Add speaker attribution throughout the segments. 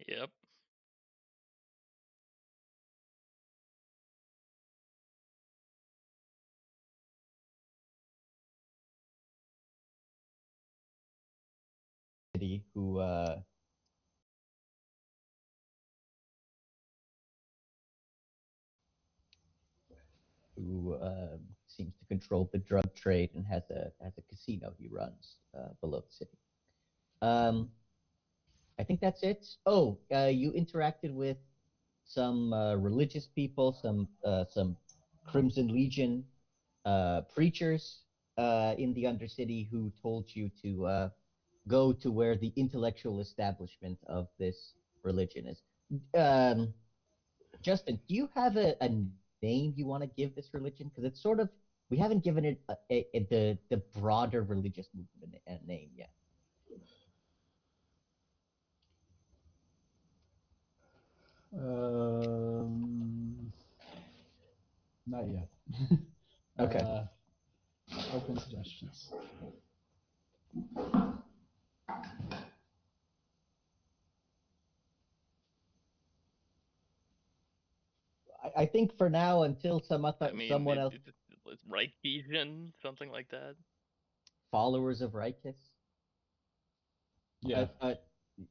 Speaker 1: Yep.
Speaker 2: Who seems to control the drug trade and has a casino he runs below the city. Um, I think that's it. Oh, you interacted with some religious people, some Crimson Legion preachers in the Undercity who told you to go to where the intellectual establishment of this religion is. Um, Justin, do you have a name you want to give this religion? Because it's sort of we haven't given it the broader religious movement a name yet.
Speaker 3: Um, Not yet.
Speaker 2: Okay.
Speaker 3: uh, Open suggestions.
Speaker 2: I think for now, until
Speaker 1: I mean,
Speaker 2: someone else,
Speaker 1: it's Reichian, something like that.
Speaker 2: followers of Rikus,
Speaker 3: Yeah,
Speaker 2: uh, uh,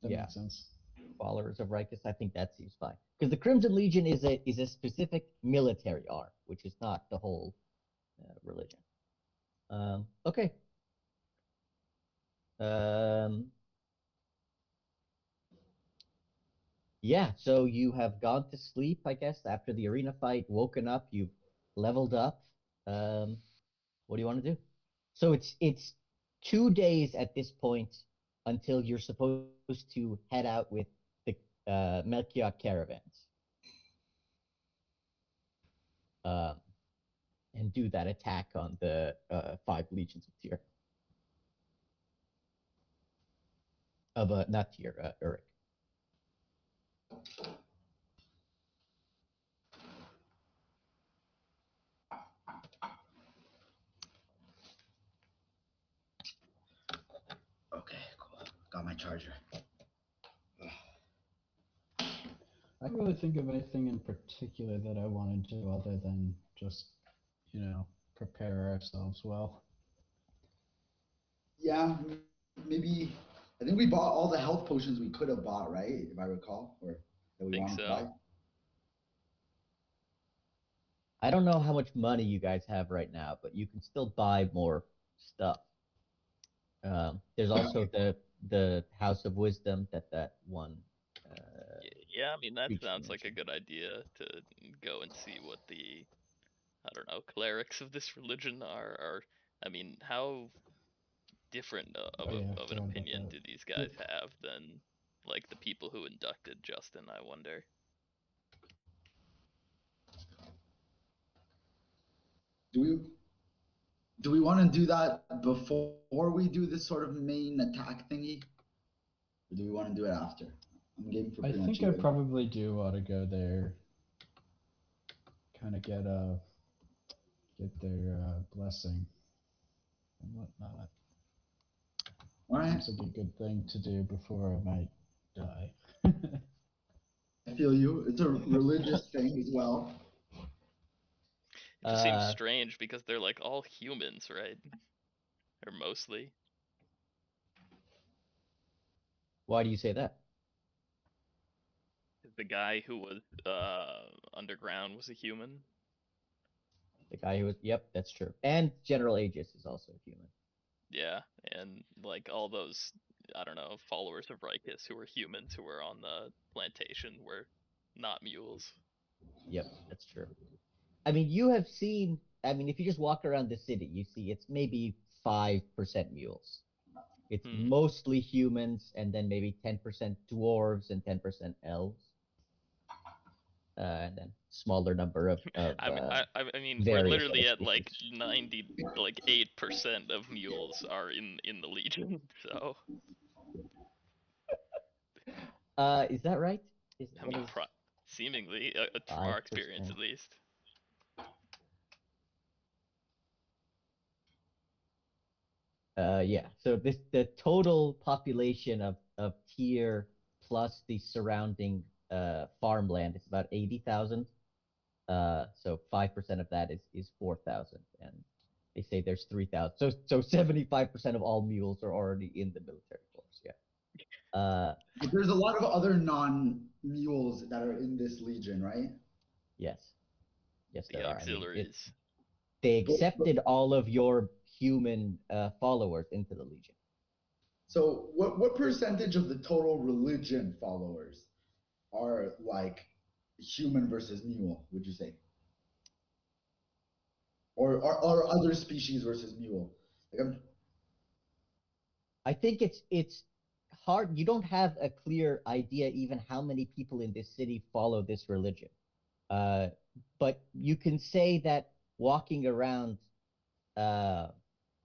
Speaker 3: that
Speaker 2: yeah,
Speaker 3: makes sense.
Speaker 2: followers of Rikus, I think that seems fine. Because the Crimson Legion is a specific military arm, which is not the whole religion. Okay. Um, yeah, so you have gone to sleep, I guess, after the arena fight, woken up, you've leveled up. Um, what do you want to do? So it's 2 days at this point until you're supposed to head out with the Melchiot caravans, um, and do that attack on the five legions of Tyr of not Tyr, Uruk.
Speaker 4: Okay, cool. Got my charger.
Speaker 3: I don't really think of anything in particular that I want to do other than just, prepare ourselves well.
Speaker 4: Yeah, maybe. I think we bought all the health potions we could have bought, right? If I recall, or that we
Speaker 1: Think
Speaker 4: wanted to
Speaker 1: so.
Speaker 4: buy.
Speaker 2: I don't know how much money you guys have right now, but you can still buy more stuff. There's also the House of Wisdom that one
Speaker 1: Yeah, I mean that
Speaker 2: preacher
Speaker 1: sounds like a
Speaker 2: mentioned.
Speaker 1: good idea to go and see what the I don't know clerics of this religion are. I mean, how different
Speaker 3: Oh yeah, I
Speaker 1: of an
Speaker 3: forgot about
Speaker 1: opinion
Speaker 3: that.
Speaker 1: do these guys
Speaker 3: It,
Speaker 1: have than like the people who inducted Justin? I wonder.
Speaker 4: Do we do we want to do that before we do this sort of main attack thingy, or do we want to do it after? I'm game for
Speaker 3: I
Speaker 4: pretty much
Speaker 3: think I
Speaker 4: either.
Speaker 3: probably do ought to go there, kind of get their blessing and whatnot.
Speaker 4: All right,
Speaker 3: Seems like a good thing to do before I might die.
Speaker 4: I feel you. It's a religious thing as well.
Speaker 1: It just seems
Speaker 2: Uh,
Speaker 1: strange because they're like all humans, right? Or mostly.
Speaker 2: why do you say that?
Speaker 1: The guy who was underground was a human.
Speaker 2: The guy who was, yep, that's true. And General Aegis is also human.
Speaker 1: Yeah, and like all those, I don't know, followers of Rikus who were humans who were on the plantation were not mules.
Speaker 2: Yep, that's true. I mean, you have seen, I mean, if you just walk around the city, you see it's maybe 5% mules. It's
Speaker 1: Hmm.
Speaker 2: mostly humans and then maybe 10% dwarves and 10% elves. And then smaller number
Speaker 1: I mean, we're
Speaker 2: various other
Speaker 1: literally at
Speaker 2: species.
Speaker 1: like 98% of mules are in the Legion. So
Speaker 2: Is that right?
Speaker 1: I
Speaker 2: What
Speaker 1: mean,
Speaker 2: is
Speaker 1: seemingly, from our experience
Speaker 2: 5%?
Speaker 1: at least.
Speaker 2: Yeah. So the total population of tier plus the surrounding farmland. It's about 80,000. So 5% of that is 4,000, and they say there's 3,000. So 75% of all mules are already in the military force. Yeah.
Speaker 4: But there's a lot of other non-mules that are in this legion, right?
Speaker 2: Yes. Yes,
Speaker 1: The
Speaker 2: there are. I mean,
Speaker 1: auxiliaries.
Speaker 2: they accepted all of your human followers into the legion.
Speaker 4: So what percentage of the total religion followers are like human versus mule, would you say? Or other species versus mule? Like
Speaker 2: I think it's hard. You don't have a clear idea even how many people in this city follow this religion. Uh, but you can say that walking around, uh,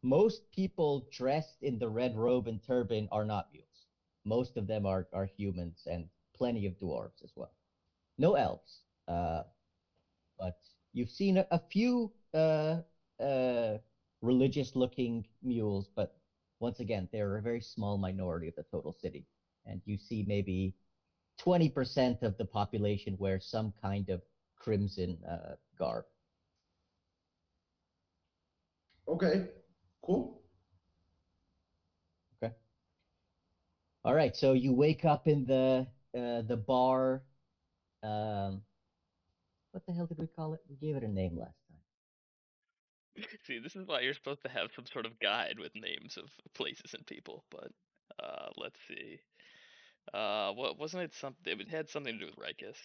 Speaker 2: most people dressed in the red robe and turban are not mules. Most of them are humans and plenty of dwarves as well. No elves, but you've seen a few uh, religious-looking mules, but once again, they're a very small minority of the total city. And you see maybe 20% of the population wear some kind of crimson garb.
Speaker 4: okay, cool.
Speaker 2: Okay. All right. So you wake up in the bar. Um, what the hell did we call it? We gave it a name last time.
Speaker 1: See, this is why you're supposed to have some sort of guide with names of places and people. But let's see. What wasn't it? Something it had something to do with Rikus.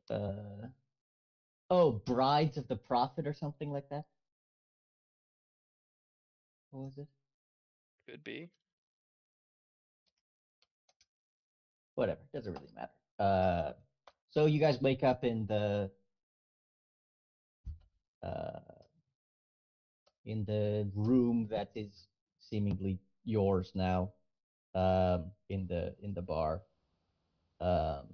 Speaker 2: Uh, oh, Brides of the Prophet or something like that. What was it?
Speaker 1: Could be.
Speaker 2: Whatever. Doesn't really matter. So you guys wake up uh, in the room that is seemingly yours now, in the bar, um,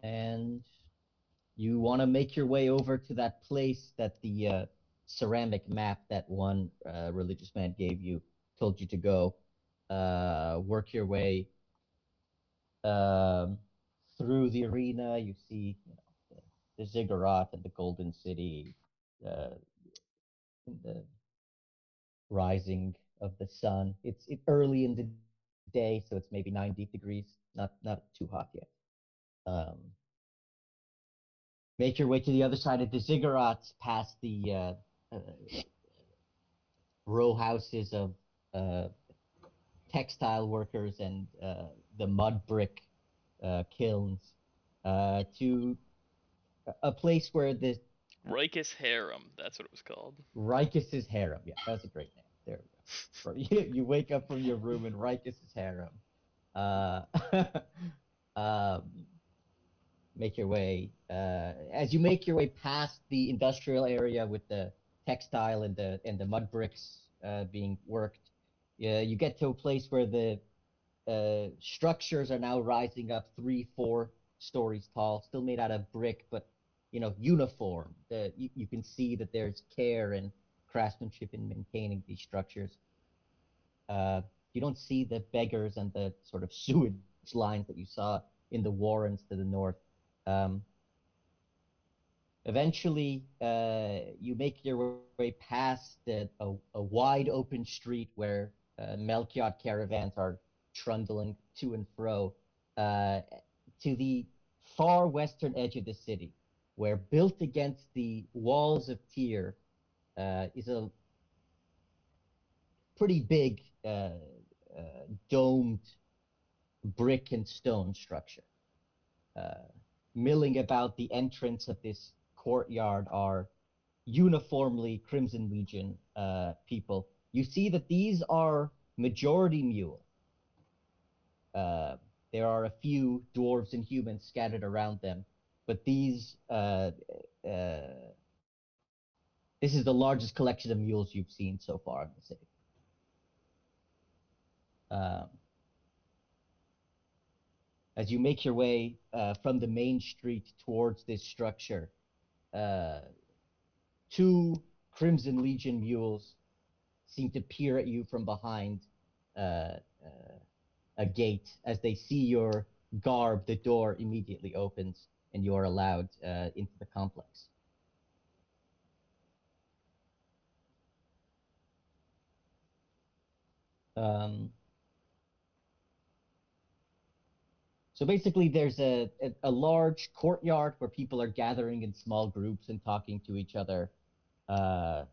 Speaker 2: and you want to make your way over to that place that the ceramic map that one religious man gave you told you to go. Work your way um, through the arena. You see, the ziggurat and the golden city, in the rising of the sun. It's early in the day, so it's maybe 90 degrees, not too hot yet. Um, make your way to the other side of the ziggurats, past the row houses of uh, textile workers and the mud brick kilns, to a place where the
Speaker 1: Rikus Harem. That's what it was called.
Speaker 2: Rikus's harem. Yeah, that was a great name. There we go. You wake up from your room in Rikus's harem. Uh, um, make your way. As you make your way past the industrial area with the textile and the mud bricks being worked, you get to a place where the structures are now rising up 3, 4 stories tall, still made out of brick, but uniform. You can see that there's care and craftsmanship in maintaining these structures. Uh, you don't see the beggars and the sort of sewage lines that you saw in the warrens to the north. Um, Eventually, you make your way past a wide open street where Melchiot caravans are trundling to and fro, uh, to the far western edge of the city, where built against the walls of Tyr is a pretty big domed brick and stone structure. Uh, Milling about the entrance of this courtyard are uniformly Crimson Legion people. You see that these are majority mule. Uh, there are a few dwarves and humans scattered around them, but this is the largest collection of mules you've seen so far in the city. Um, as you make your way from the main street towards this structure, uh, 2 Crimson Legion mules seem to peer at you from behind a gate. As they see your garb, the door immediately opens and you are allowed into the complex. So basically, there's a large courtyard where people are gathering in small groups and talking to each other. Um,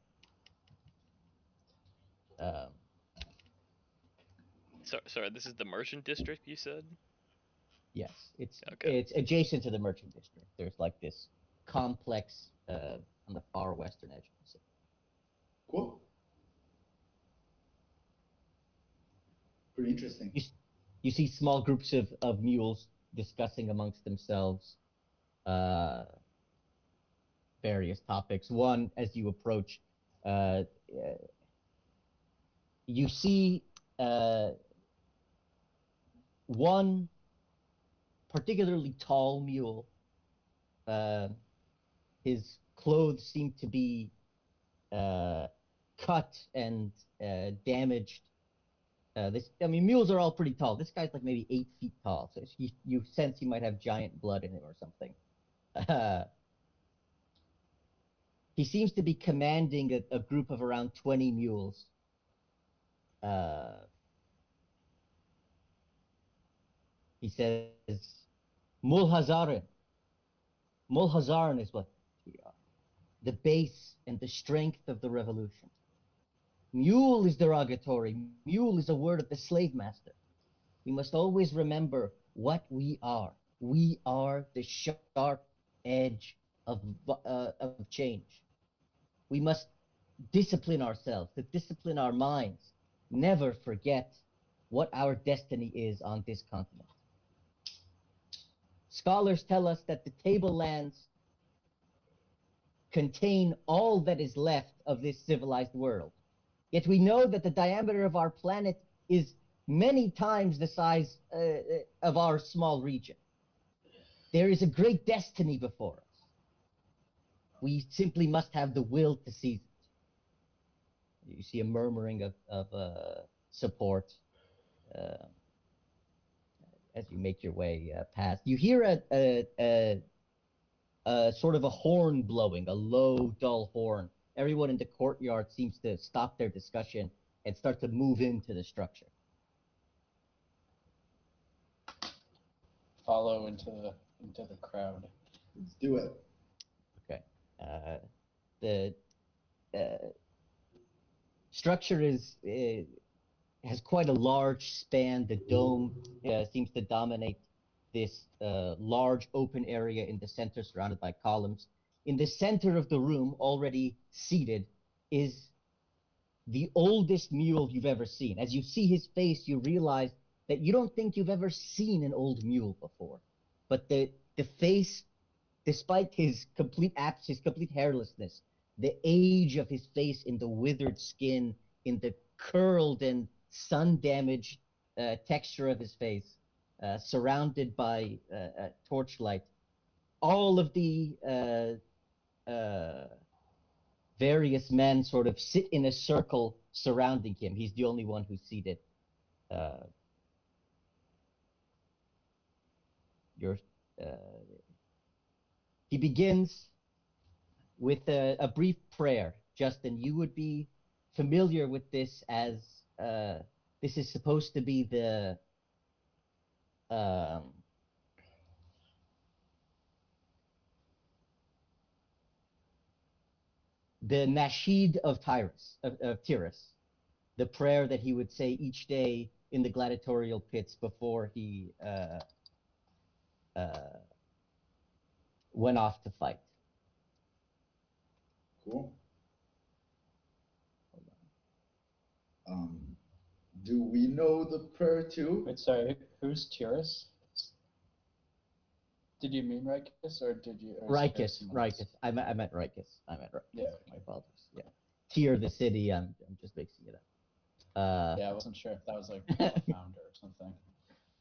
Speaker 1: Sorry, this is the merchant district you said?
Speaker 2: yes,
Speaker 1: Okay.
Speaker 2: it's adjacent to the merchant district. There's like this complex on the far western edge of the city.
Speaker 4: Cool. Pretty interesting.
Speaker 2: You see small groups of mules discussing amongst themselves various topics. One, as you approach, uh, you see one particularly tall mule. His clothes seem to be cut and damaged. Mules are all pretty tall. This guy's like maybe 8 feet tall, so you sense he might have giant blood in him or something. He seems to be commanding a group of around 20 mules. He says, Mulhazarin. Mulhazarin is what we are. The base and the strength of the revolution. Mule is derogatory. Mule is a word of the slave master. We must always remember what we are. We are the sharp edge of change. We must discipline ourselves, to discipline our minds. Never forget what our destiny is on this continent. Scholars tell us that the tablelands contain all that is left of this civilized world. Yet we know that the diameter of our planet is many times the size of our small region. There is a great destiny before us. We simply must have the will to seize it. You see a murmuring of support as you make your way past. You hear a sort of a horn blowing, a low, dull horn. Everyone in the courtyard seems to stop their discussion and start to move into the structure.
Speaker 3: Follow into the crowd.
Speaker 4: Let's do it.
Speaker 2: Okay. The structure has quite a large span. The dome seems to dominate this large open area in the center, surrounded by columns. In the center of the room, already seated, is the oldest mule you've ever seen. As you see his face, you realize that you don't think you've ever seen an old mule before. But the face, despite his complete absence, his complete hairlessness, the age of his face in the withered skin, in the curled and sun-damaged texture of his face, surrounded by torchlight, all of the various men sort of sit in a circle surrounding him. He's the only one who's seated. Uh, you're, uh, he begins with a brief prayer. Justin, you would be familiar with this as this is supposed to be um, the Nasheed of Tyrus, the prayer that he would say each day in the gladiatorial pits before he uh, went off to fight.
Speaker 4: Cool. Do we know the prayer too?
Speaker 3: Wait, sorry, who's Tyrus? Did you mean Rikus or did you?
Speaker 2: Rikus. I meant Rikus.
Speaker 3: Yeah.
Speaker 2: My apologies. Yeah. Tyr, the city. I'm just mixing it up.
Speaker 3: Yeah, I wasn't sure if that was like a founder or something.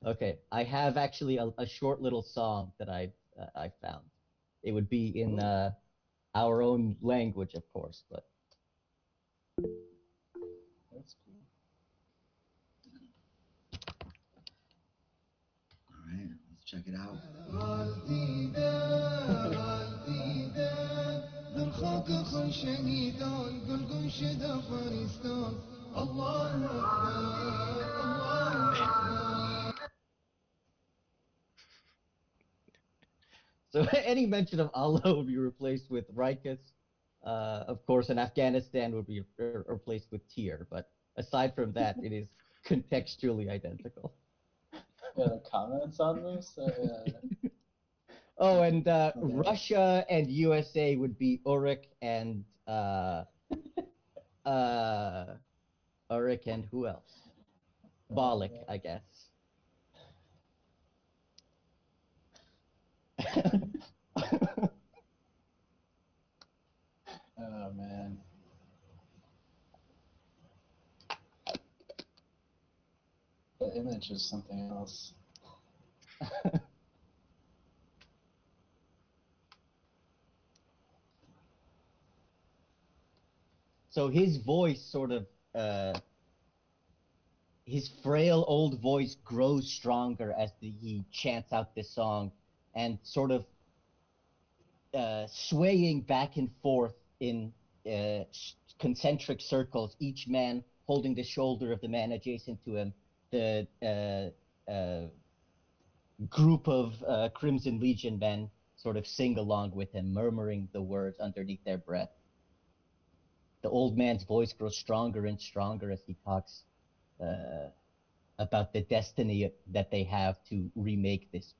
Speaker 2: Okay, I have actually a short little song that I found. It would be in our own language, of course, but
Speaker 4: check it out.
Speaker 2: So any mention of Allah would be replaced with Rikus. Of course, in Afghanistan would be replaced with Tyr. But aside from that, it is contextually identical.
Speaker 3: Yeah, the comments on this.
Speaker 2: Oh, and
Speaker 3: Okay.
Speaker 2: Russia and USA would be Uruk and Uruk and who else? Balik, I guess.
Speaker 3: Oh man. The image is something else.
Speaker 2: So his voice sort of his frail old voice grows stronger as he chants out this song, and sort of swaying back and forth in concentric circles, each man holding the shoulder of the man adjacent to him. The group of Crimson Legion men sort of sing along with him, murmuring the words underneath their breath. The old man's voice grows stronger and stronger as he talks about the destiny that they have to remake this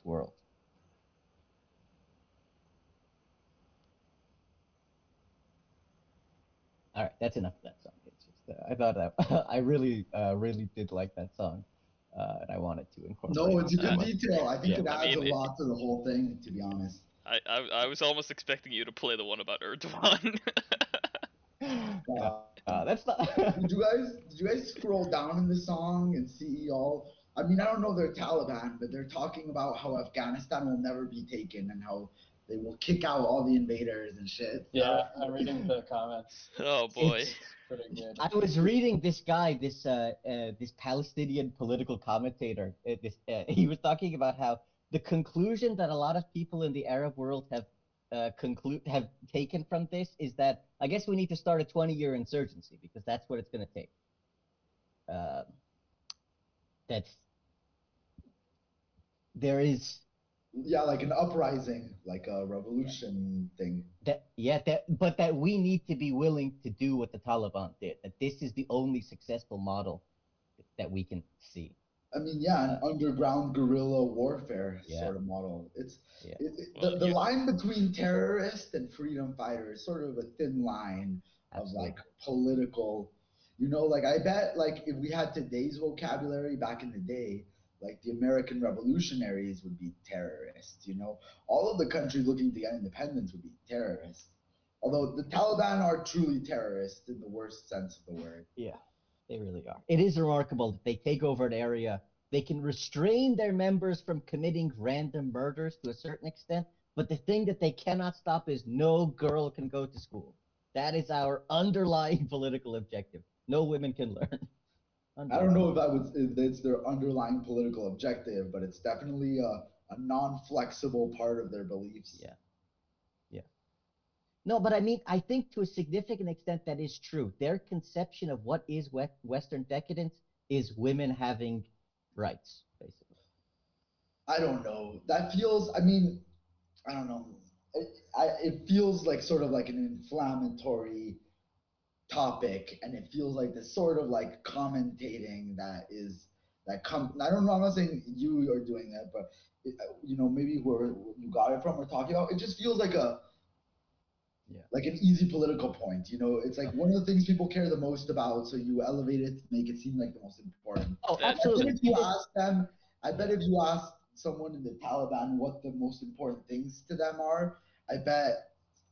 Speaker 2: world. All right, that's enough of that song. It's just I thought I really did like that song, and I wanted to incorporate.
Speaker 4: No, it's a good
Speaker 1: Uh,
Speaker 4: detail. I think
Speaker 2: yeah.
Speaker 4: it
Speaker 1: I
Speaker 4: adds
Speaker 1: mean,
Speaker 4: a lot to the whole thing, to be honest.
Speaker 1: I was almost expecting you to play the one about Erdogan.
Speaker 2: No, that's not.
Speaker 4: Did you guys scroll down in the song and see all? I mean, I don't know they're Taliban, but they're talking about how Afghanistan will never be taken and how they will kick out all the invaders and shit.
Speaker 3: Yeah, I'm reading the comments.
Speaker 1: Oh boy.
Speaker 2: It's
Speaker 3: Pretty good.
Speaker 2: I was reading this guy, this Palestinian political commentator. He was talking about how the conclusion that a lot of people in the Arab world have have taken from this is that I guess we need to start a 20-year insurgency because that's what it's going to take. Um, that's there is
Speaker 4: Yeah, like an uprising, like a revolution thing.
Speaker 2: but that we need to be willing to do what the Taliban did. That this is the only successful model that we can see.
Speaker 4: I mean, yeah, an underground guerrilla warfare
Speaker 2: Yeah.
Speaker 4: sort of model. It's
Speaker 2: Yeah.
Speaker 1: Well,
Speaker 4: the line between terrorist and freedom fighter is sort of a thin line of
Speaker 2: Absolutely.
Speaker 4: like political. Like I bet like if we had today's vocabulary back in the day, like the American revolutionaries would be terrorists. All of the countries looking to get independence would be terrorists. Although the Taliban are truly terrorists in the worst sense of the word.
Speaker 2: Yeah, they really are. It is remarkable that they take over an area. They can restrain their members from committing random murders to a certain extent, but the thing that they cannot stop is no girl can go to school. That is our underlying political objective. No women can learn.
Speaker 4: I don't know if it's their underlying political objective, but it's definitely a non-flexible part of their beliefs.
Speaker 2: Yeah. Yeah. No, but I mean, I think to a significant extent that is true. Their conception of what is Western decadence is women having rights, basically.
Speaker 4: I don't know. That feels. I mean, I don't know. It feels like sort of like an inflammatory topic, and it feels like this sort of like commentating that come. I don't know. I'm not saying you are doing that, but maybe where you got it from or talking about. It just feels like like an easy political point. It's like one of the things people care the most about, so you elevate it to make it seem like the most important.
Speaker 2: Oh,
Speaker 1: That-
Speaker 2: absolutely.
Speaker 4: If you ask them, I bet if you ask someone in the Taliban what the most important things to them are, I bet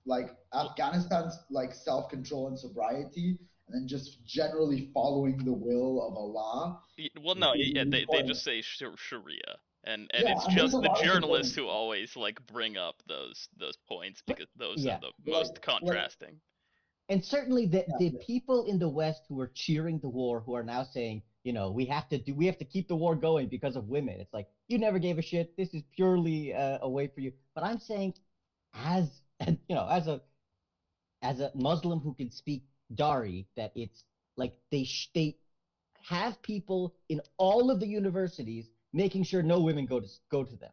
Speaker 4: like Afghanistan's like self-control and sobriety, and then just generally following the will of Allah.
Speaker 1: Well, no,
Speaker 4: is
Speaker 1: yeah, they
Speaker 4: important.
Speaker 1: just say Sharia, and
Speaker 4: Yeah,
Speaker 1: it's
Speaker 4: and there's a
Speaker 1: just the
Speaker 4: lot of
Speaker 1: journalists
Speaker 4: important
Speaker 1: who always like bring up those points because those
Speaker 2: Yeah.
Speaker 1: are the
Speaker 4: like
Speaker 1: most contrasting.
Speaker 2: And certainly the
Speaker 4: yeah,
Speaker 2: people in the West who are cheering the war, who are now saying we have to keep the war going because of women. It's like, you never gave a shit. This is purely a way for you. But I'm saying, as as a Muslim who can speak Dari, that it's like they have people in all of the universities making sure no women go to them.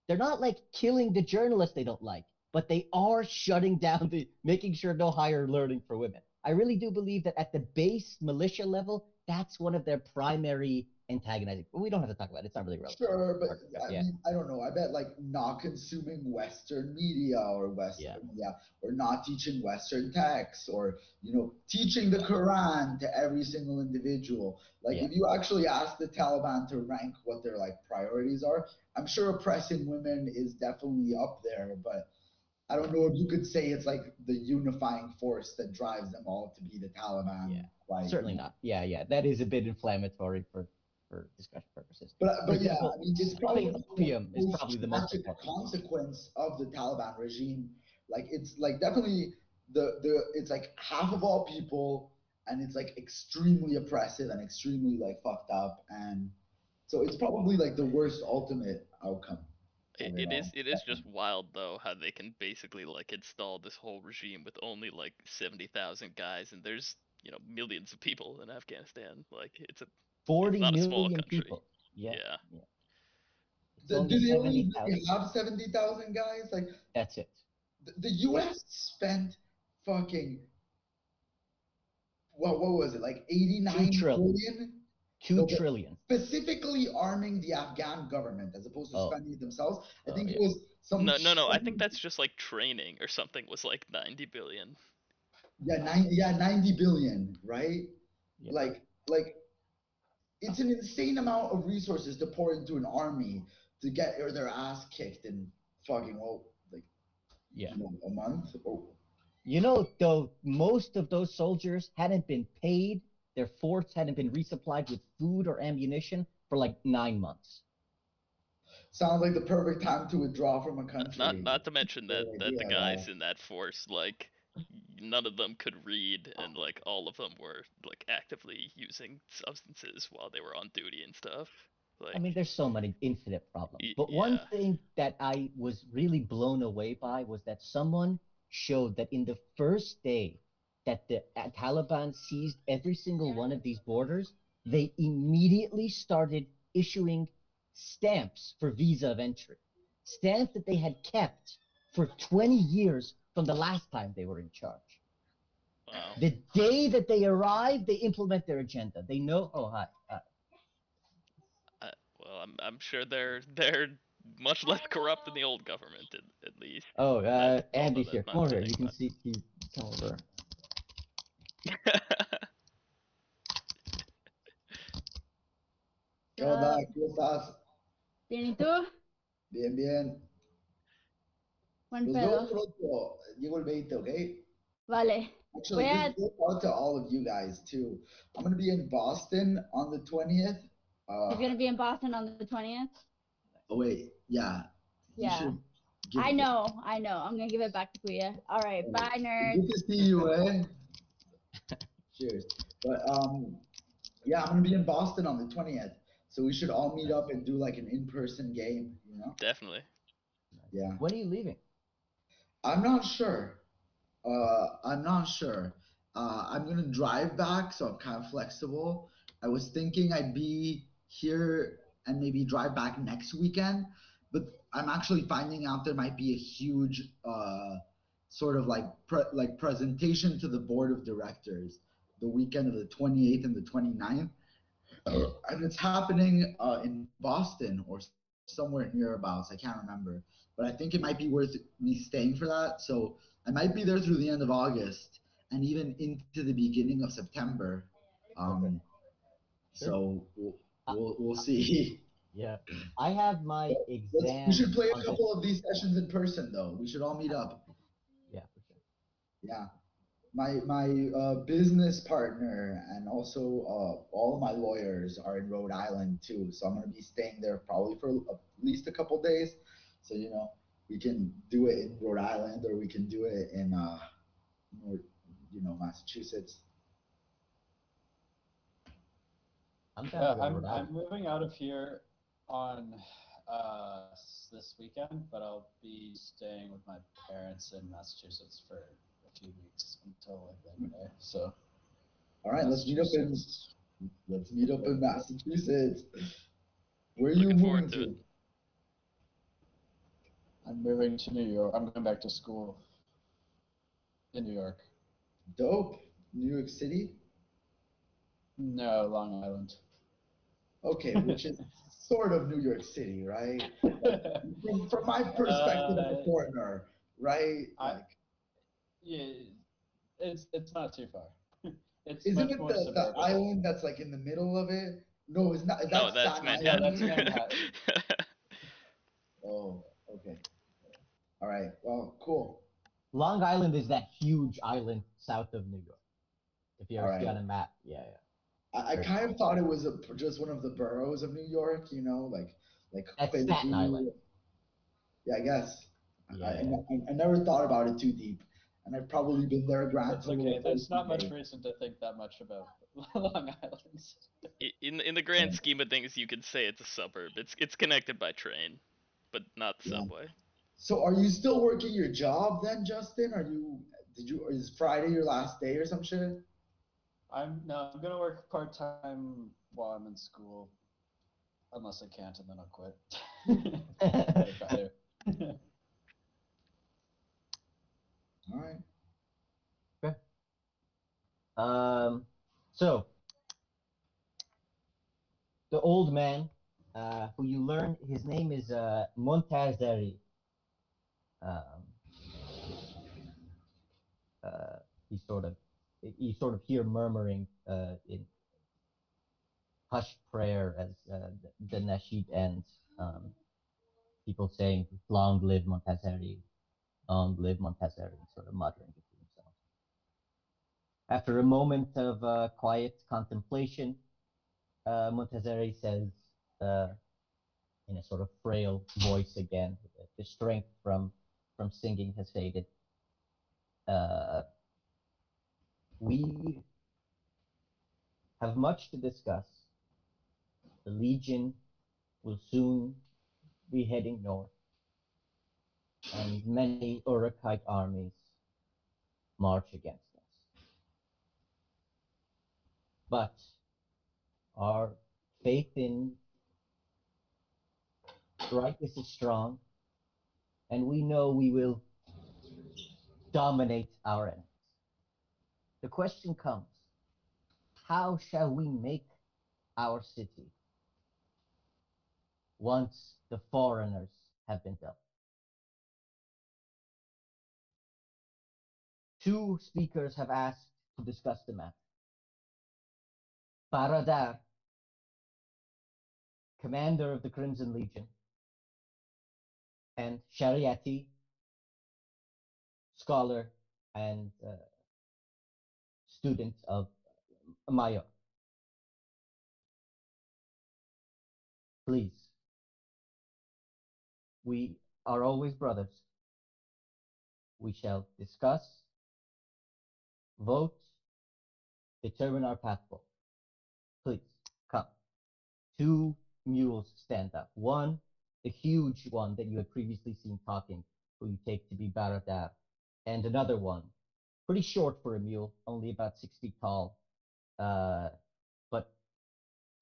Speaker 2: They're not like killing the journalists they don't like, but they are shutting down making sure no higher learning for women. I really do believe that at the base militia level, that's one of their primary antagonizing. We don't have to talk about it. It's not really relevant.
Speaker 4: Sure, but I
Speaker 2: Yeah.
Speaker 4: mean, I don't know. I bet like not consuming Western media or or not teaching Western texts, or teaching the Quran to every single individual. Like
Speaker 2: Yeah.
Speaker 4: if you actually ask the Taliban to rank what their like priorities are, I'm sure oppressing women is definitely up there, but I don't know if you could say it's like the unifying force that drives them all to be the Taliban.
Speaker 2: Yeah.
Speaker 4: Like,
Speaker 2: Certainly not. Yeah. That is a bit inflammatory for discussion purposes. For
Speaker 4: but yeah,
Speaker 2: example,
Speaker 4: I mean, it's
Speaker 2: stopping
Speaker 4: probably the
Speaker 2: opium is
Speaker 4: most
Speaker 2: probably the most
Speaker 4: tragic
Speaker 2: important.
Speaker 4: consequence of the Taliban regime. Like, it's like definitely it's like half of all people, and it's like extremely oppressive and extremely like fucked up, and so it's probably like the worst ultimate outcome of it all.
Speaker 1: It is just wild though how they can basically like install this whole regime with only like 70,000 guys, and there's millions of people in Afghanistan. Like it's
Speaker 2: 40
Speaker 1: not a small
Speaker 2: million
Speaker 1: country.
Speaker 2: people. Yeah.
Speaker 1: Yeah.
Speaker 2: Yeah. It's only
Speaker 4: Do they only
Speaker 2: 70,000.
Speaker 4: really have 70,000 guys? Like
Speaker 2: That's it.
Speaker 4: the U.S. spent fucking what was it, like
Speaker 2: 2
Speaker 4: 89
Speaker 2: trillion.
Speaker 4: billion?
Speaker 2: 2
Speaker 4: No, but
Speaker 2: trillion.
Speaker 4: specifically arming the Afghan government as opposed to
Speaker 2: Oh.
Speaker 4: spending it themselves. I
Speaker 2: Oh
Speaker 4: think it
Speaker 2: yeah.
Speaker 4: was some
Speaker 1: No. I think that's just like training or something was like 90 billion.
Speaker 4: yeah, 90 billion, right?
Speaker 2: Yeah.
Speaker 4: Like it's an insane amount of resources to pour into an army to get their ass kicked in fucking like
Speaker 2: Yeah.
Speaker 4: a month or
Speaker 2: Though most of those soldiers hadn't been paid, their forts hadn't been resupplied with food or ammunition for like 9 months.
Speaker 4: sounds like the perfect time to withdraw from a country.
Speaker 1: Not to mention that
Speaker 4: Great
Speaker 1: the
Speaker 4: idea,
Speaker 1: guys
Speaker 4: guy.
Speaker 1: in that force, like none of them could read, and like all of them were like actively using substances while they were on duty and stuff.
Speaker 2: I mean,
Speaker 1: Like
Speaker 2: there's so many infinite problems. But one
Speaker 1: yeah.
Speaker 2: thing that I was really blown away by was that someone showed that in the first day that the Taliban seized every single one of these borders, they immediately started issuing stamps for visa of entry. Stamps that they had kept for 20 years from the last time they were in charge.
Speaker 1: Wow.
Speaker 2: The day that they arrive, they implement their agenda. They know, oh, hi.
Speaker 1: I, well, I'm sure they're much less corrupt than the old government at least.
Speaker 2: Oh,
Speaker 1: Although
Speaker 2: Andy's here.
Speaker 1: that's
Speaker 2: Come
Speaker 1: not
Speaker 2: over here. You
Speaker 1: saying
Speaker 2: can see. Come over.
Speaker 1: much.
Speaker 4: ¿Qué onda? ¿Cómo estás?
Speaker 5: Bien, ¿y tú?
Speaker 4: Bien, bien.
Speaker 5: Buen
Speaker 4: Los
Speaker 5: pedo.
Speaker 4: veo pronto. Llego el 20, ¿ok?
Speaker 5: Vale.
Speaker 4: Actually,
Speaker 5: Voy
Speaker 4: this
Speaker 5: a...
Speaker 4: goes out to all of you guys too. I'm gonna be in Boston on the 20th.
Speaker 5: He's gonna be in Boston on the 20th.
Speaker 4: Oh wait, yeah. You
Speaker 5: Yeah.
Speaker 4: should give
Speaker 5: I
Speaker 4: it
Speaker 5: know. I'm gonna give it back to Kuya. All right, bye, nerd.
Speaker 4: Good to see you, eh? Cheers. But yeah, I'm gonna be in Boston on the 20th, so we should all meet up and do like an in-person game.
Speaker 1: Definitely.
Speaker 4: Yeah.
Speaker 2: When are you leaving?
Speaker 4: I'm not sure. I'm not sure. I'm gonna drive back, so I'm kind of flexible. I was thinking I'd be here and maybe drive back next weekend, but I'm actually finding out there might be a huge sort of like presentation to the board of directors the weekend of the 28th and the 29th, and it's happening in Boston or somewhere nearabouts. I can't remember, but I think it might be worth me staying for that. So I might be there through the end of August and even into the beginning of September.
Speaker 2: Okay. Sure.
Speaker 4: So
Speaker 2: Uh,
Speaker 4: we'll see.
Speaker 2: Yeah. I have my
Speaker 4: We
Speaker 2: exam
Speaker 4: should play
Speaker 2: on
Speaker 4: a
Speaker 2: the.
Speaker 4: couple of these sessions in person, though. We should all meet up.
Speaker 2: Yeah, for sure.
Speaker 4: Yeah. My business partner and also all of my lawyers are in Rhode Island too, so I'm gonna be staying there probably for at least a couple days. So we can do it in Rhode Island or we can do it in Massachusetts.
Speaker 2: I'm down to go to Rhode
Speaker 3: I'm
Speaker 2: Island.
Speaker 3: moving out of here on this weekend, but I'll be staying with my parents in Massachusetts for a few weeks until like Labor Day. So
Speaker 4: All right,
Speaker 3: Massachusetts.
Speaker 4: let's meet up in Massachusetts. Where are you
Speaker 1: Looking
Speaker 4: moving
Speaker 1: forward to it.
Speaker 4: to?
Speaker 3: I'm moving to New York. I'm going back to school in New York.
Speaker 4: Dope. New York City?
Speaker 3: No, Long Island.
Speaker 4: Okay, which is sort of New York City, right? Like, from my perspective as a foreigner, right?
Speaker 3: I
Speaker 4: Like,
Speaker 3: yeah, it's not too far. It's
Speaker 4: isn't
Speaker 3: much
Speaker 4: it
Speaker 3: more
Speaker 4: the
Speaker 3: suburban.
Speaker 4: island that's like in the middle of it? No, it's not.
Speaker 1: No,
Speaker 4: That's
Speaker 1: that's
Speaker 4: Staten
Speaker 3: Yeah,
Speaker 1: Manhattan.
Speaker 3: that's
Speaker 4: Island.
Speaker 3: Manhattan.
Speaker 4: Oh, okay. All right. Well, cool.
Speaker 2: Long Island is that huge island south of New York. If you
Speaker 4: All
Speaker 2: ever see
Speaker 4: right.
Speaker 2: on a map, yeah, yeah.
Speaker 4: I
Speaker 2: Very
Speaker 4: kind
Speaker 2: small.
Speaker 4: of thought it was just one of the boroughs of New York, like
Speaker 2: That's Staten
Speaker 4: Quincy.
Speaker 2: Island.
Speaker 4: Yeah, I guess.
Speaker 2: Yeah, yeah.
Speaker 4: I never thought about it too deep, and I've probably been there a
Speaker 3: It's
Speaker 4: handful
Speaker 3: okay.
Speaker 4: of
Speaker 3: There's
Speaker 4: times
Speaker 3: not much
Speaker 4: today.
Speaker 3: reason to think that much about Long Island.
Speaker 1: In the grand scheme of things, you could say it's a suburb. It's connected by train, but not the
Speaker 4: Yeah.
Speaker 1: subway.
Speaker 4: So, are you still working your job then, Justin? Is Friday your last day or some shit?
Speaker 3: I'm gonna work part time while I'm in school, unless I can't, and then I'll quit. If I do.
Speaker 4: All right.
Speaker 2: Okay. So the old man, who you learn his name is Montazeri. Um, uh, he sort of you sort of hear murmuring in hushed prayer as the nasheed ends. People saying, "Long live Montazeri, long live Montazeri," sort of muttering it to themselves. After a moment of quiet contemplation, Montazeri says, uh, in a sort of frail voice again, the strength from singing has faded. Uh, we have much to discuss. The Legion will soon be heading north, and many Urukite armies march against us. But our faith in Rikus is strong, and we know we will dominate our enemies. The question comes, how shall we make our city once the foreigners have been dealt? Two speakers have asked to discuss the matter. Baradar, commander of the Crimson Legion, and Shariati, scholar and student of Maya. Please, we are always brothers. We shall discuss, vote, determine our path forward. Please, come. Two mules stand up. One, the huge one that you had previously seen talking, who you take to be Baradar, and another one, pretty short for a mule, only about 6 feet tall, but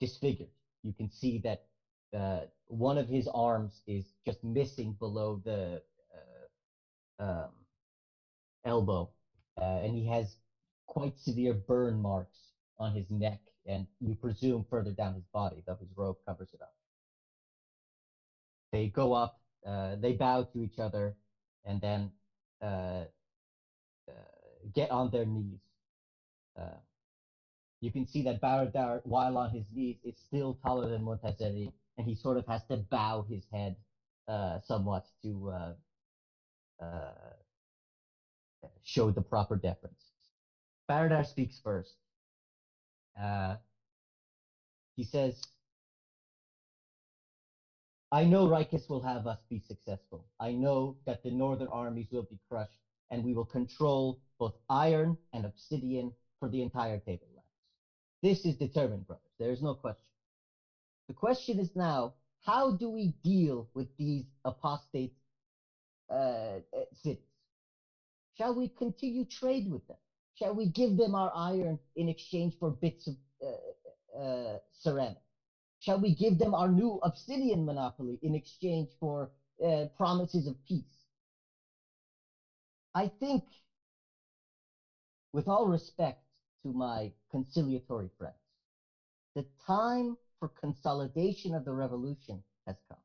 Speaker 2: disfigured. You can see that one of his arms is just missing below the um, elbow, and he has quite severe burn marks on his neck, and you presume further down his body, though his robe covers it up. They go up, they bow to each other, and then uh, uh, get on their knees. Uh, you can see that Baradar, while on his knees, is still taller than Montazeri, and he sort of has to bow his head somewhat to show the proper deference. Baradar speaks first. Uh, he says, I know Rikus will have us be successful. I know that the northern armies will be crushed, and we will control both iron and obsidian for the entire tablelands. This is determined, brothers. There is no question. The question is now, how do we deal with these apostate cities? Shall we continue trade with them? Shall we give them our iron in exchange for bits of ceramic? Shall we give them our new obsidian monopoly in exchange for promises of peace? I think, with all respect to my conciliatory friends, the time for consolidation of the revolution has come.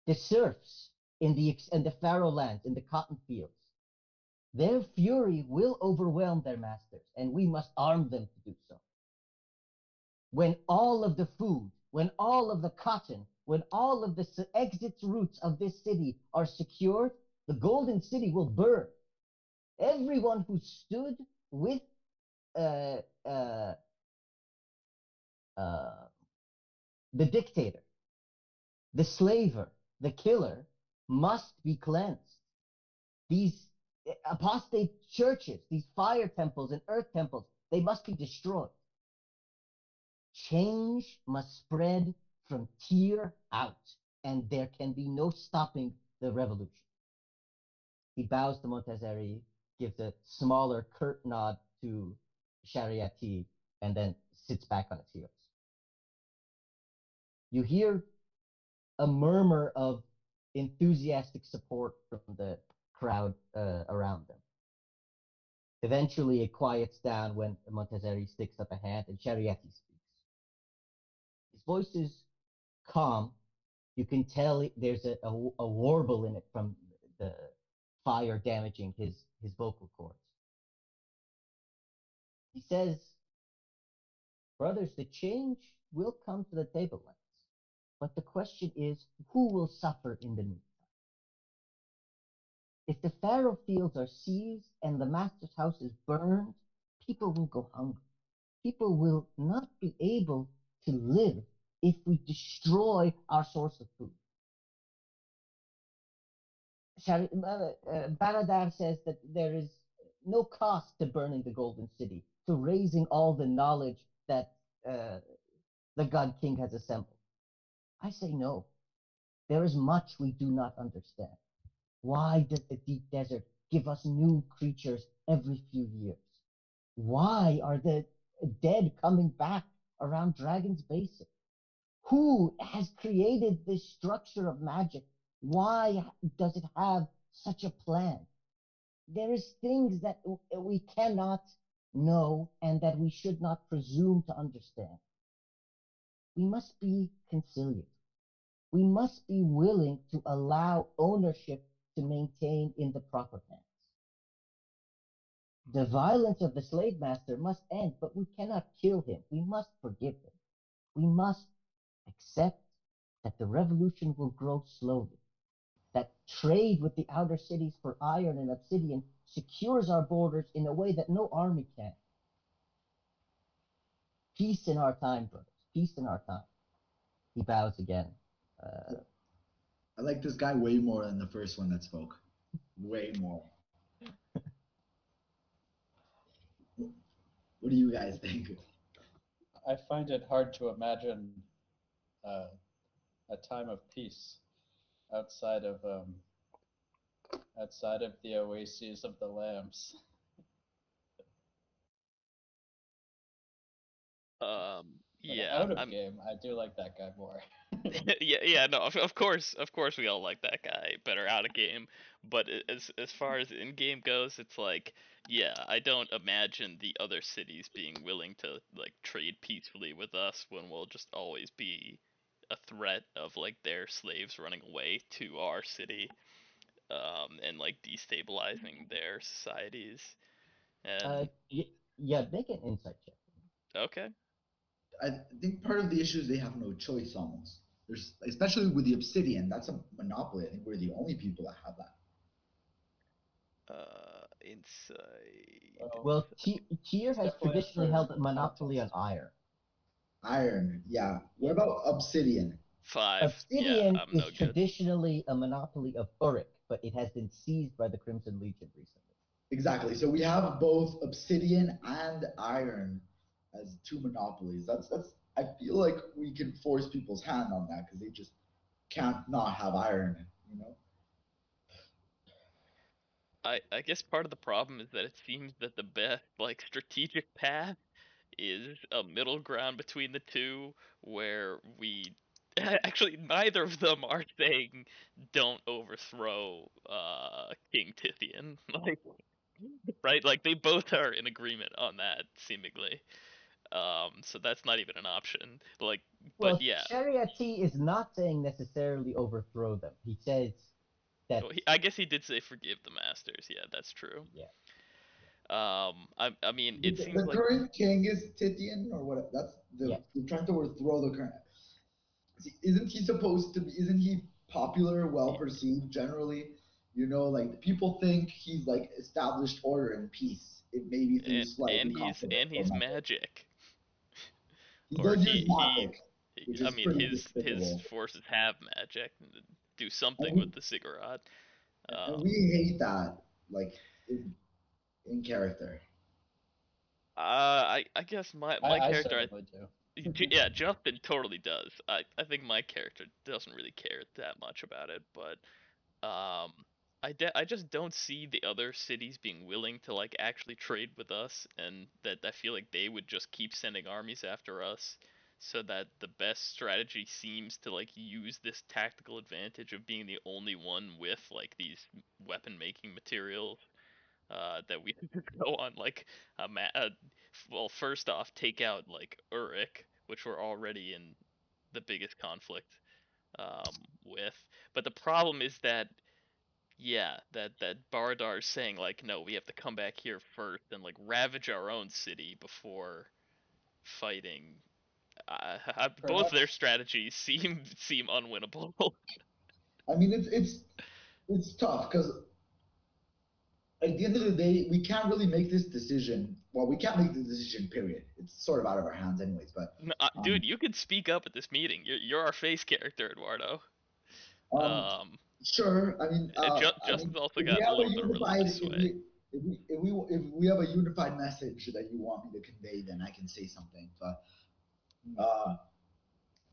Speaker 2: The serfs in the Faroe lands, in the cotton fields, their fury will overwhelm their masters, and we must arm them to do so. When all of the food, when all of the cotton, when all of the exit routes of this city are secured, the Golden City will burn. Everyone who stood with uh, uh, uh, the dictator, the slaver, the killer, must be cleansed. These apostate churches, these fire temples and earth temples, they must be destroyed. Change must spread from Tyr out, and there can be no stopping the revolution. He bows to Montazeri, gives a smaller, curt nod to Shariati, and then sits back on his heels. You hear a murmur of enthusiastic support from the crowd around them. Eventually, it quiets down when Montazeri sticks up a hand and Shariati speaks. His voice is calm. You can tell there's a warble in it from the fire damaging his vocal cords. He says, brothers, the change will come to the tablelands. But the question is, who will suffer in the meantime? If the Pharaoh fields are seized and the master's house is burned, people will go hungry. People will not be able to live if we destroy our source of food. Baradar says that there is no cost to burning the Golden City, to raising all the knowledge that uh, the God King has assembled. I say no. There is much we do not understand. Why does the deep desert give us new creatures every few years? Why are the dead coming back around Dragon's Basin? Who has created this structure of magic? Why does it have such a plan? There is things that we cannot know and that we should not presume to understand. We must be conciliatory. We must be willing to allow ownership to maintain in the proper hands. The violence of the slave master must end, but we cannot kill him. We must forgive him. We must accept that the revolution will grow slowly, that trade with the outer cities for iron and obsidian secures our borders in a way that no army can. Peace in our time, brothers. Peace in our time. He bows again.
Speaker 4: I like this guy way more than the first one that spoke. Way more. What do you guys think?
Speaker 3: I find it hard to imagine uh, a time of peace outside of the oases of the lambs. But
Speaker 1: Yeah,
Speaker 3: out of
Speaker 1: I'm
Speaker 3: game, I do like that guy more.
Speaker 1: yeah, no, of course we all like that guy better out of game, but as far as in game goes, it's like, yeah, I don't imagine the other cities being willing to like trade peacefully with us when we'll just always be a threat of like their slaves running away to our city, and like destabilizing their societies.
Speaker 2: Uh,
Speaker 1: And
Speaker 2: yeah, make an insight check.
Speaker 1: okay,
Speaker 4: I think part of the issue is they have no choice almost. There's especially with the obsidian, that's a monopoly. I think we're the only people that have that.
Speaker 1: inside.
Speaker 3: Well,
Speaker 2: Well, Tyr
Speaker 3: it's
Speaker 2: has
Speaker 3: definitely up
Speaker 2: traditionally
Speaker 3: for
Speaker 2: held a monopoly on
Speaker 3: contest.
Speaker 2: iron.
Speaker 4: Iron, yeah. What
Speaker 3: Yeah.
Speaker 4: about obsidian?
Speaker 1: 5. Yeah,
Speaker 2: Obsidian
Speaker 1: I'm no
Speaker 2: is
Speaker 1: good.
Speaker 2: traditionally a monopoly of Uruk, but it has been seized by the Crimson Legion recently.
Speaker 4: Exactly. So we have both obsidian and iron as two monopolies. That's. I feel like we can force people's hand on that because they just can't not have iron. You know.
Speaker 1: I guess part of the problem is that it seems that the best like strategic path is a middle ground between the two where we actually neither of them are saying don't overthrow King Tithian. Like right? Like they both are in agreement on that seemingly. So that's not even an option. Like but
Speaker 2: Well,
Speaker 1: yeah.
Speaker 2: Shariati is not saying necessarily overthrow them. He says that,
Speaker 1: Well, I guess he did say forgive the masters. Yeah, that's true.
Speaker 2: yeah.
Speaker 1: I mean, it seems
Speaker 4: The
Speaker 1: like
Speaker 4: current king is Titian or what? That's
Speaker 2: Yeah.
Speaker 4: they're trying to overthrow the current. See, isn't he supposed to be? Isn't he popular, well perceived generally? You know, like people think he's like established order and peace. It may be through
Speaker 1: and
Speaker 4: slightly controversial
Speaker 1: he's
Speaker 4: methods.
Speaker 1: magic.
Speaker 4: He
Speaker 1: Or
Speaker 4: does use magic, which
Speaker 1: I
Speaker 4: is
Speaker 1: mean
Speaker 4: pretty
Speaker 1: his
Speaker 4: despicable,
Speaker 1: forces have magic. Do something
Speaker 4: and
Speaker 1: with the ziggurat.
Speaker 4: we hate that, like in character.
Speaker 1: I guess my
Speaker 3: I
Speaker 1: character,
Speaker 3: certainly do.
Speaker 1: yeah, Justin totally does. I think my character doesn't really care that much about it, but I just don't see the other cities being willing to like actually trade with us, and that I feel like they would just keep sending armies after us. So that the best strategy seems to like use this tactical advantage of being the only one with like these weapon making materials that we could go on like well, first off, take out like Uruk, which we're already in the biggest conflict um, with. But the problem is that yeah, that Bardar's saying like no, we have to come back here first and like ravage our own city before fighting. Both their
Speaker 3: Perhaps
Speaker 1: strategies seem unwinnable.
Speaker 4: I mean, it's tough because at the end of the day, we can't really make this decision. Well, we can't make the decision. Period. It's sort of out of our hands, anyways. But
Speaker 1: No,
Speaker 4: um,
Speaker 1: dude, you could speak up at this meeting. You're our face character, Eduardo.
Speaker 4: um,
Speaker 1: Um,
Speaker 4: sure.
Speaker 1: Justin's also
Speaker 4: If we
Speaker 1: got a
Speaker 4: have a
Speaker 1: little bit of
Speaker 4: unified,
Speaker 1: religious sway.
Speaker 4: if we have a unified message that you want me to convey, then I can say something. But uh,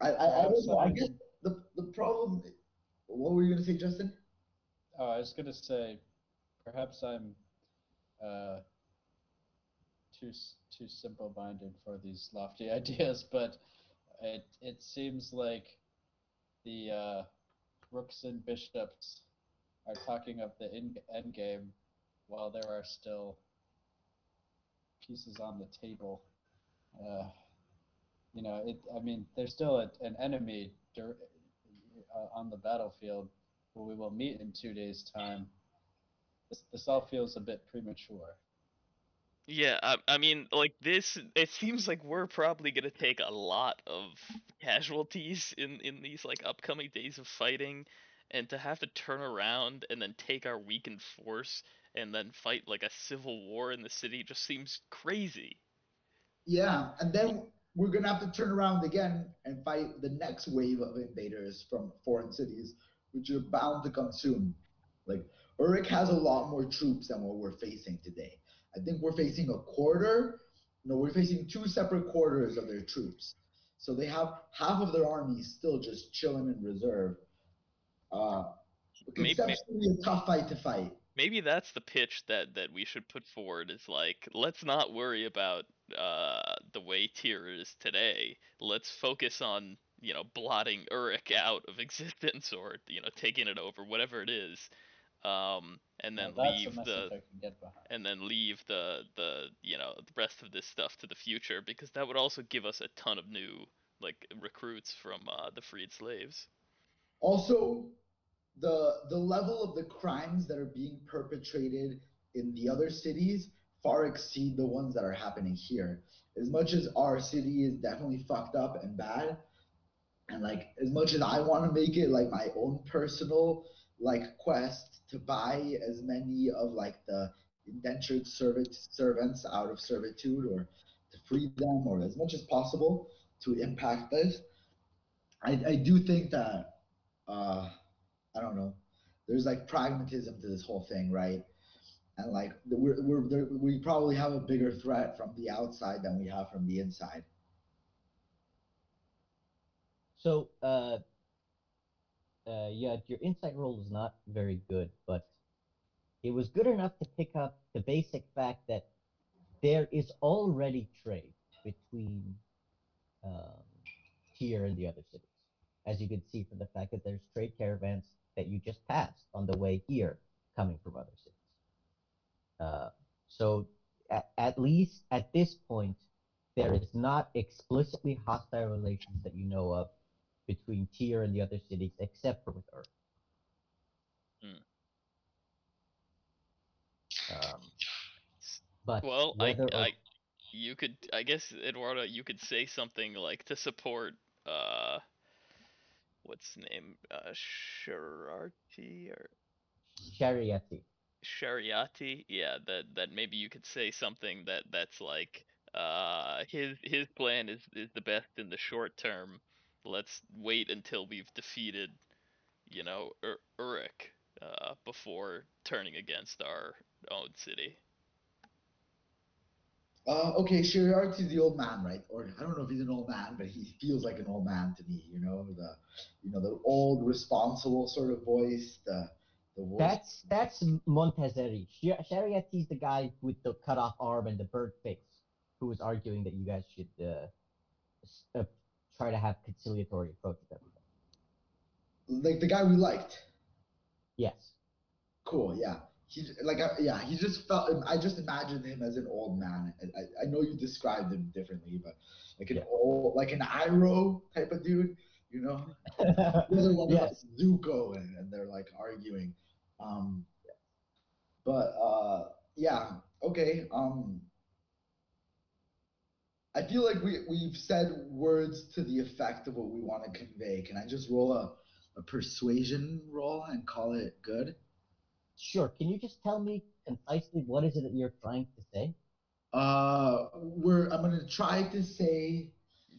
Speaker 4: I don't
Speaker 3: perhaps
Speaker 4: know. I guess
Speaker 3: I'm.
Speaker 4: the problem. What were you gonna say, Justin?
Speaker 3: Oh, I was gonna say perhaps I'm uh, too simple-minded for these lofty ideas, but it seems like the rooks and bishops are talking of the end game while there are still pieces on the table. Uh, I mean, there's still an enemy on the battlefield where we will meet in 2 days' time. This all feels a bit premature.
Speaker 1: Yeah, I mean, like this, it seems like we're probably gonna take a lot of casualties in these like upcoming days of fighting, and to have to turn around and then take our weakened force and then fight like a civil war in the city just seems crazy.
Speaker 4: Yeah, and then we're gonna have to turn around again and fight the next wave of invaders from foreign cities, which are bound to come soon. Like Uruk has a lot more troops than what we're facing today. I think we're facing a quarter. No, we're facing two separate quarters of their troops. So they have half of their army still just chilling in reserve. Uh,
Speaker 1: Maybe
Speaker 4: Conceptually, a tough fight to fight.
Speaker 1: maybe that's the pitch that we should put forward is like let's not worry about the way tier is today. Let's focus on blotting Uruk out of existence or taking it over, whatever it is. And
Speaker 3: Now
Speaker 1: then
Speaker 3: that's a message I can get behind.
Speaker 1: leave the rest of this stuff to the future, because that would also give us a ton of new like recruits from the freed slaves.
Speaker 4: Also, the level of the crimes that are being perpetrated in the other cities far exceed the ones that are happening here. As much as our city is definitely fucked up and bad, and like as much as I want to make it like my own personal like quest to buy as many of like the indentured servants out of servitude or to free them or as much as possible to impact this, I do think that uh, I don't know. There's like pragmatism to this whole thing, right? and like we probably have a bigger threat from the outside than we have from the inside.
Speaker 2: So, yeah, your insight roll is not very good, but it was good enough to pick up the basic fact that there is already trade between um, here and the other cities. As you can see from the fact that there's trade caravans that you just passed on the way here coming from other cities. So at least at this point, there is not explicitly hostile relations that you know of between Tyr and the other cities, except for with Earth.
Speaker 1: Hmm.
Speaker 2: Um, but
Speaker 1: Well,
Speaker 2: whether or
Speaker 1: you could, I guess, Eduardo, you could say something like to support, uh, what's the name, Shararti or
Speaker 2: Shariati.
Speaker 1: Shariati? Yeah, that maybe you could say something that's like, his plan is the best in the short term. Let's wait until we've defeated, Uruk, before turning against our own city.
Speaker 4: Okay, Shariarty's the old man, right? Or I don't know if he's an old man, but he feels like an old man to me. The old, responsible sort of voice, the voice.
Speaker 2: That's Montezeri. Shariati's the guy with the cut off arm and the bird face, who was arguing that you guys should try to have conciliatory approach with everybody.
Speaker 4: Like the guy we liked.
Speaker 2: Yes.
Speaker 4: Cool, yeah. He's like, yeah. He just felt. I just imagined him as an old man. I know you described him differently, but like an old, like an Iroh type of dude. You know, the other one is like
Speaker 2: Yes.
Speaker 4: Zuko, and they're like arguing. Um, but yeah, okay. I feel like we've said words to the effect of what we want to convey. Can I just roll a persuasion roll and call it good?
Speaker 2: Sure. Can you just tell me concisely what is it that you're trying to say?
Speaker 4: I'm going to try to say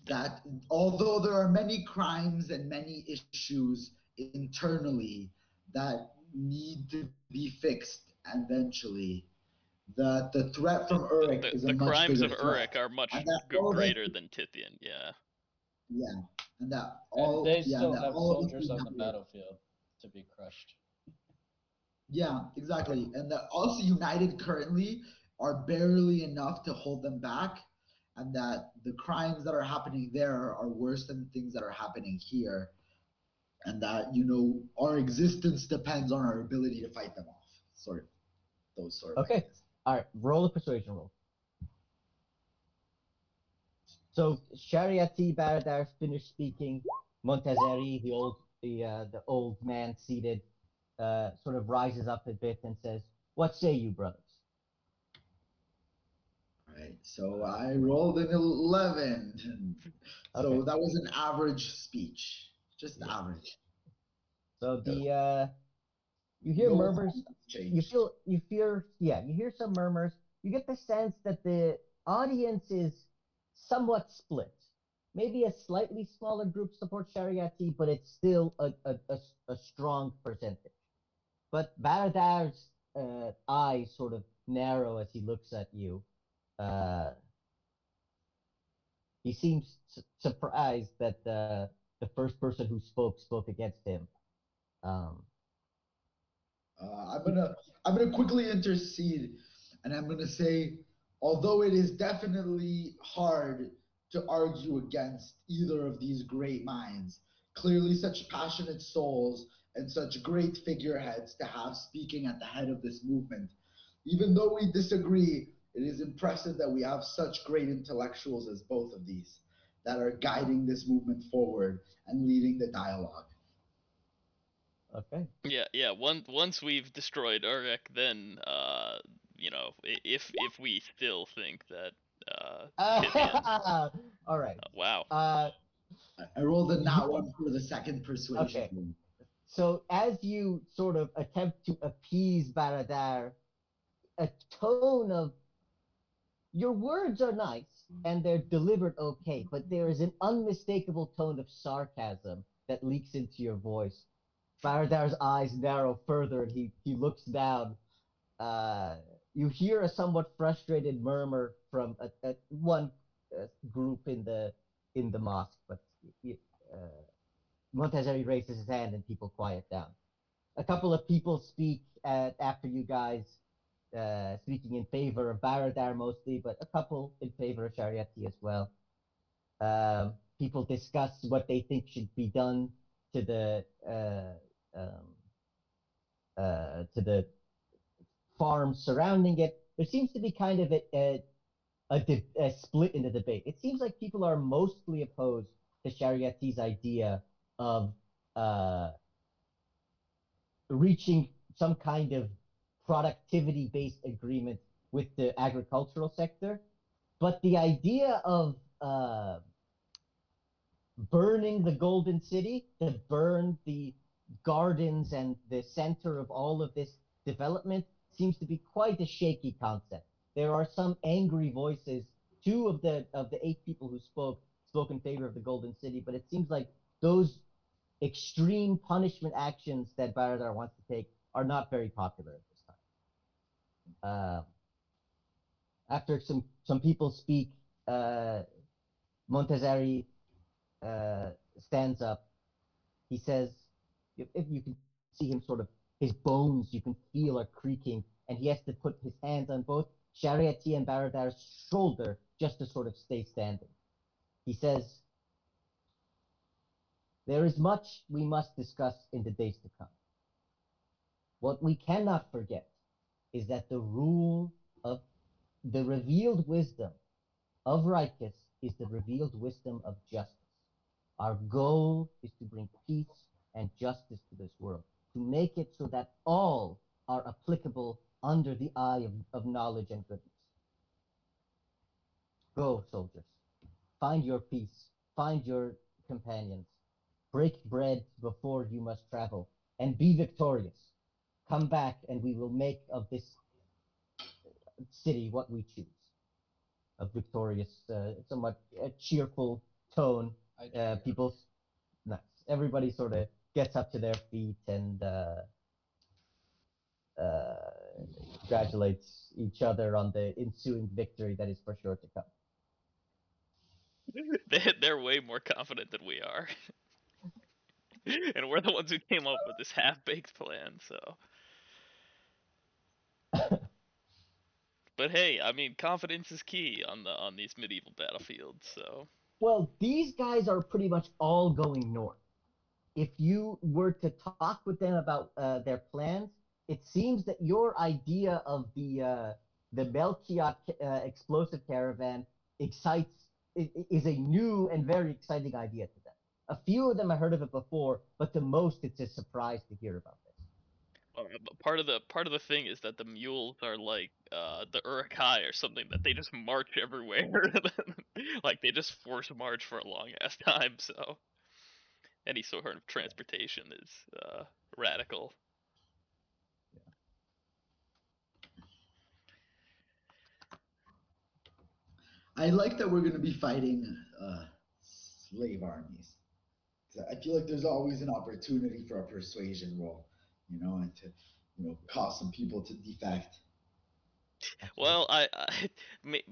Speaker 4: that although there are many crimes and many issues internally that need to be fixed eventually, that the threat from Uruk is a
Speaker 1: The
Speaker 4: much
Speaker 1: crimes
Speaker 4: bigger
Speaker 1: of
Speaker 4: threat,
Speaker 1: Uruk are much
Speaker 4: and that all of us,
Speaker 1: greater than Tithian. Yeah.
Speaker 4: yeah, and that
Speaker 3: And
Speaker 4: all,
Speaker 3: they
Speaker 4: yeah, and
Speaker 3: still
Speaker 4: that
Speaker 3: have
Speaker 4: all of us
Speaker 3: soldiers
Speaker 4: being
Speaker 3: on the
Speaker 4: happy.
Speaker 3: battlefield to be crushed.
Speaker 4: Yeah, exactly. And that also united currently are barely enough to hold them back, and that the crimes that are happening there are worse than things that are happening here, and that our existence depends on our ability to fight them off. Sort of those sort of
Speaker 2: Okay.
Speaker 4: ideas.
Speaker 2: All right. Roll a persuasion roll. So Shariati Baradash finished speaking. Montezeri, the old man seated, sort of rises up a bit and says, "What say you, brothers?"
Speaker 4: All right. So I rolled an 11.
Speaker 2: Okay.
Speaker 4: So that was an average speech, just
Speaker 2: Yeah.
Speaker 4: average.
Speaker 2: So you hear
Speaker 4: No
Speaker 2: murmurs.
Speaker 4: changed.
Speaker 2: You hear some murmurs. You get the sense that the audience is somewhat split. Maybe a slightly smaller group supports Shariati, but it's still a strong percentage. But Baradar's eyes sort of narrow as he looks at you. Uh, he seems surprised that the first person who spoke against him. Um,
Speaker 4: I'm gonna quickly intercede, and I'm gonna say, although it is definitely hard to argue against either of these great minds, clearly such passionate souls and such great figureheads to have speaking at the head of this movement. Even though we disagree, it is impressive that we have such great intellectuals as both of these that are guiding this movement forward and leading the dialogue.
Speaker 2: okay.
Speaker 1: Yeah. Once we've destroyed Uruk, then if we still think that Tithian.
Speaker 2: All right.
Speaker 1: Wow.
Speaker 2: Uh,
Speaker 4: I rolled a
Speaker 2: you
Speaker 4: nat one for the second persuasion.
Speaker 2: okay? So as you sort of attempt to appease Baradar, a tone of your words are nice and they're delivered okay, but there is an unmistakable tone of sarcasm that leaks into your voice. Baradar's eyes narrow further and he looks down. you hear a somewhat frustrated murmur from one group in the mosque, but uh, Montezeri raises his hand and people quiet down. A couple of people speak after you guys, speaking in favor of Baradar mostly, but a couple in favor of Shariati as well. People discuss what they think should be done to the farms surrounding it. There seems to be kind of a split in the debate. It seems like people are mostly opposed to Shariati's idea of uh, reaching some kind of productivity-based agreement with the agricultural sector. But the idea of burning the Golden City, to burn the gardens and the center of all of this development, seems to be quite a shaky concept. There are some angry voices. Two of the 8 people who spoke in favor of the Golden City, but it seems like those extreme punishment actions that Baradar wants to take are not very popular at this time. After some people speak, Montezeri stands up. He says, if you can see him sort of, his bones you can feel are creaking, and he has to put his hands on both Shariati and Baradar's shoulder just to sort of stay standing. He says, there is much we must discuss in the days to come. What we cannot forget is that the rule of the revealed wisdom of Rikus is the revealed wisdom of justice. Our goal is to bring peace and justice to this world, to make it so that all are applicable under the eye of knowledge and goodness. Go, soldiers. Find your peace. Find your companions. Break bread before you must travel, and be victorious. Come back, and we will make of this city what we choose. A victorious, somewhat cheerful tone. People, nice. Everybody sort of gets up to their feet and uh, congratulates each other on the ensuing victory that is for sure to come.
Speaker 1: They're way more confident than we are. And we're the ones who came up with this half-baked plan, so. But hey, I mean, confidence is key on these medieval battlefields, so.
Speaker 2: Well, these guys are pretty much all going north. If you were to talk with them about their plans, it seems that your idea of the Melchiot explosive caravan excites is a new and very exciting idea to them. A few of them have heard of it before, but to most, it's a surprise to hear about this.
Speaker 1: Part of the thing is that the mules are like the Uruk-hai or something, that they just march everywhere. Like they just force march for a long ass time. So any sort of transportation is radical.
Speaker 4: I like that we're going to be fighting slave armies. I feel like there's always an opportunity for a persuasion roll, and to, cause some people to defect.
Speaker 2: Absolutely.
Speaker 1: Well,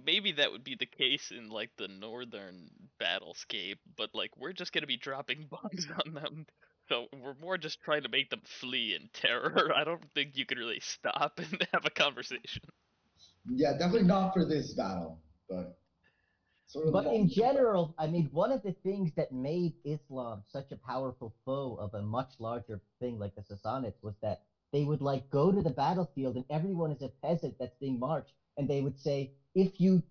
Speaker 1: maybe that would be the case in like the northern battlescape, but like we're just gonna be dropping bombs on them, so we're more just trying to make them flee in terror. I don't think you could really stop and have a conversation.
Speaker 4: Yeah, definitely not for this battle, but sort of
Speaker 2: But in
Speaker 4: long.
Speaker 2: general, I mean, one of the things that made Islam such a powerful foe of a much larger thing like the Sassanids was that they would like go to the battlefield and everyone is a peasant that's being marched, and they would say, if you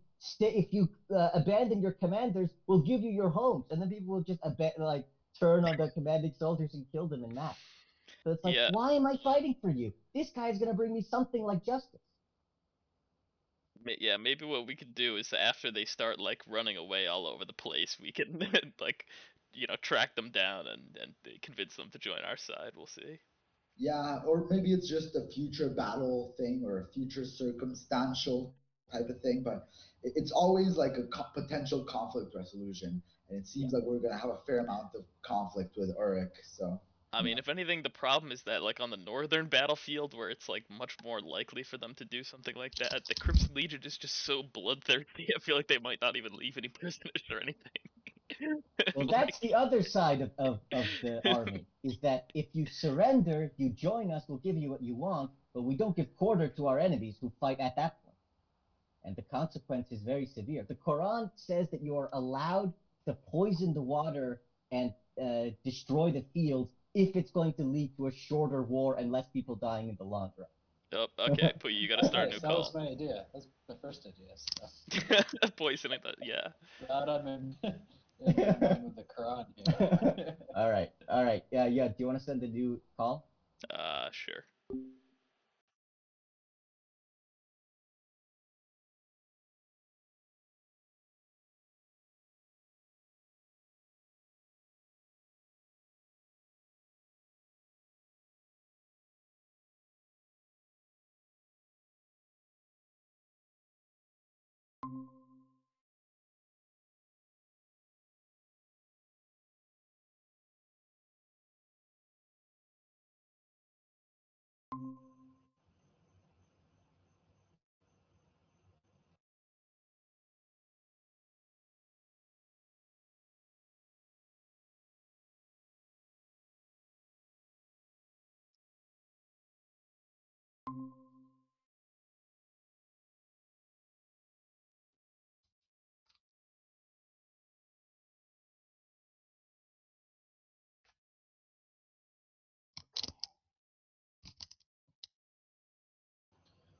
Speaker 2: abandon your commanders, we'll give you your homes, and then people will just like turn on the commanding soldiers and kill them in mass. So it's like,
Speaker 1: Yeah,
Speaker 2: why am I fighting for you? This guy's gonna bring me something like justice.
Speaker 1: yeah. Maybe what we could do is after they start like running away all over the place, we can like, track them down and convince them to join our side. We'll see.
Speaker 4: Yeah, or maybe it's just a future battle thing or a future circumstantial type of thing, but it's always like a potential conflict resolution, and it
Speaker 2: Yeah.
Speaker 4: seems like we're going to have a fair amount of conflict with Uruk, so.
Speaker 1: I mean, if anything, the problem is that like on the northern battlefield, where it's like much more likely for them to do something like that, the Crimson Legion is just so bloodthirsty. I feel like they might not even leave any prisoners or anything.
Speaker 2: Well,
Speaker 1: Like,
Speaker 2: that's the other side of the army, is that if you surrender, you join us, we'll give you what you want, but we don't give quarter to our enemies who fight at that point. And the consequence is very severe. The Quran says that you are allowed to poison the water and destroy the fields if it's going to lead to a shorter war and less people dying in the long run.
Speaker 1: oh, okay, Puyi, you gotta start a new
Speaker 3: Nice, that was
Speaker 1: call.
Speaker 3: my idea. That's my first idea. So.
Speaker 1: Poisoning the yeah.
Speaker 3: Not in the name of the Quran here.
Speaker 2: All right, all right. Yeah. Do you want to send a new call?
Speaker 1: Sure.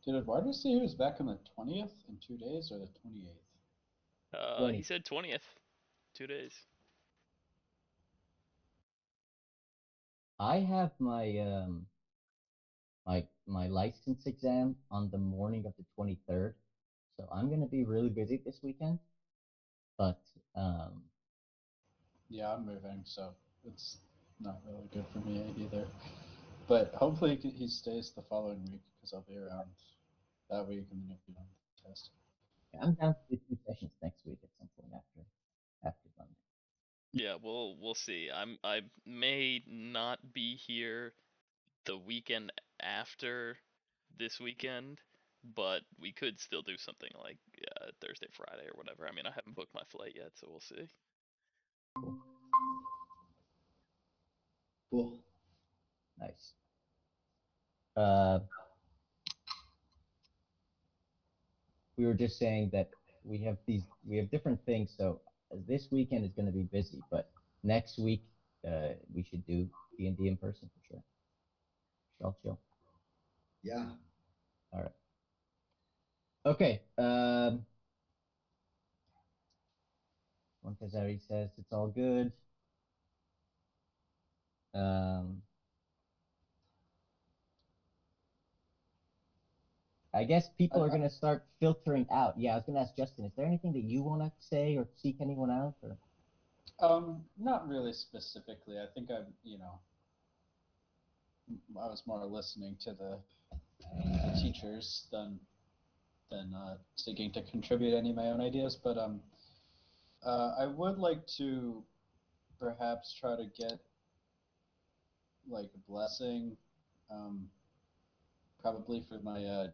Speaker 3: Did Eduardo say he was back on the 20th in 2 days or the 28th?
Speaker 1: He
Speaker 2: 20.
Speaker 1: said 20th. 2 days.
Speaker 2: I have my license exam on the morning of the 23rd, so I'm gonna be really busy this weekend. But um,
Speaker 3: Yeah, I'm moving, so it's not really good for me either. But hopefully he stays the following week because I'll be around that week and then you'll be on the test.
Speaker 2: I'm down to do 2 sessions next week at some point after Monday.
Speaker 1: Yeah, we'll see. I may not be here the weekend after this weekend, but we could still do something like Thursday, Friday, or whatever. I mean, I haven't booked my flight yet, so we'll see.
Speaker 4: Cool.
Speaker 2: Nice. Uh, we were just saying that we have different things. So this weekend is going to be busy, but next week we should do D&D in person for sure. Chill.
Speaker 4: Yeah.
Speaker 2: All right. Okay. Montezeri says it's all good. Um, I guess people are gonna start filtering out. Yeah, I was gonna ask Justin, is there anything that you want to say or seek anyone out? Or
Speaker 3: Not really specifically. I think I was more listening to the teachers than seeking to contribute any of my own ideas. But I would like to perhaps try to get like a blessing, um, probably for my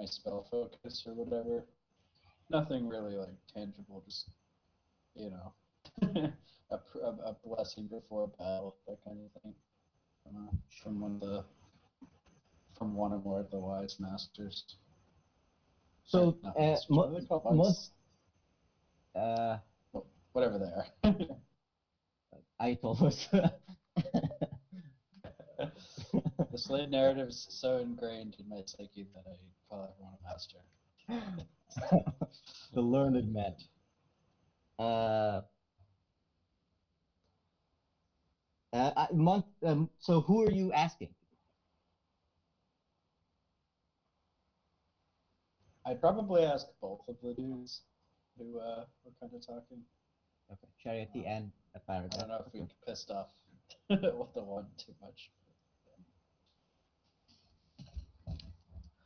Speaker 3: spell focus or whatever. Nothing really like tangible, just you know, a blessing before battle, that kind of thing, from one or more of the wise masters.
Speaker 2: so,
Speaker 3: Not masters. What are they called? Wise?
Speaker 2: uh,
Speaker 3: Whatever they are.
Speaker 2: I told us.
Speaker 3: The slave narrative is so ingrained in my psyche that I call everyone a master.
Speaker 2: The learned men. Uh, so who are you asking?
Speaker 3: I'd probably ask both of the dudes who were kind of talking.
Speaker 2: Okay, Charity and a
Speaker 3: I
Speaker 2: Paragraph.
Speaker 3: don't know if we
Speaker 2: Okay.
Speaker 3: pissed off the one too much.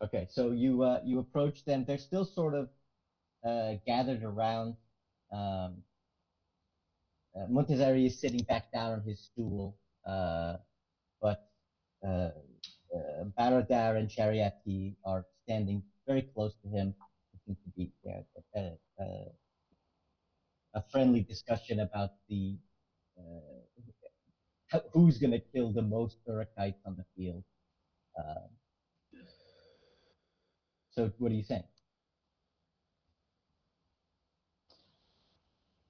Speaker 2: Okay, so you approach them. They're still sort of gathered around. Um, Montezeri is sitting back down on his stool. but Baradar and Shariati are standing very close to him. There seems to be a friendly discussion about the who's going to kill the most Urakites on the field. Uh, so, what are you saying?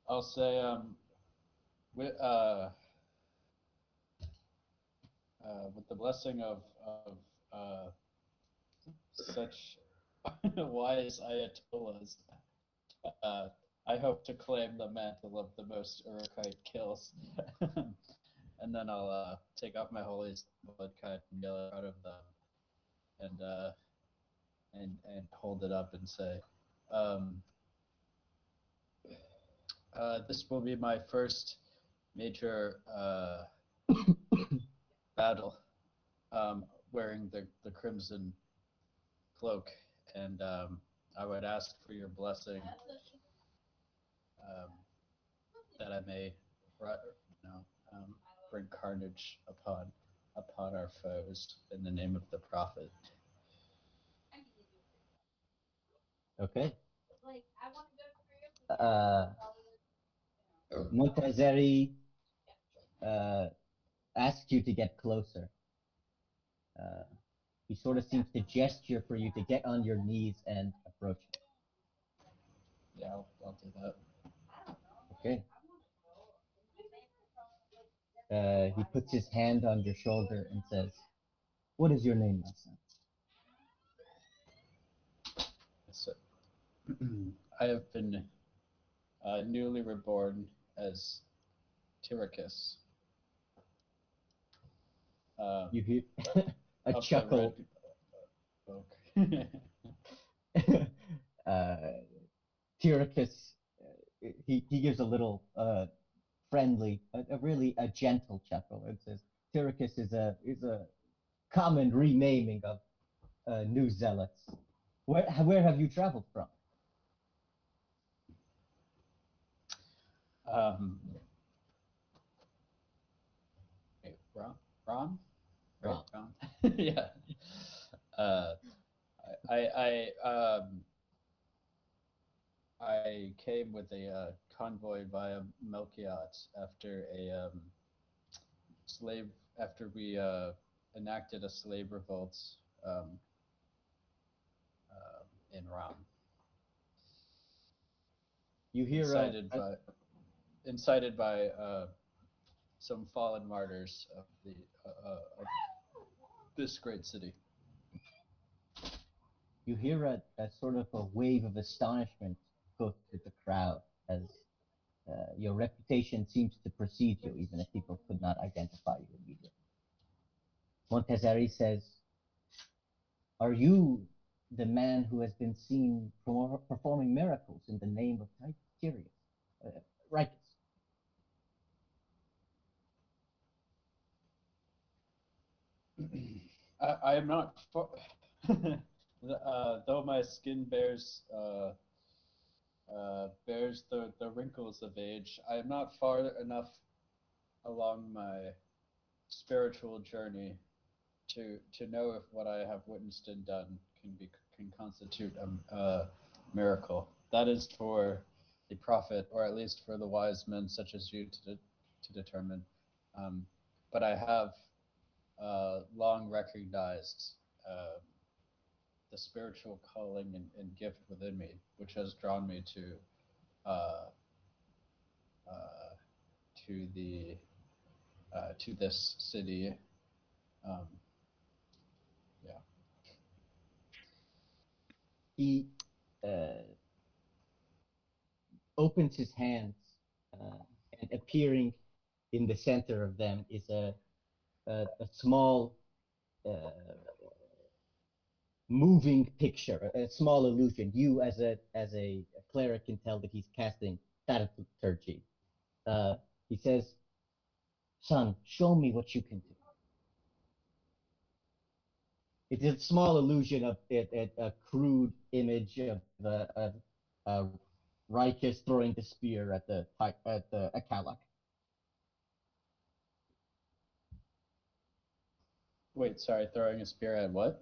Speaker 3: I'll say with with the blessing of uh, such wise ayatollahs, uh, I hope to claim the mantle of the most Urukite kills. And then I'll take off my holy blood kite and yell out of them, and hold it up and say, um, "This will be my first major battle, wearing the crimson cloak, and I would ask for your blessing, um, that I may, bring carnage upon our foes in the name of the prophet."
Speaker 2: Okay. Montazeri asks you to get closer. He sort of seems to gesture for you to get on your knees and approach him.
Speaker 3: Yeah, I'll do that.
Speaker 2: Okay. He puts his hand on your shoulder and says, "What is your name, my son?"
Speaker 3: So, I have been newly reborn as Tyricus.
Speaker 2: You hear a
Speaker 3: Of
Speaker 2: chuckle.
Speaker 3: the red folk.
Speaker 2: Tyricus, he gives a little friendly, really a gentle chuckle and says, "Tyricus is a common renaming of new zealots. Where have you traveled from?"
Speaker 3: um, wait, Ron? Right,
Speaker 2: Rom.
Speaker 3: Ron? Yeah. Uh, I came with a convoy via Melchiot after a slave after we enacted a slave revolt, um, in Ram,
Speaker 2: You hear
Speaker 3: incited by some fallen martyrs of of this great city.
Speaker 2: a sort of a wave of astonishment go through the crowd as your reputation seems to precede you, even if people could not identify you immediately. Montezeri says, "Are you the man who has been seen performing miracles in the name of Tiberius? Ricus?"
Speaker 3: I am not though my skin bears the wrinkles of age. I am not far enough along my spiritual journey to know if what I have witnessed and done can constitute a miracle. That is for the prophet, or at least for the wise men such as you to determine. Um, but I have long recognized uh, the spiritual calling and gift within me, which has drawn me uh, uh, the to this city. Um, yeah.
Speaker 2: He uh, opens his hands, uh, and appearing in the center of them is a small moving picture, a small illusion. You, as a cleric, can tell that he's casting thaumaturgy. He says, "Son, show me what you can do." It's a small illusion of it, a crude image of Rikus throwing the spear at the Akalak.
Speaker 3: Wait, sorry, throwing a spear at what?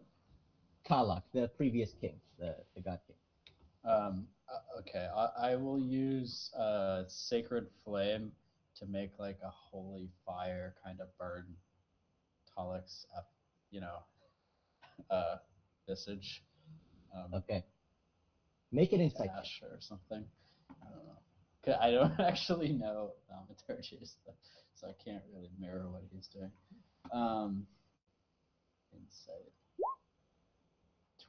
Speaker 2: Kalak, the previous king, the god king.
Speaker 3: Okay, I will use Sacred Flame to make like a holy fire kind of burn Talik's, visage.
Speaker 2: Okay. Make an insight check.
Speaker 3: Ash or something. I don't know. 'Cause I don't actually know Thaumaturgy, so I can't really mirror what he's doing. Insight.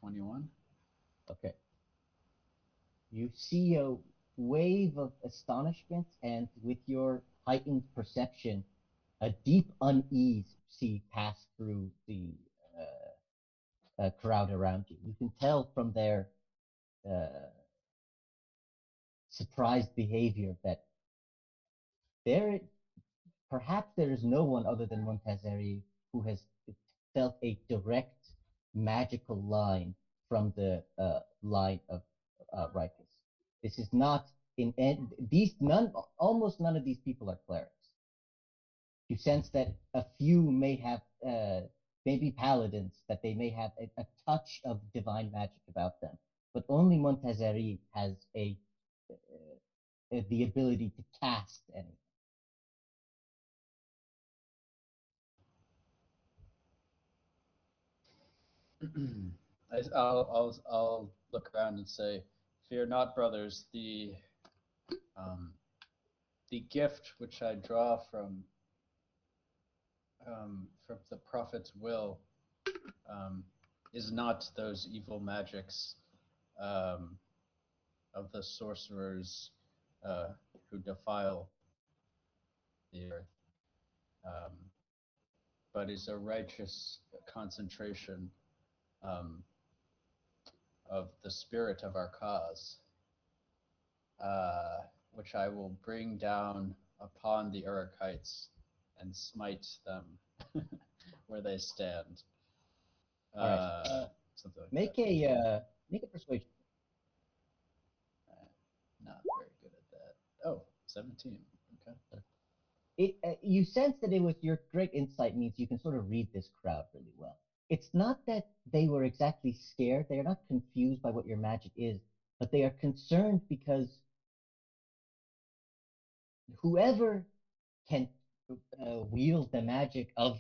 Speaker 3: 21.
Speaker 2: Okay. You see a wave of astonishment, and with your heightened perception, a deep unease you see pass through the crowd around you. You can tell from their uh, surprised behavior that there, perhaps there is no one other than Montazeri who has felt a direct magical line from the line of Rikus. This is not almost none of these people are clerics. You sense that a few may have, maybe paladins, that they may have a touch of divine magic about them, but only Montazeri has the ability to cast anything.
Speaker 3: I'll look around and say, "Fear not, brothers. The gift which I draw from the prophet's will is not those evil magics um, of the sorcerers who defile the earth, um, but is a righteous concentration um, of the spirit of our cause, which I will bring down upon the Urakites and smite them where they stand."
Speaker 2: All right.
Speaker 3: Something like
Speaker 2: Make
Speaker 3: that.
Speaker 2: make a persuasion.
Speaker 3: Not very good at that. Oh, 17. Okay.
Speaker 2: You sense that it was your great insight means you can sort of read this crowd really well. It's not that they were exactly scared, they are not confused by what your magic is, but they are concerned because whoever can wield the magic of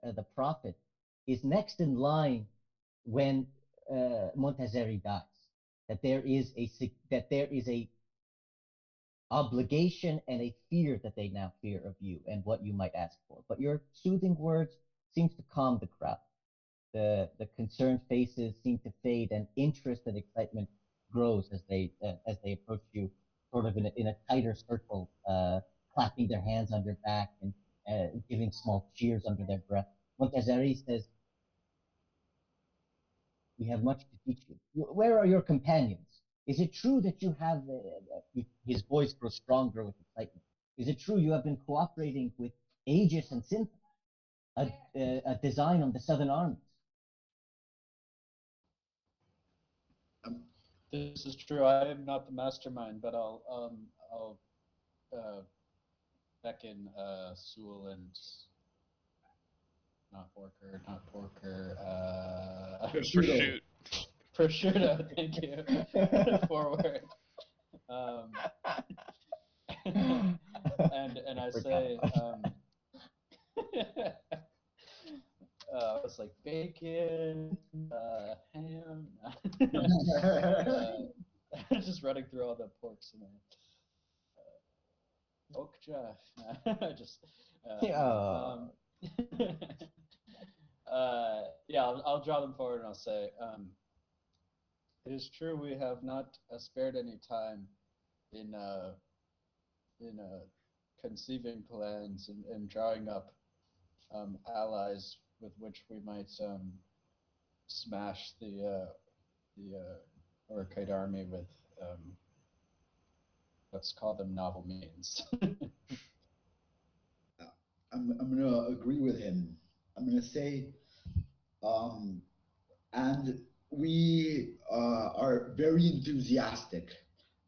Speaker 2: the prophet is next in line when Montazeri dies. That there is a obligation and a fear that they now fear of you and what you might ask for. But your soothing words seems to calm the crowd. The concerned faces seem to fade, and interest and excitement grows as they approach you, sort of in a tighter circle, clapping their hands on your back and giving small cheers under their breath. Montazeri says, "We have much to teach you. Where are your companions? Is it true that you have?" His voice grows stronger with excitement. "Is it true you have been cooperating with Aegis and Synth, a design on the Southern armies?"
Speaker 3: This is true. I am not the mastermind, but I'll uh, beckon Sewell and not Porker.
Speaker 4: Prosciutto.
Speaker 1: Prosciutto.
Speaker 3: Prosciutto. Thank you. Forward. Um, and I say, it's like bacon, ham. Just running through all the porks in there. Okja. Just.
Speaker 2: Yeah.
Speaker 3: Yeah, I'll draw them forward and I'll say, it is true we have not spared any time in conceiving plans and drawing up allies with which we might smash the Orchid army with let's call them novel means.
Speaker 4: I'm gonna agree with him. I'm gonna say, um, and we are very enthusiastic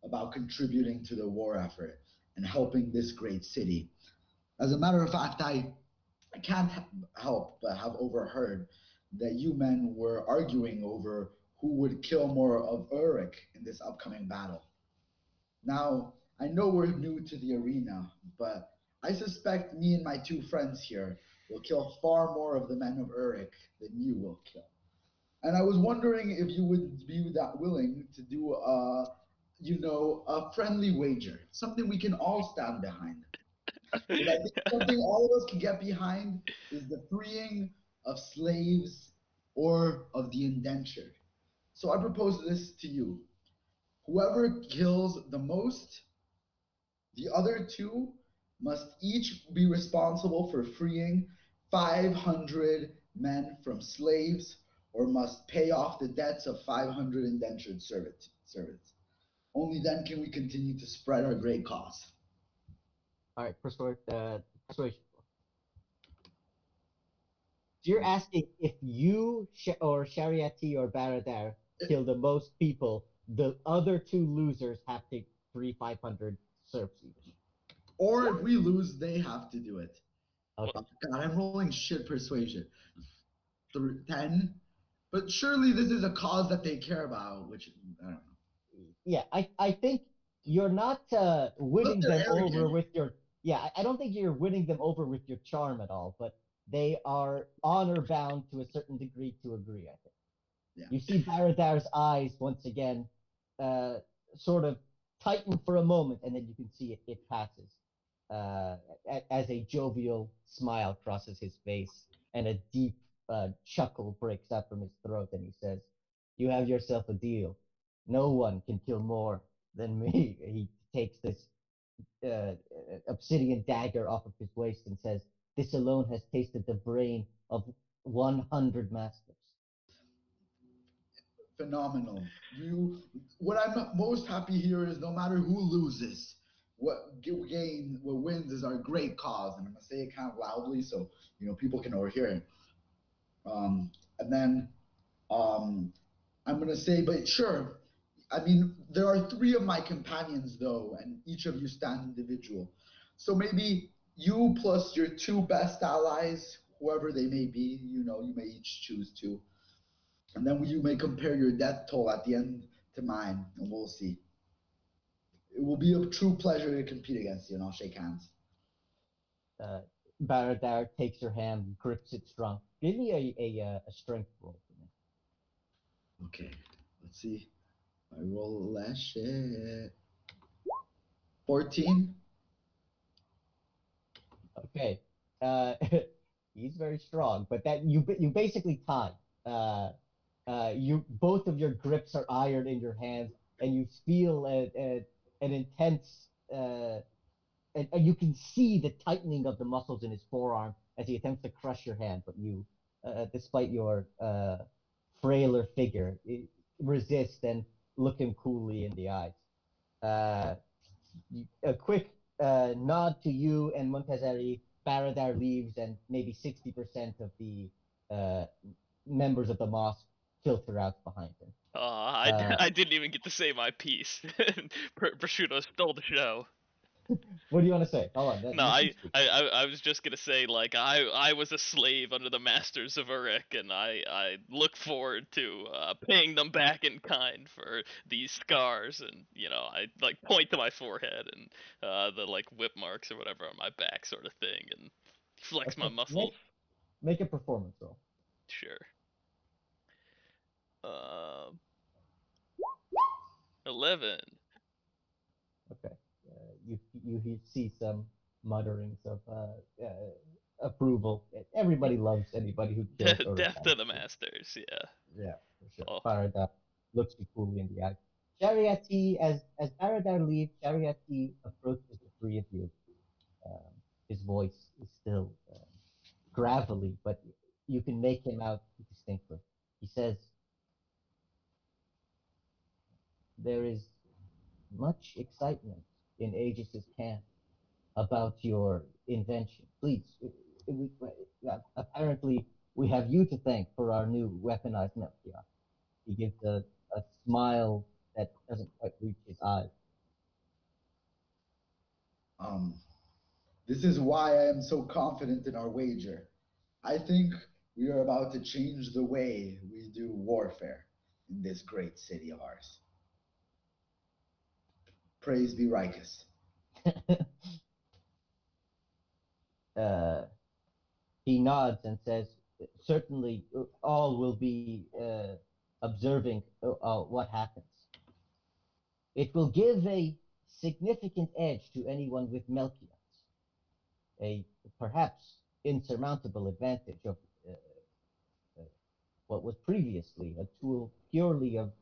Speaker 4: about contributing to the war effort and helping this great city. As a matter of fact, I can't help but have overheard that you men were arguing over who would kill more of Uruk in this upcoming battle. Now, I know we're new to the arena, but I suspect me and my two friends here will kill far more of the men of Uruk than you will kill. And I was wondering if you would be that willing to do a friendly wager, something we can all stand behind. Because I think something all of us can get behind is the freeing of slaves or of the indentured. So I propose this to you. Whoever kills the most, the other two must each be responsible for freeing 500 men from slaves or must pay off the debts of 500 indentured servants. Only then can we continue to spread our great cause.
Speaker 2: All right, persuasion. So you're asking if you or Shariati or Baradar kill the most people, the other two losers have to free 500 serfs each.
Speaker 4: Or if we lose, they have to do it.
Speaker 2: Okay.
Speaker 4: God, I'm rolling shit persuasion. 10. But surely this is a cause that they care about, which I don't know.
Speaker 2: Yeah, I think you're not
Speaker 4: Unless
Speaker 2: winning
Speaker 4: they're
Speaker 2: them over
Speaker 4: arrogant.
Speaker 2: with your. Yeah, I don't think you're winning them over with your charm at all, but they are honor bound to a certain degree to agree, I think.
Speaker 4: Yeah.
Speaker 2: You see Baradar's eyes once again uh, sort of tighten for a moment, and then you can see it passes uh, as a jovial smile crosses his face, and a deep chuckle breaks out from his throat, and he says, "You have yourself a deal. No one can kill more than me." He takes this uh, obsidian dagger off of his waist and says, "This alone has tasted the brain of 100 masters."
Speaker 4: Phenomenal. What I'm most happy here is no matter who loses, what wins is our great cause. And I'm gonna say it kind of loudly so people can overhear it. And then I'm gonna say, but sure. I mean, there are three of my companions though, and each of you stand individual. So maybe you plus your two best allies, whoever they may be, you may each choose two, and then you may compare your death toll at the end to mine, and we'll see. It will be a true pleasure to compete against you, and I'll shake hands.
Speaker 2: Uh, Baradar takes your hand, grips it strong. Give me a strength roll for me.
Speaker 4: Okay, let's see. I roll less shit. 14.
Speaker 2: Okay. Uh, he's very strong, but that you basically tied. Uh, you both of your grips are iron in your hands, and you feel an intense and you can see the tightening of the muscles in his forearm as he attempts to crush your hand, but you, despite your frailer figure, resist and look him coolly in the eyes. Uh, a quick nod to you and Montezeri. Baradar leaves, and maybe 60% of the uh, members of the mosque filter out behind him. Uh,
Speaker 1: I didn't even get to say my piece. Prosciutto stole the show.
Speaker 2: what do you want to say? Hold on,
Speaker 1: No,
Speaker 2: you can speak.
Speaker 1: I was just gonna say like I was a slave under the masters of Uruk, and I look forward to paying them back in kind for these scars, and I like point to my forehead and the like whip marks or whatever on my back sort of thing, and flex my
Speaker 2: Okay,
Speaker 1: muscles.
Speaker 2: make a performance roll.
Speaker 1: Sure. Um, 11.
Speaker 2: Okay. You see some mutterings of approval. Everybody loves anybody who kills Uruk.
Speaker 1: Death to the masters. Yeah.
Speaker 2: Yeah, for sure.
Speaker 1: Oh.
Speaker 2: Baradar looks you coolly in the eye. Shariati, as Baradar leaves, Shariati approaches the three of you. Um, his voice is still gravelly, but you can make him out distinctly. He says, "There is much excitement in Aegis's camp about your invention. Please, apparently we have you to thank for our new weaponized Melchior." He gives a smile that doesn't quite reach his eyes.
Speaker 4: Um, This is why I am so confident in our wager. I think we are about to change the way we do warfare in this great city of ours. Praise be Rikus.
Speaker 2: uh, he nods and says, "Certainly, all will be observing what happens. It will give a significant edge to anyone with Melchiats, a perhaps insurmountable advantage of uh, uh, what was previously a tool purely of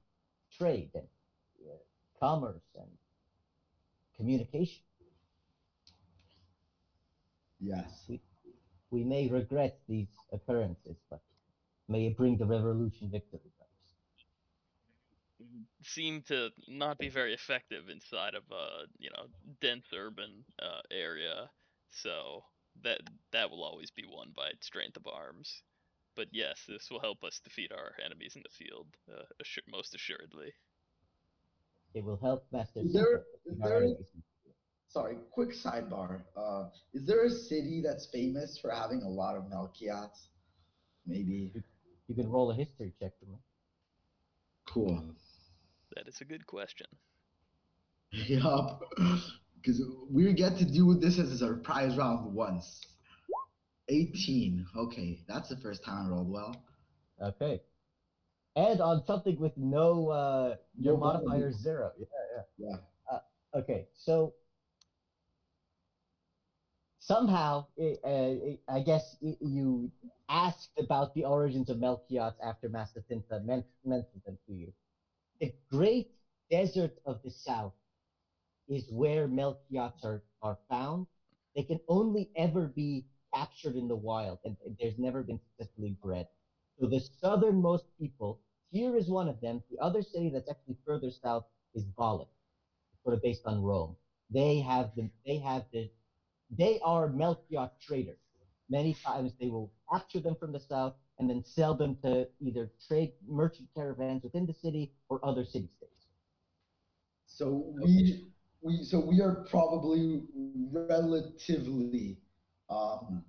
Speaker 2: trade and uh, commerce and communication.
Speaker 4: Yes.
Speaker 2: We, we may regret these occurrences, but may it bring the revolution victory, brothers."
Speaker 1: Seem to not be very effective inside of a dense urban area. So that that will always be won by strength of arms. But yes, this will help us defeat our enemies in the field, most assuredly.
Speaker 2: It will help Master
Speaker 4: Is
Speaker 2: Cinta
Speaker 4: there
Speaker 2: defeat
Speaker 4: is
Speaker 2: our
Speaker 4: there
Speaker 2: enemies.
Speaker 4: sorry, quick sidebar. Is there a city that's famous for having a lot of Melchiats? Maybe.
Speaker 2: You, you can roll a history check for me.
Speaker 4: Cool.
Speaker 1: That is a good question.
Speaker 4: Yup. Because we get to do this as a surprise round once. 18. Okay, that's the first time I rolled well.
Speaker 2: Okay. And on something with no, your
Speaker 4: No
Speaker 2: modifier
Speaker 4: bonus.
Speaker 2: is 0. Yeah.
Speaker 4: Yeah.
Speaker 2: Okay, so somehow, I guess you asked about the origins of Melchiats after Master Cinta mentioned them to you. The great desert of the south is where Melchiats are found. They can only ever be captured in the wild, and there's never been successfully bred. So the southernmost people, here is one of them. The other city that's actually further south is Bala, sort of based on Rome. They are Melchiot traders. Many times they will capture them from the south and then sell them to either trade merchant caravans within the city or other city states.
Speaker 4: So
Speaker 2: Okay.
Speaker 4: we are probably relatively um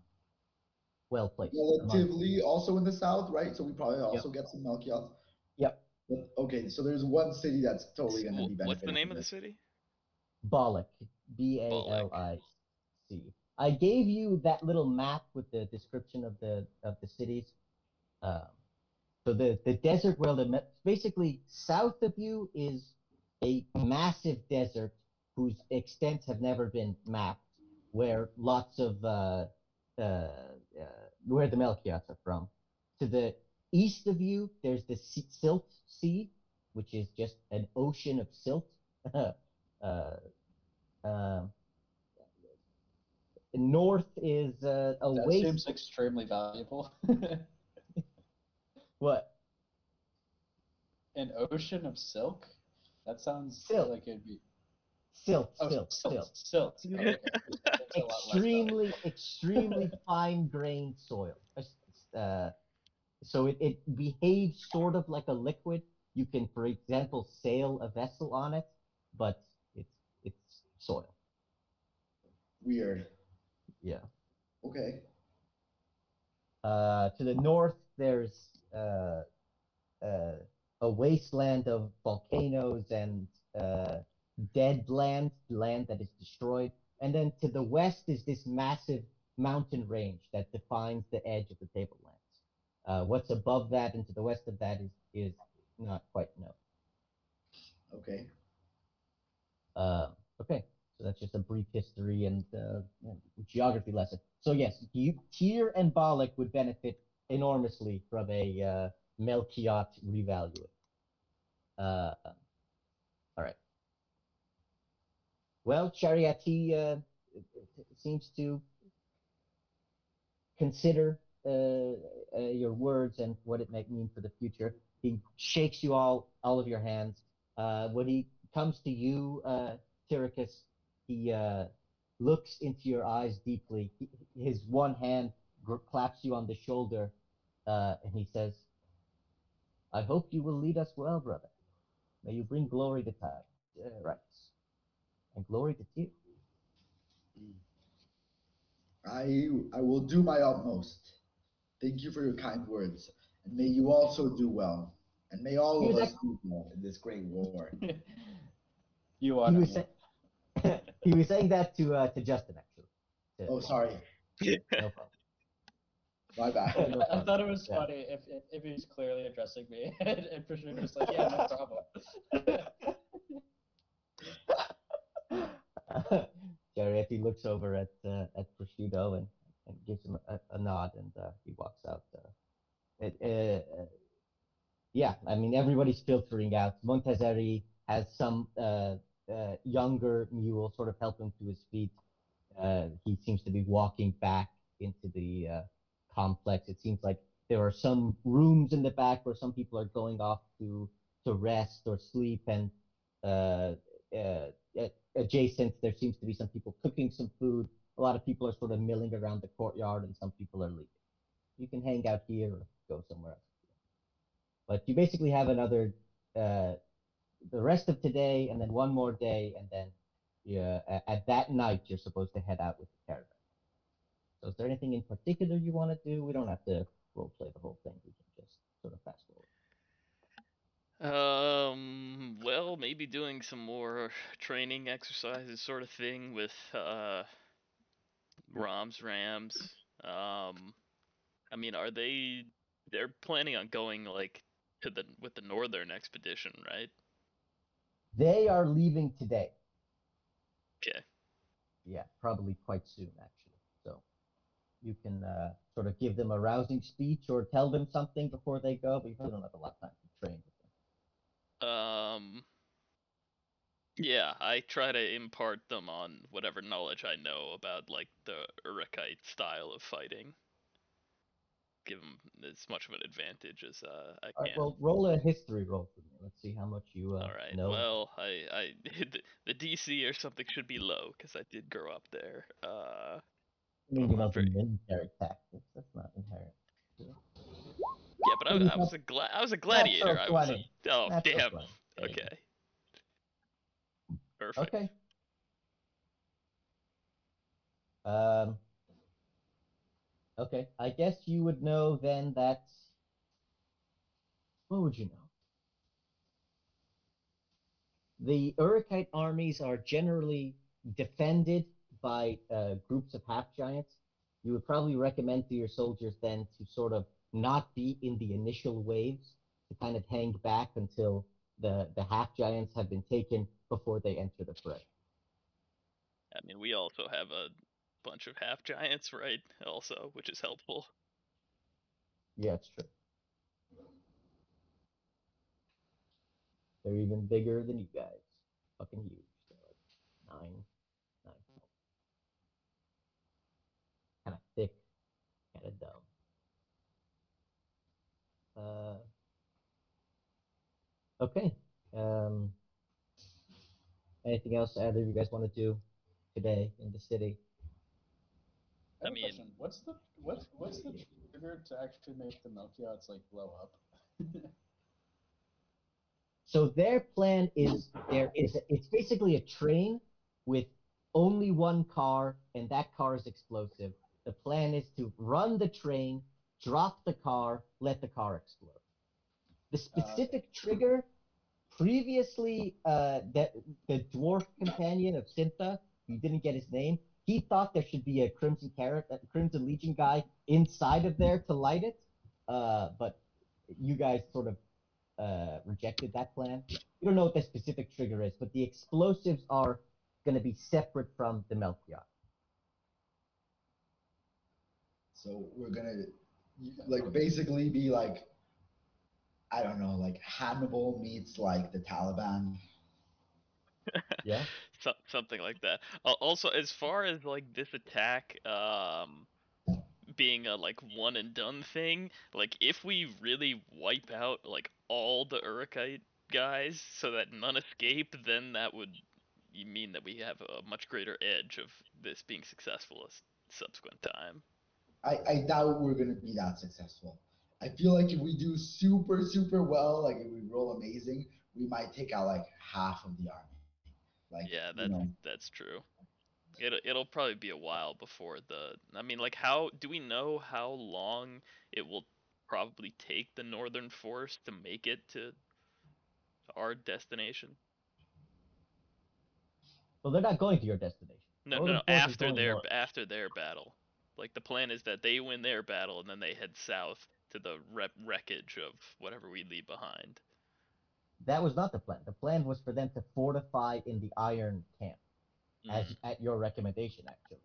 Speaker 2: Well placed among.
Speaker 4: relatively also in the south, right? So we probably
Speaker 2: Yep.
Speaker 4: also get some Melchiats.
Speaker 2: Yep.
Speaker 4: But okay, so there's one city that's totally going to be
Speaker 1: What's the
Speaker 4: benefiting
Speaker 1: name
Speaker 4: from
Speaker 1: of the
Speaker 4: this.
Speaker 1: city?
Speaker 2: Balic.
Speaker 1: Balak.
Speaker 2: Balic. I gave you that little map with the description of the cities. Um, so the desert world, basically south of you is a massive desert whose extents have never been mapped, where lots of uh, where the Melchiats are from. To the east of you, there's the Silt Sea, which is just an ocean of silt. uh, um, North is a
Speaker 3: That
Speaker 2: waste.
Speaker 3: seems extremely valuable.
Speaker 2: What?
Speaker 3: An ocean of silk? That sounds
Speaker 2: Silt.
Speaker 3: like it'd be.
Speaker 2: Silt.
Speaker 3: Oh,
Speaker 2: Silt.
Speaker 3: silt.
Speaker 2: Silt.
Speaker 3: Silt. Oh, okay. That's a lot less
Speaker 2: Extremely,
Speaker 3: valuable.
Speaker 2: extremely fine-grained soil. Uh, so it behaves sort of like a liquid. You can, for example, sail a vessel on it, but it's it's soil.
Speaker 4: Weird.
Speaker 2: Yeah.
Speaker 4: Okay.
Speaker 2: To the north, there's uh, uh, a wasteland of volcanoes and uh, dead land that is destroyed. And then to the west is this massive mountain range that defines the edge of the tablelands. What's above that and to the west of that is not quite known.
Speaker 4: Okay.
Speaker 2: Uh, okay, so that's just a brief history and geography lesson. So yes, Tyr and Balak would benefit enormously from a Melchiot revaluing. All right. Well, Chariati seems to consider your words and what it might mean for the future. He shakes you all of your hands. When he comes to you, Tyricus, he looks into your eyes deeply. His one hand claps you on the shoulder, and he says, "I hope you will lead us well, brother. May you bring glory to rights and glory to you."
Speaker 4: I will do my utmost. Thank you for your kind words, and may you also do well, and may all
Speaker 2: He
Speaker 4: of
Speaker 2: was
Speaker 4: us do well in this great war.
Speaker 3: You
Speaker 2: he
Speaker 3: want
Speaker 2: was
Speaker 3: him.
Speaker 2: he was saying that to Justin actually.
Speaker 4: Oh, sorry,
Speaker 2: No problem.
Speaker 4: my bad.
Speaker 2: No
Speaker 3: I
Speaker 2: problem.
Speaker 3: thought it was
Speaker 2: Yeah.
Speaker 3: funny if he was clearly addressing me and Prosciutto was like, yeah, no problem.
Speaker 2: Gary looks over at Prosciutto and gives him a nod, and he walks out. It, yeah, I mean everybody's filtering out. Montezeri has some younger mule sort of help him to his feet. He seems to be walking back into the complex. It seems like there are some rooms in the back where some people are going off to rest or sleep, and uh, adjacent there seems to be some people cooking some food. A lot of people are sort of milling around the courtyard, and some people are leaving. You can hang out here or go somewhere else. But you basically have another the rest of today, and then one more day, and then yeah, at that night you're supposed to head out with the caravan. So is there anything in particular you want to do? We don't have to role play the whole thing. We can just sort of fast forward.
Speaker 1: Well, maybe doing some more training exercises, sort of thing, with Rams. I mean, they're planning on going like to the with the northern expedition, right?
Speaker 2: They are leaving today.
Speaker 1: Okay.
Speaker 2: Yeah, probably quite soon actually. So you can sort of give them a rousing speech or tell them something before they go, but you probably don't have a lot of time to train with them.
Speaker 1: Yeah, I try to impart them on whatever knowledge I know about like the Urukite style of fighting. Give them as much of an advantage as I
Speaker 2: All right,
Speaker 1: can.
Speaker 2: well, roll a history roll for me. Let's see how much you
Speaker 1: All right.
Speaker 2: know.
Speaker 1: Well, I the DC or something should be low because I did grow up there.
Speaker 2: I
Speaker 1: But
Speaker 2: mean,
Speaker 1: I'm
Speaker 2: you
Speaker 1: not
Speaker 2: know the
Speaker 1: very.
Speaker 2: military tactics. That's not inherent.
Speaker 1: Yeah, but I was a gladiator.
Speaker 2: Natural
Speaker 1: I was a.
Speaker 2: 20.
Speaker 1: Oh
Speaker 2: Natural
Speaker 1: damn.
Speaker 2: 20. There you
Speaker 1: Okay.
Speaker 2: go.
Speaker 1: Perfect.
Speaker 2: Okay. Um, okay. I guess you would know then that. What would you know? The Urukite armies are generally defended by groups of half giants. You would probably recommend to your soldiers then to sort of not be in the initial waves, to kind of hang back until the half giants have been taken before they enter the fray.
Speaker 1: I mean, we also have a bunch of half giants, right? Also, which is helpful.
Speaker 2: Yeah, it's true. They're even bigger than you guys. Fucking huge. They're like 9. Kind of thick, kind of dumb. Okay. Um, Anything else either of you guys want to do today in the city?
Speaker 3: I
Speaker 1: I
Speaker 3: have a question.
Speaker 1: mean,
Speaker 3: What's the trigger to actually make the Melchiots like blow up?
Speaker 2: So their plan is it's basically a train with only one car, and that car is explosive. The plan is to run the train, drop the car, let the car explode. The
Speaker 3: Okay.
Speaker 2: specific trigger previously, the dwarf companion of Sintha, you didn't get his name. He thought there should be a Crimson Legion guy inside of there to light it, but you guys sort of rejected that plan. You don't know what the specific trigger is, but the explosives are going to be separate from the Melchior.
Speaker 4: So we're gonna like basically be like, I don't know, like Hannibal meets like the Taliban.
Speaker 2: Yeah.
Speaker 1: something like that. Also, as far as like this attack, being a like one and done thing, like if we really wipe out like all the Urukite guys so that none escape, then that would mean that we have a much greater edge of this being successful a subsequent time.
Speaker 4: I doubt we're gonna be that successful. I feel like if we do super super well, like if we roll amazing, we might take out like half of the army. Like
Speaker 1: Yeah,
Speaker 4: you know,
Speaker 1: that's true. It'll probably be a while before the. I mean, like, how do we know how long it will probably take the Northern Force to make it to our destination?
Speaker 2: Well, they're not going to your destination.
Speaker 1: No, no,
Speaker 2: Northern
Speaker 1: no.
Speaker 2: Force is going north.
Speaker 1: After their battle. Like the plan is that they win their battle and then they head south to the wreckage of whatever we leave behind.
Speaker 2: That was not the plan. The plan was for them to fortify in the Iron Camp, as at your recommendation, actually,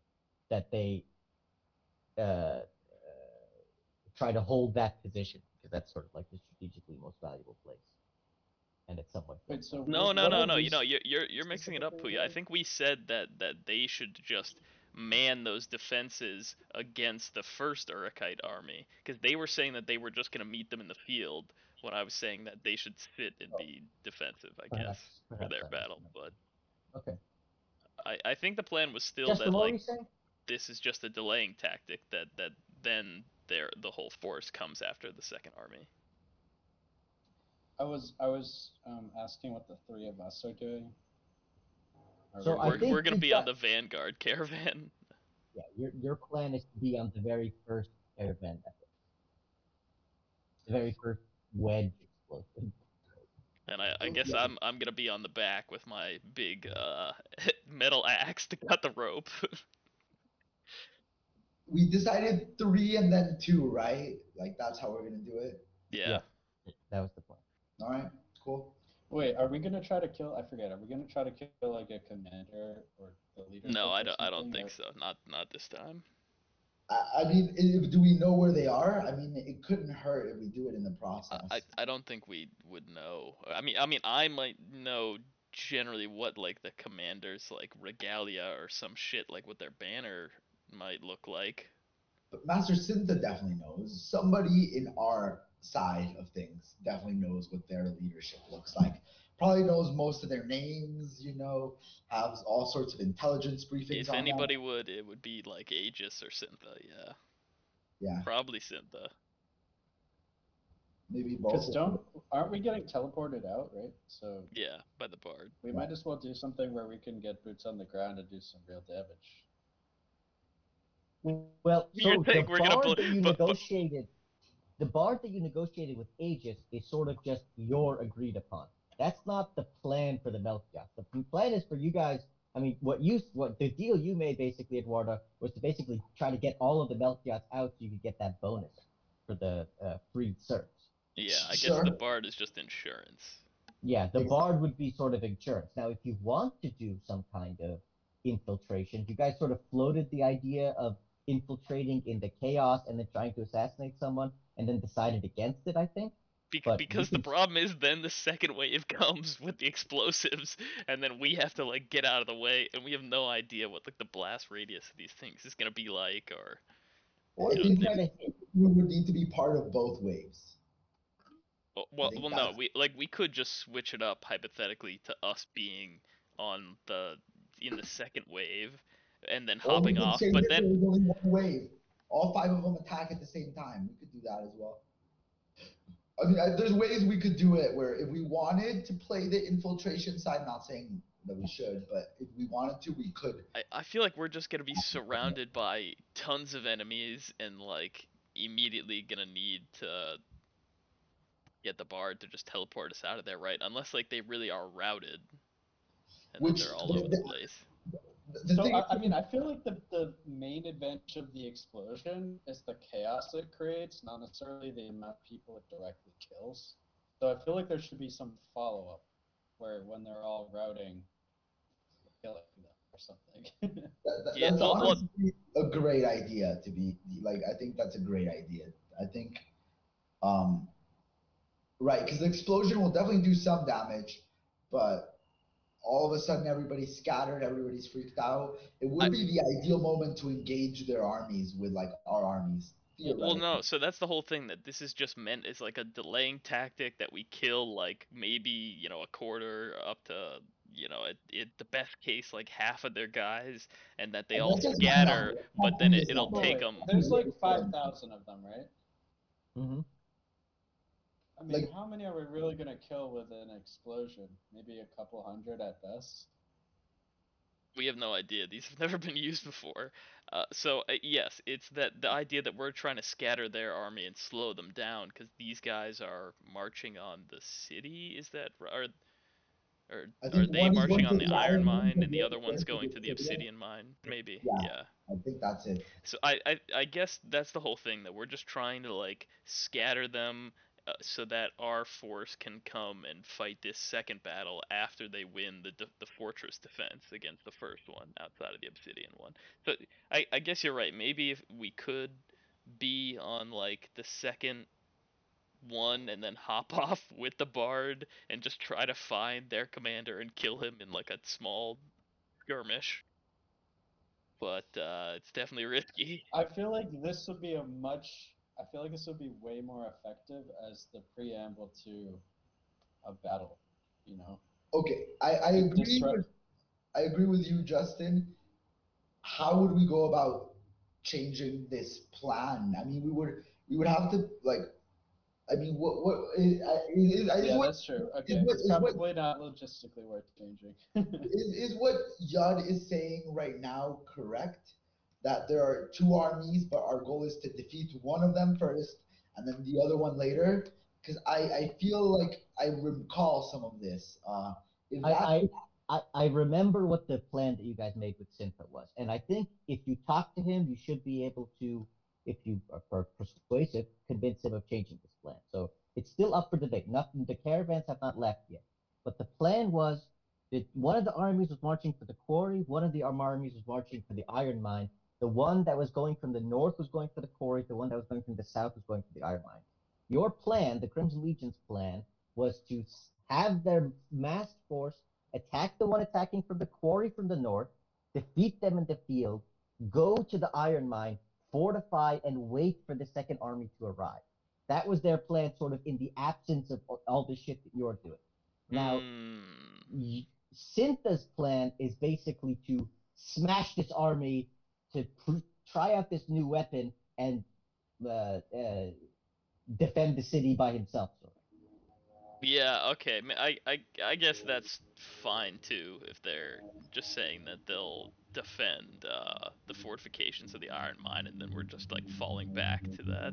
Speaker 2: that they uh, try to hold that position because that's sort of like the strategically most valuable place, and it's somewhat.
Speaker 3: Wait, so
Speaker 1: No, no,
Speaker 3: what
Speaker 1: no,
Speaker 3: are
Speaker 1: no.
Speaker 3: we
Speaker 1: You're mixing it up,
Speaker 3: specifically
Speaker 1: Puya. I
Speaker 3: doing?
Speaker 1: think we said that they should just man those defenses against the first Urukite army because they were saying that they were just gonna meet them in the field. When I was saying that they should sit and be defensive, I guess, for
Speaker 2: Perhaps
Speaker 1: their
Speaker 2: I
Speaker 1: battle.
Speaker 2: misremembered.
Speaker 1: But
Speaker 2: Okay.
Speaker 1: I think the plan was still
Speaker 2: Justin,
Speaker 1: that
Speaker 2: what were
Speaker 1: like
Speaker 2: you saying?
Speaker 1: this is just a delaying tactic that then the whole force comes after the second army.
Speaker 3: I was asking what the three of us are doing. Are
Speaker 2: So
Speaker 3: we
Speaker 2: I
Speaker 1: We're
Speaker 2: think
Speaker 1: gonna
Speaker 2: we've
Speaker 1: be on
Speaker 2: got.
Speaker 1: the vanguard caravan.
Speaker 2: Yeah, your plan is to be on the very first caravan, the very first wedge explosion.
Speaker 1: And I
Speaker 4: So
Speaker 1: guess
Speaker 4: yeah,
Speaker 1: I'm gonna be on the back with my big metal axe to cut the rope.
Speaker 4: we decided 3 and then 2, right? Like that's how we're gonna do it.
Speaker 1: Yeah.
Speaker 2: Yeah, that was the plan.
Speaker 4: All right, cool.
Speaker 3: Wait, are we gonna try to kill? I forget. Are we gonna try to kill like a commander or the
Speaker 1: No,
Speaker 3: leadership or
Speaker 1: I don't
Speaker 3: something?
Speaker 1: think
Speaker 3: Or
Speaker 1: so. Not this time.
Speaker 4: I mean, do we know where they are? I mean, it couldn't hurt if we do it in the process.
Speaker 1: I don't think we would know. I mean I might know generally what like the commanders like regalia or some shit like what their banner might look like.
Speaker 4: But Master Cinta definitely knows. Somebody in our side of things definitely knows what their leadership looks like. Probably knows most of their names, has all sorts of intelligence briefings
Speaker 1: If
Speaker 4: on them.
Speaker 1: anybody would, it would be like Aegis or Syntha, yeah.
Speaker 4: Yeah,
Speaker 1: Probably Syntha.
Speaker 4: maybe
Speaker 3: because
Speaker 4: both.
Speaker 3: aren't we getting teleported out, right? So
Speaker 1: Yeah, by the bard.
Speaker 3: we
Speaker 4: Yeah.
Speaker 3: might as well do something where we can get boots on the ground and do some real damage.
Speaker 2: Well,
Speaker 1: You're
Speaker 2: so the
Speaker 1: saying we're gonna
Speaker 2: bard that you
Speaker 1: but
Speaker 2: negotiated, the bard that you negotiated with Aegis is sort of just your agreed upon. That's not the plan for the Melchior. The plan is for you guys. I mean, what the deal you made basically, Eduardo, was to basically try to get all of the Melchiors out so you could get that bonus for the freed serfs.
Speaker 1: yeah, I guess the
Speaker 4: Sure.
Speaker 1: bard is just insurance.
Speaker 2: Yeah, the
Speaker 4: Exactly.
Speaker 2: bard would be sort of insurance. Now, if you want to do some kind of infiltration, you guys sort of floated the idea of infiltrating in the chaos and then trying to assassinate someone, and then decided against it, I think. But we
Speaker 1: Because the
Speaker 2: can.
Speaker 1: problem is then the second wave comes with the explosives and then we have to like get out of the way and we have no idea what like the blast radius of these things is going to be like or
Speaker 2: Or
Speaker 4: I
Speaker 2: you
Speaker 1: you know
Speaker 2: can
Speaker 4: think
Speaker 2: try to hit.
Speaker 4: we would need to be part of both waves. I think
Speaker 1: well no,
Speaker 4: that's,
Speaker 1: we could just switch it up hypothetically to us being on the in the second wave and then
Speaker 4: or we
Speaker 1: hopping
Speaker 4: could
Speaker 1: off,
Speaker 4: change
Speaker 1: but
Speaker 4: it
Speaker 1: then
Speaker 4: so there's only one wave. All 5 of them attack at the same time. We could do that as well. I mean, there's ways we could do it where if we wanted to play the infiltration side, not saying that we should, but if we wanted to, we could.
Speaker 1: I feel like we're just going to be surrounded by tons of enemies and like immediately going to need to get the bard to just teleport us out of there, right? Unless like they really are routed and then
Speaker 4: Which
Speaker 1: they're all over the place.
Speaker 4: the
Speaker 3: So
Speaker 4: thing
Speaker 3: I mean, I feel like the main advantage of the explosion is the chaos it creates, not necessarily the amount of people it directly kills. So I feel like there should be some follow up where when they're all routing, killing them or something.
Speaker 1: Yeah,
Speaker 4: that's
Speaker 1: well,
Speaker 4: honestly a great idea to be like. I think that's a great idea. I think, um, right, because the explosion will definitely do some damage, but all of a sudden everybody's scattered, everybody's freaked out. It
Speaker 1: I
Speaker 4: would be the ideal moment to engage their armies with like our armies,
Speaker 1: well no,
Speaker 4: theoretically.
Speaker 1: so that's the whole thing that this is just meant as like a delaying tactic that we kill like maybe, a quarter up to, the best case like half of their guys and that they
Speaker 4: And
Speaker 1: all
Speaker 4: let's just my number.
Speaker 1: scatter,
Speaker 4: Let's
Speaker 1: but
Speaker 4: not
Speaker 1: then
Speaker 4: do
Speaker 1: it,
Speaker 4: this
Speaker 1: it'll
Speaker 4: number.
Speaker 3: Wait,
Speaker 1: take
Speaker 3: wait.
Speaker 1: them.
Speaker 3: There's like 5,000 of them, right?
Speaker 2: Mm-hmm.
Speaker 3: I mean,
Speaker 4: Like,
Speaker 3: how many are we really gonna kill with an explosion? Maybe a couple hundred at best.
Speaker 1: we have no idea. These have never been used before. So yes, it's that the idea that we're trying to scatter their army and slow them down because these guys are marching on the city. Is that or
Speaker 4: I
Speaker 1: are
Speaker 4: think
Speaker 1: they
Speaker 4: one is
Speaker 1: marching
Speaker 4: going
Speaker 1: on
Speaker 4: to
Speaker 1: the
Speaker 4: the
Speaker 1: iron
Speaker 4: Iron Man
Speaker 1: mine
Speaker 4: and
Speaker 1: and
Speaker 4: the
Speaker 1: the
Speaker 4: other
Speaker 1: other one's
Speaker 4: going to
Speaker 1: going
Speaker 4: the
Speaker 1: to the
Speaker 4: Obsidian.
Speaker 1: obsidian mine? Maybe.
Speaker 4: Yeah,
Speaker 1: Yeah.
Speaker 4: I think that's it.
Speaker 1: So I guess that's the whole thing that we're just trying to like scatter them so that our force can come and fight this second battle after they win the fortress defense against the first one outside of the obsidian one. So I guess you're right. Maybe if we could be on like the second one and then hop off with the bard and just try to find their commander and kill him in like a small skirmish. But it's definitely risky.
Speaker 3: I feel like this would be a much. I feel like this would be way more effective as the preamble to a battle. You know,
Speaker 4: Okay, I
Speaker 3: to
Speaker 4: agree
Speaker 3: disrupt.
Speaker 4: with I agree with you, Justin. How would we go about changing this plan? I mean, we would have to like. I mean, I
Speaker 3: Yeah,
Speaker 4: what
Speaker 3: that's true.
Speaker 4: is
Speaker 3: Okay,
Speaker 4: what
Speaker 3: it's
Speaker 4: is what
Speaker 3: probably not logistically worth changing.
Speaker 4: is what Yud is saying right now correct? That there are two armies, but our goal is to defeat one of them first and then the other one later. Because I feel like I recall some of this. If that
Speaker 2: I remember what the plan that you guys made with Synta was, and I think if you talk to him, you should be able to, if you are persuasive, convince him of changing this plan. So it's still up for debate. Nothing, the caravans have not left yet, but the plan was that one of the armies was marching for the quarry, one of the armies was marching for the iron mine. The one that was going from the north was going for the quarry. The one that was going from the south was going for the iron mine. Your plan, the Crimson Legion's plan, was to have their massed force attack the one attacking from the quarry from the north, defeat them in the field, go to the iron mine, fortify, and wait for the second army to arrive. That was their plan, sort of in the absence of all the shit that you're doing. Now,
Speaker 1: Hmm.
Speaker 2: Syntha's plan is basically to smash this army, to try out this new weapon, and uh, uh, defend the city by himself. Sort of.
Speaker 1: Yeah, okay. I guess that's fine too if they're just saying that they'll defend the fortifications of the iron mine and then we're just like falling back to that.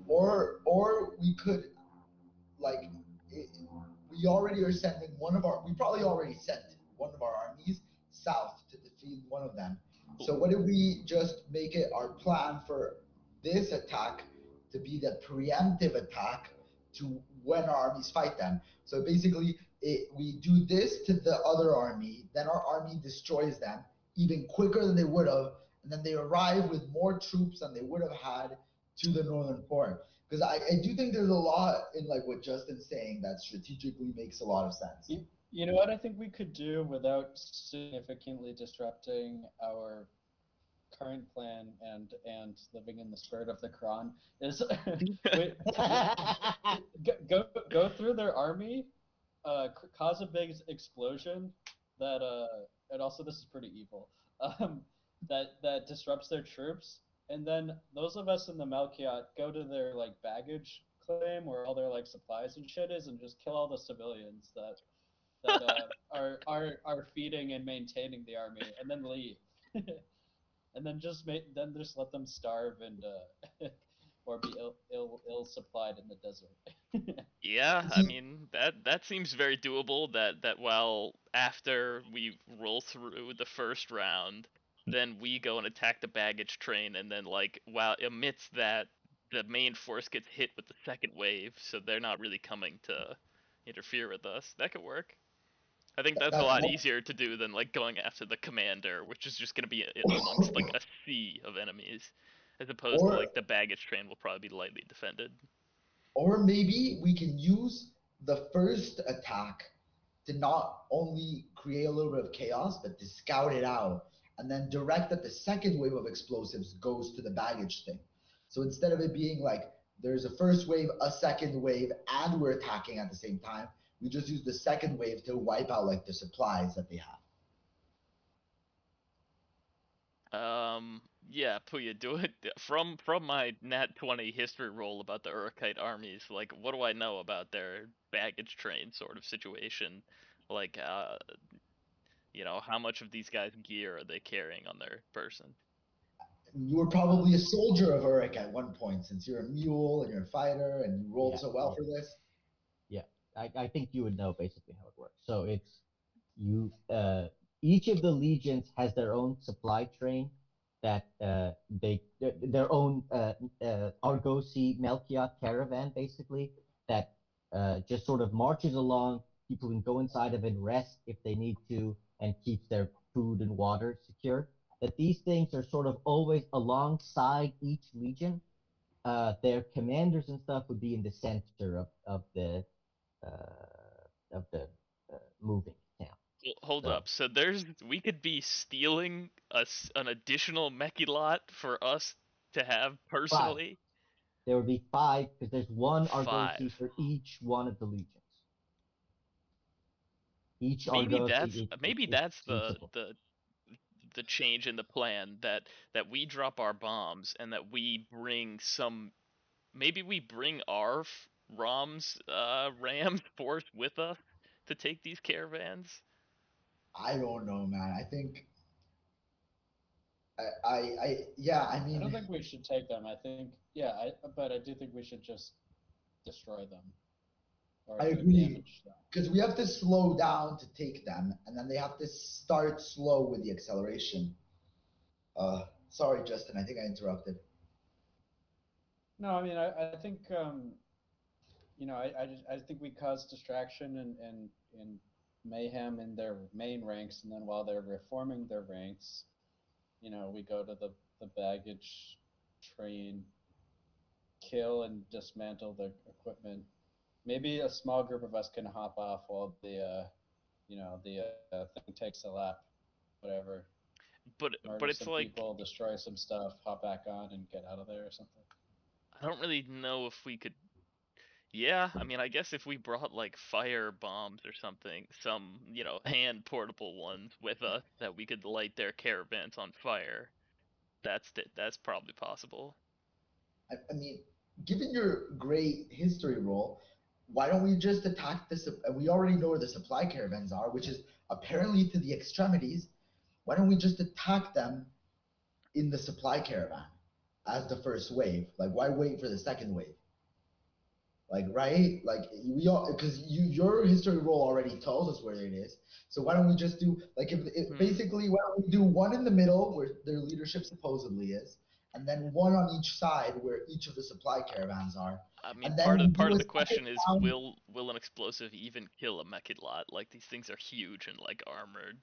Speaker 4: or we could like it, we already are sending one of our we probably already sent one of our armies south to defeat one of them. So what if we just make it our plan for this attack to be the preemptive attack to when our armies fight them? So basically we do this to the other army, then our army destroys them even quicker than they would have, and then they arrive with more troops than they would have had to the northern fort. Because I do think there's a lot in like what Justin's saying that strategically makes a lot of sense.
Speaker 3: You know what I think we could do without significantly disrupting our current plan and living in the spirit of the Quran is wait, go through their army, cause a big explosion that and also this is pretty evil, that disrupts their troops, and then those of us in the Malkiat go to their like baggage claim where all their like supplies and shit is, and just kill all the civilians that are feeding and maintaining the army, and then leave. And then just let them starve and or be ill supplied in the desert.
Speaker 1: Yeah, I
Speaker 4: See,
Speaker 1: mean that seems very doable that while after we roll through the first round, then we go and attack the baggage train and then like while amidst that the main force gets hit with the second wave, so they're not really coming to interfere with us. That could work. I think that's a
Speaker 4: that's
Speaker 1: lot
Speaker 4: one.
Speaker 1: easier to do than like going after the commander, which is just going to be amongst like a sea of enemies, as opposed to
Speaker 4: or
Speaker 1: like the baggage train will probably be lightly defended.
Speaker 4: or maybe we can use the first attack to not only create a little bit of chaos, but to scout it out and then direct that the second wave of explosives goes to the baggage thing. So instead of it being like there's a first wave, a second wave, and we're attacking at the same time, we just use the second wave to wipe out like the supplies that they have.
Speaker 1: Yeah, Puya, do it from my Nat 20 history roll about the Urukite armies. Like, what do I know about their baggage train sort of situation? Like, How much of these guys' gear are they carrying on their person?
Speaker 4: You were probably a soldier of Uruk at one point, since you're a mule and you're a fighter and you rolled
Speaker 2: Yeah,
Speaker 4: so well
Speaker 2: yeah.
Speaker 4: for this.
Speaker 2: Yeah, I think you would know basically how it works. So it's you. Each of the legions has their own supply train that their own Argosy Melchiot caravan basically that just sort of marches along. People can go inside of it, rest if they need to, and keeps their food and water secure. That these things are sort of always alongside each legion. Their commanders and stuff would be in the center of the moving town.
Speaker 1: Hold
Speaker 2: So
Speaker 1: up. So we could be stealing an additional mechy lot for us to have
Speaker 2: five.
Speaker 1: personally.
Speaker 2: There would be five because there's one Argosy
Speaker 1: 5.
Speaker 2: for each one of the legions. Each
Speaker 1: Maybe
Speaker 2: Argosy is
Speaker 1: that's
Speaker 2: usable.
Speaker 1: the change in the plan that we drop our bombs and that we bring some maybe we bring our Ram's force with us to take these caravans.
Speaker 4: I don't know, man. I think yeah. I
Speaker 3: I don't
Speaker 4: mean,
Speaker 3: think we should take them. I think, yeah, but I do think we should just destroy them or
Speaker 4: I
Speaker 3: do
Speaker 4: agree
Speaker 3: damage them.
Speaker 4: because we have to slow down to take them, and then they have to start slow with the acceleration. Sorry, Justin. I think I interrupted.
Speaker 3: No, I mean, I think, I think we cause distraction and mayhem in their main ranks, and then while they're reforming their ranks, we go to the baggage train, kill and dismantle the equipment. Maybe a small group of us can hop off while the thing takes a lap, whatever.
Speaker 1: But
Speaker 3: Murder
Speaker 1: it's
Speaker 3: some
Speaker 1: like
Speaker 3: people, destroy some stuff, hop back on, and get out of there or something.
Speaker 1: I don't really know if we could. Yeah, I mean, I guess if we brought like fire bombs or something, some, hand portable ones with us that we could light their caravans on fire, that's probably possible.
Speaker 4: I mean, given your great history roll, why don't we just attack this? We already know where the supply caravans are, which is apparently to the extremities. Why don't we just attack them in the supply caravan as the first wave? Like, why wait for the second wave? Like, right? Like, we all, because your history roll already tells us where it is. So why don't we just do, like, if
Speaker 1: Hmm.
Speaker 4: basically, why don't we do one in the middle where their leadership supposedly is, and then one on each side where each of the supply caravans are,
Speaker 1: I mean,
Speaker 4: and
Speaker 1: part
Speaker 4: then
Speaker 1: of
Speaker 4: we
Speaker 1: part
Speaker 4: do
Speaker 1: of
Speaker 4: a
Speaker 1: the
Speaker 4: second
Speaker 1: question is
Speaker 4: round.
Speaker 1: will an explosive even kill a Mechidlot? Like these things are huge and like armored.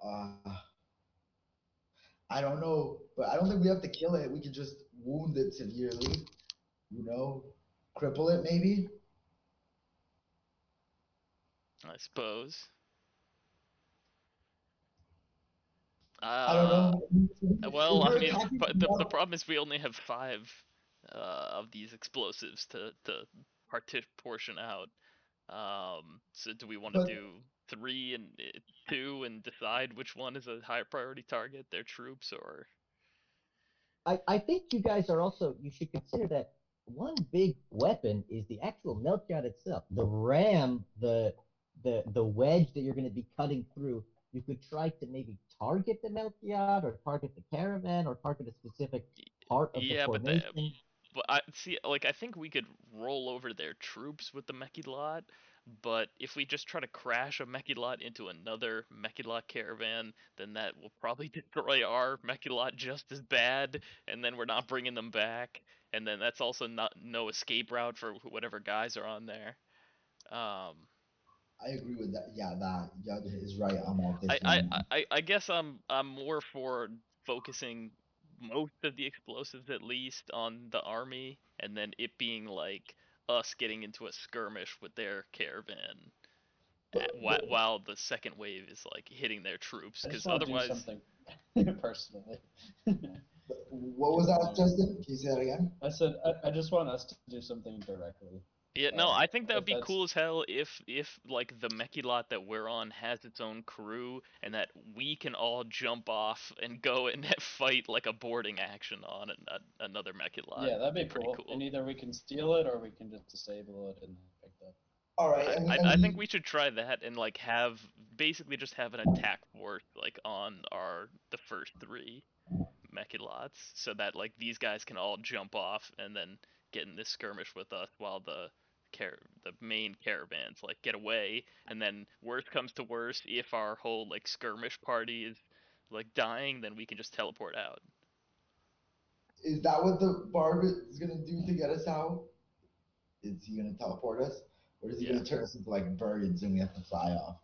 Speaker 4: Uh, I don't know, but I don't think we have to kill it. We can just wound it severely, you know, cripple it maybe.
Speaker 1: I suppose.
Speaker 4: I don't
Speaker 1: Uh,
Speaker 4: know. If
Speaker 1: well, I
Speaker 4: we're
Speaker 1: mean,
Speaker 4: attacking
Speaker 1: but the
Speaker 4: one,
Speaker 1: problem is we only have 5 of these explosives to portion out. So do we want to
Speaker 4: but
Speaker 1: do 3 and 2 and decide which one is a higher priority target, their troops, or
Speaker 2: I think you guys are also you should consider that one big weapon is the actual Melchiot itself. The ram, the wedge that you're going to be cutting through. You could try to maybe target the Melchiot or target the caravan or target a specific part of the
Speaker 1: yeah,
Speaker 2: formation.
Speaker 1: but I see. Like, I think we could roll over their troops with the Mechidlot, but if we just try to crash a Mechidlot into another Mechidlot caravan, then that will probably destroy our Mechidlot just as bad, and then we're not bringing them back, and then that's also not no escape route for whatever guys are on there. Um,
Speaker 4: I agree with that. Yeah, that Yud is right on
Speaker 1: I,
Speaker 4: this
Speaker 1: I,
Speaker 4: one.
Speaker 1: I guess I'm more for focusing most of the explosives at least on the army, and then it being like us getting into a skirmish with their caravan
Speaker 4: But
Speaker 1: while the second wave is like hitting their troops,
Speaker 3: I just
Speaker 1: because
Speaker 3: want to do
Speaker 1: otherwise,
Speaker 3: something personally.
Speaker 4: what was
Speaker 3: Given
Speaker 4: that,
Speaker 3: their,
Speaker 4: Justin? Can you say that again?
Speaker 3: I said I just want us to do something directly.
Speaker 1: yeah, no,
Speaker 3: Uh,
Speaker 1: I think that would
Speaker 3: if
Speaker 1: be
Speaker 3: that's
Speaker 1: cool as hell if like the Mechilot that we're on has its own crew and that we can all jump off and go and fight like a boarding action on another Mechilot.
Speaker 3: Yeah, that'd
Speaker 1: Be
Speaker 3: be
Speaker 1: pretty
Speaker 3: cool. And
Speaker 1: cool.
Speaker 3: either we can steal it or we can just disable it and pick it up.
Speaker 4: All right,
Speaker 1: I think we should try that and like have basically just have an attack force like on the first three Mechilots, so that like these guys can all jump off and then get in this skirmish with us while the main caravans like get away, and then worst comes to worst, if our whole like skirmish party is like dying, then we can just teleport out.
Speaker 4: Is that what the barb is gonna do to get us out? Is he gonna teleport us, or is he
Speaker 1: Yeah.
Speaker 4: gonna turn us into like birds and we have to fly off?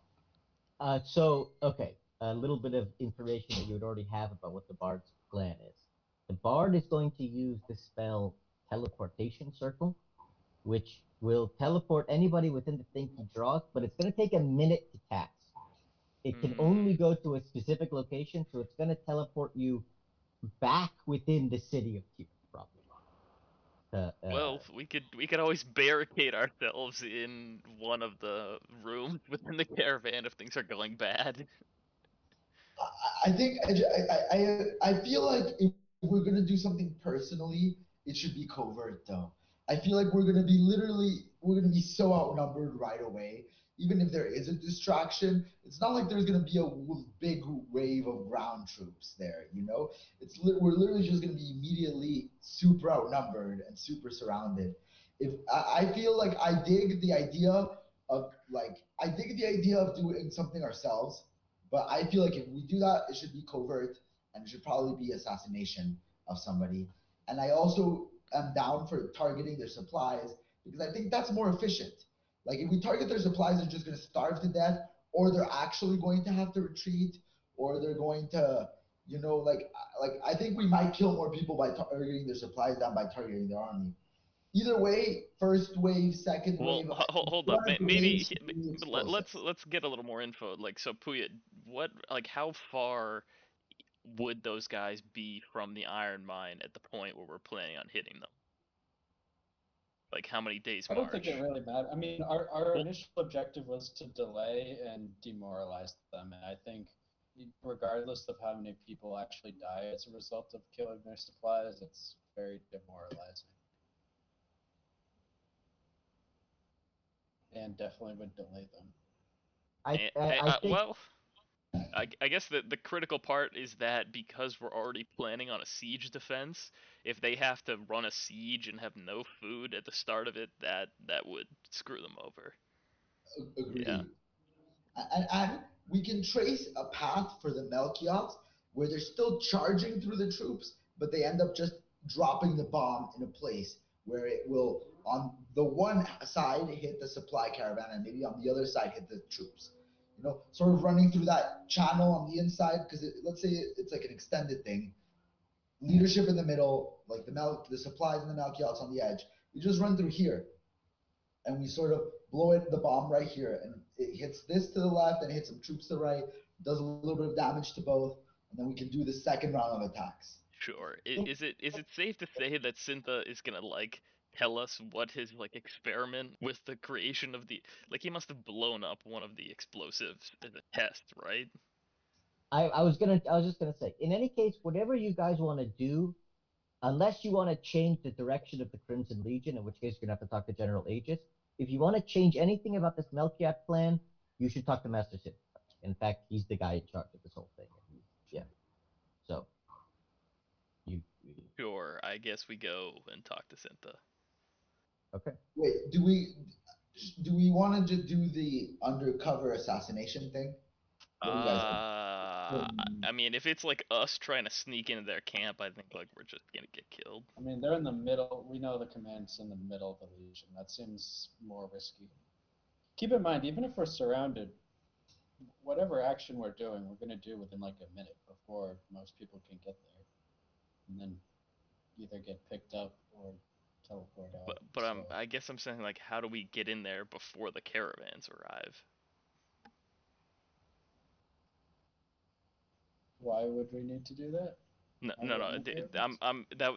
Speaker 2: Okay, a little bit of information that you would already have about what the Bard's plan is. The Bard is going to use the spell Teleportation Circle, which will teleport anybody within the thing he draws, but it's going to take a minute to cast. It can only go to a specific location, so it's going to teleport you back within the city of Tyr, probably.
Speaker 1: Well, we could always barricade ourselves in one of the rooms within the caravan if things are going bad.
Speaker 4: I think I feel like if we're gonna do something personally, it should be covert though. I feel like we're gonna be so outnumbered right away. Even if there is a distraction, it's not like there's gonna be a big wave of ground troops there. You know, we're literally just gonna be immediately super outnumbered and super surrounded. If I feel like I dig the idea of doing something ourselves, but I feel like if we do that, it should be covert and it should probably be assassination of somebody. And I also am down for targeting their supplies because I think that's more efficient. Like if we target their supplies, they're just going to starve to death, or they're actually going to have to retreat, or they're going to, like I think we might kill more people by targeting their supplies than by targeting their army. Either way, first wave, second
Speaker 1: Well,
Speaker 4: wave,
Speaker 1: hold up.
Speaker 4: one of the
Speaker 1: Maybe
Speaker 4: waves should be explosive.
Speaker 1: let's get a little more info. Like, so Puya, how far would those guys be from the iron mine at the point where we're planning on hitting them? Like, how many days
Speaker 3: I don't think it
Speaker 1: march?
Speaker 3: really matters. I mean, our
Speaker 1: Well,
Speaker 3: initial objective was to delay and demoralize them, and I think regardless of how many people actually die as a result of killing their supplies, it's very demoralizing. And definitely would delay them.
Speaker 2: I think
Speaker 1: well, I guess the critical part is that because we're already planning on a siege defense, if they have to run a siege and have no food at the start of it, that would screw them over. Yeah.
Speaker 4: Agreed. And we can trace a path for the Melchiots where they're still charging through the troops, but they end up just dropping the bomb in a place where it will, on the one side, hit the supply caravan, and maybe on the other side, hit the troops. You know, sort of running through that channel on the inside, because let's say it's like an extended thing. Leadership in the middle, like the supplies and the Melchiots on the edge. We just run through here, and we sort of blow the bomb right here, and it hits this to the left and hits some troops to the right, does a little bit of damage to both, and then we can do the second round of attacks.
Speaker 1: Sure. Is it safe to say that Syntha is gonna like tell us what his like experiment with the creation of the, like, he must have blown up one of the explosives as a test, right?
Speaker 2: I was just gonna say, in any case, whatever you guys want to do, unless you want to change the direction of the Crimson Legion, in which case you're gonna have to talk to General Aegis. If you want to change anything about this Melchiat plan, you should talk to Master Sid. In fact, he's the guy in charge of this whole thing. Yeah. So you
Speaker 1: Sure. I guess we go and talk to Syntha.
Speaker 2: okay?
Speaker 4: Wait, do we want to just do the undercover assassination thing? What do you guys think?
Speaker 1: I mean, if it's like us trying to sneak into their camp, I think like we're just gonna get killed.
Speaker 3: I mean, they're in the middle. We know the command's in the middle of the Legion. That seems more risky. Keep in mind, even if we're surrounded, whatever action we're doing, we're going to do within like a minute before most people can get there. And then either get picked up or teleport out.
Speaker 1: But I guess I'm saying, like, how do we get in there before the caravans arrive?
Speaker 3: Why would we need to do that?
Speaker 1: No,
Speaker 3: How
Speaker 1: no,
Speaker 3: do we
Speaker 1: no.
Speaker 3: get there?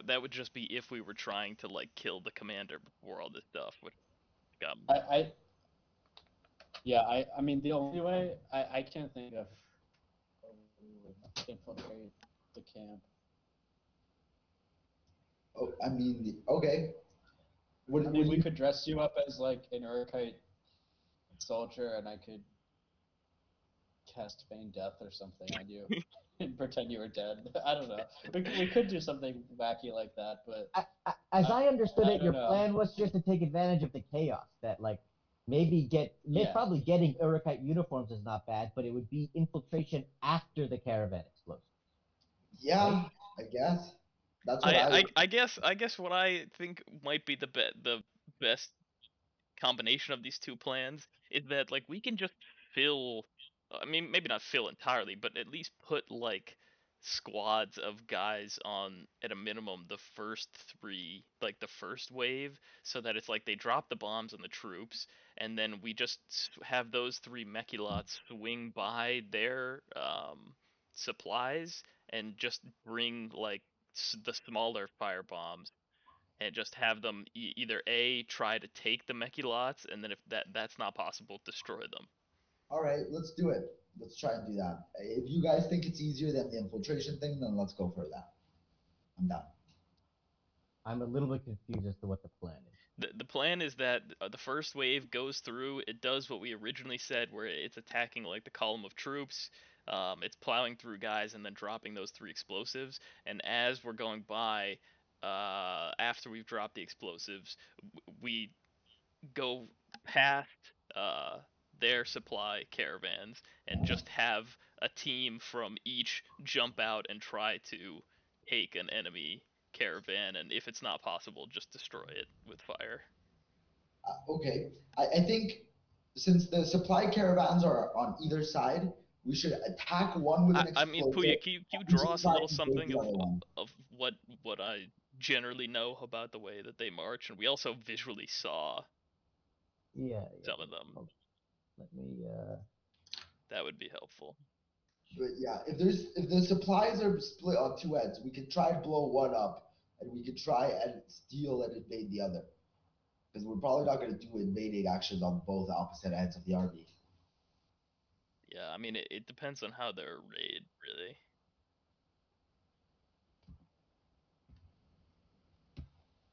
Speaker 1: That would just be if we were trying to like kill the commander before all this stuff. Which got
Speaker 3: I mean, the only way, I can't think of a way we would infiltrate the camp.
Speaker 4: Oh, I mean, okay.
Speaker 3: I mean, we could dress you up as like an Urukite soldier and I could cast feign death or something on you and pretend you were dead. I don't know. We could do something wacky like that, but
Speaker 2: As I understood
Speaker 3: I
Speaker 2: it,
Speaker 3: don't
Speaker 2: your
Speaker 3: know.
Speaker 2: plan was just to take advantage of the chaos that, like,
Speaker 3: Yeah.
Speaker 2: probably getting Urukite uniforms is not bad, but it would be infiltration after the caravan explosion.
Speaker 4: Yeah,
Speaker 2: Right?
Speaker 4: I guess. That's what I would.
Speaker 1: I guess what I think might be the best combination of these two plans is that like we can just fill, I mean maybe not fill entirely, but at least put like squads of guys on at a minimum the first three, like the first wave, so that it's like they drop the bombs on the troops and then we just have those three mechilots swing by their supplies and just bring like the smaller fire bombs and just have them either A, try to take the mechilots, and then if that's not possible, destroy them.
Speaker 4: All right, let's do it. Let's try and do that. If you guys think it's easier than the infiltration thing, then let's go for that. I'm down.
Speaker 2: I'm a little bit confused as to what the plan is.
Speaker 1: The plan is that the first wave goes through, it does what we originally said, where it's attacking like the column of troops, it's plowing through guys and then dropping those three explosives, and as we're going by, after we've dropped the explosives, we go past their supply caravans and just have a team from each jump out and try to take an enemy caravan, and if it's not possible, just destroy it with fire.
Speaker 4: Okay, I think since the supply caravans are on either side, we should attack one with an
Speaker 1: I mean,
Speaker 4: explosive,
Speaker 1: Puya, can you
Speaker 4: and we
Speaker 1: draw
Speaker 4: should
Speaker 1: us a
Speaker 4: try
Speaker 1: little
Speaker 4: and invade
Speaker 1: something
Speaker 4: the other one.
Speaker 1: of what I generally know about the way that they march, and we also visually saw
Speaker 2: Yeah.
Speaker 1: some of them.
Speaker 2: Let me.
Speaker 1: That would be helpful.
Speaker 4: But yeah, if the supplies are split on two ends, we could try to blow one up, and we could try and steal and invade the other. Because we're probably not going to do invading actions on both opposite ends of the army.
Speaker 1: Yeah, I mean, it depends on how they're raid, really.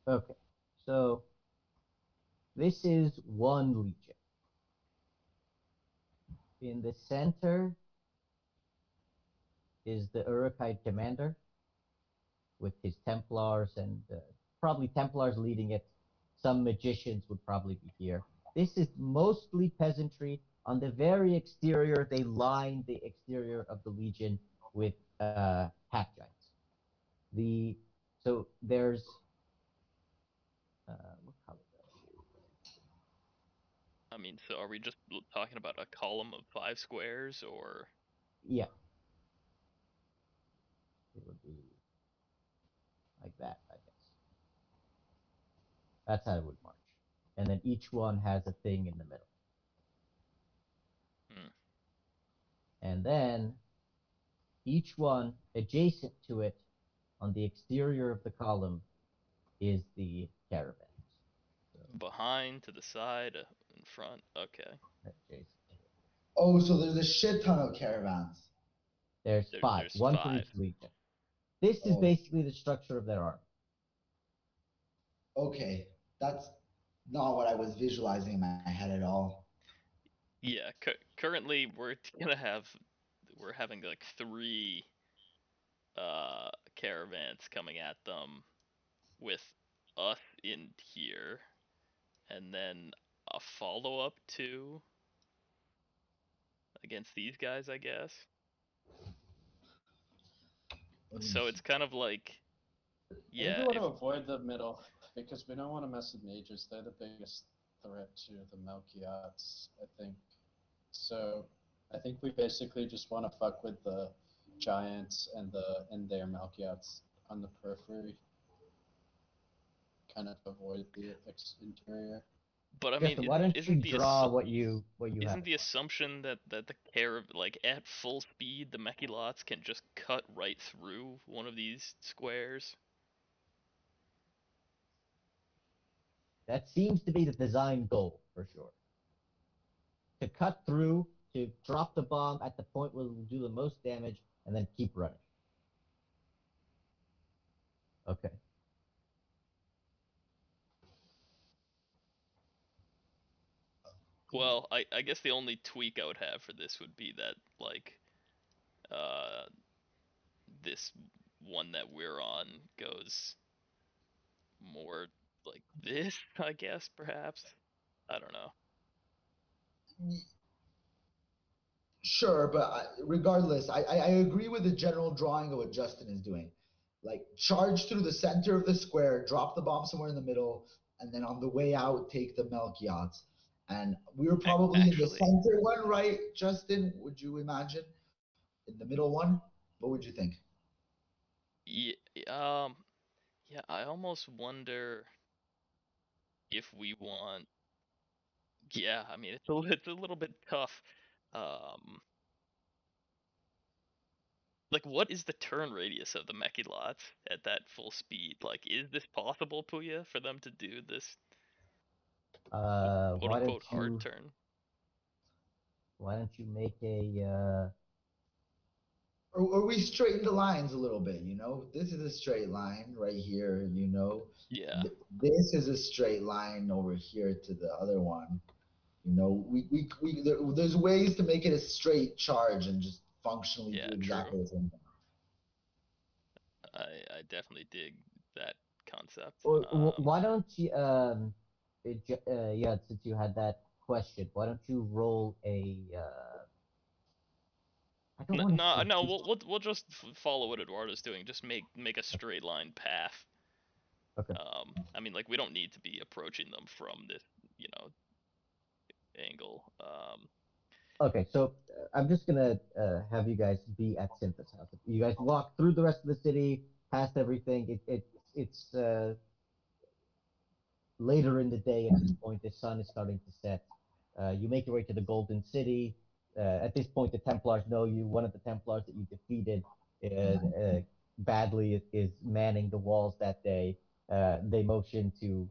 Speaker 2: Okay. So this is one legion. In the center is the Urukite commander with his Templars and probably Templars leading it. Some magicians would probably be here. This is mostly peasantry. On the very exterior, they line the exterior of the legion with half giants. So there's what color do I choose?
Speaker 1: I mean, so are we just talking about a column of 5 squares, or
Speaker 2: Yeah, it would be like that, I guess. That's how it would march. And then each one has a thing in the middle.
Speaker 1: hmm.
Speaker 2: And then each one adjacent to it on the exterior of the column is the caravans. So
Speaker 1: Behind, to the side, in front? Okay.
Speaker 2: adjacent.
Speaker 4: Oh, so there's a shit ton of caravans.
Speaker 2: There's five,
Speaker 1: There's
Speaker 2: one for
Speaker 1: 5.
Speaker 2: each legion. This is
Speaker 4: Oh,
Speaker 2: basically the structure of their army.
Speaker 4: okay. That's not what I was visualizing in my head at all.
Speaker 1: Yeah, currently we're having like 3 caravans coming at them with us in here, and then a follow-up 2 against these guys, I guess.
Speaker 4: Let me
Speaker 1: So
Speaker 4: see.
Speaker 1: it's kind of like,
Speaker 3: I think we
Speaker 1: yeah,
Speaker 3: want
Speaker 1: if
Speaker 3: to avoid the middle because we don't want to mess with mages. They're the biggest threat to the Melchiots, I think. So I think we basically just want to fuck with the giants and their Melchiots on the periphery, kind of avoid the interior.
Speaker 1: but I mean,
Speaker 2: Justin, why don't you
Speaker 1: isn't the
Speaker 2: draw what you have in mind?
Speaker 1: assumption that the like at full speed the mechilots can just cut right through one of these squares?
Speaker 2: That seems to be the design goal for sure. To cut through, to drop the bomb at the point where it will do the most damage, and then keep running. Okay.
Speaker 1: Well, I guess the only tweak I would have for this would be that like uh this one that we're on goes more like this, I guess, perhaps. I don't know.
Speaker 4: Sure, but regardless, I agree with the general drawing of what Justin is doing. Like, charge through the center of the square, drop the bomb somewhere in the middle, and then on the way out, take the milk yachts. And we were probably in the
Speaker 1: Actually,
Speaker 4: center one, right, Justin? Would you imagine? In the middle one? What would you think?
Speaker 1: yeah, yeah, I almost wonder if we want. Yeah, I mean it's a little bit tough. Um, like what is the turn radius of the Mechilots at that full speed? Like, is this possible, Puya, for them to do this quote
Speaker 2: Why don't
Speaker 1: unquote hard
Speaker 2: you
Speaker 1: turn?
Speaker 2: make a
Speaker 4: Or we straighten the lines a little bit, you know? This is a straight line right here, you know?
Speaker 1: Yeah,
Speaker 4: This is a straight line over here to the other one. You know, there's ways to make it a straight charge and just functionally
Speaker 1: yeah,
Speaker 4: do
Speaker 1: true.
Speaker 4: exactly the same thing.
Speaker 1: I definitely dig that concept.
Speaker 2: or why don't you yeah, since you had that question, why don't you roll a I don't want
Speaker 1: No,
Speaker 2: to
Speaker 1: no, we'll just follow what Eduardo's doing. Just make a straight line path.
Speaker 2: okay.
Speaker 1: I mean, like we don't need to be approaching them from this, you know, angle.
Speaker 2: Okay, so I'm just gonna have you guys be at Syntha's house. You guys walk through the rest of the city, past everything. It's later in the day at this point. The sun is starting to set. You make your way to the Golden City. At this point, the Templars know you. One of the Templars that you defeated badly is manning the walls that day. They motion to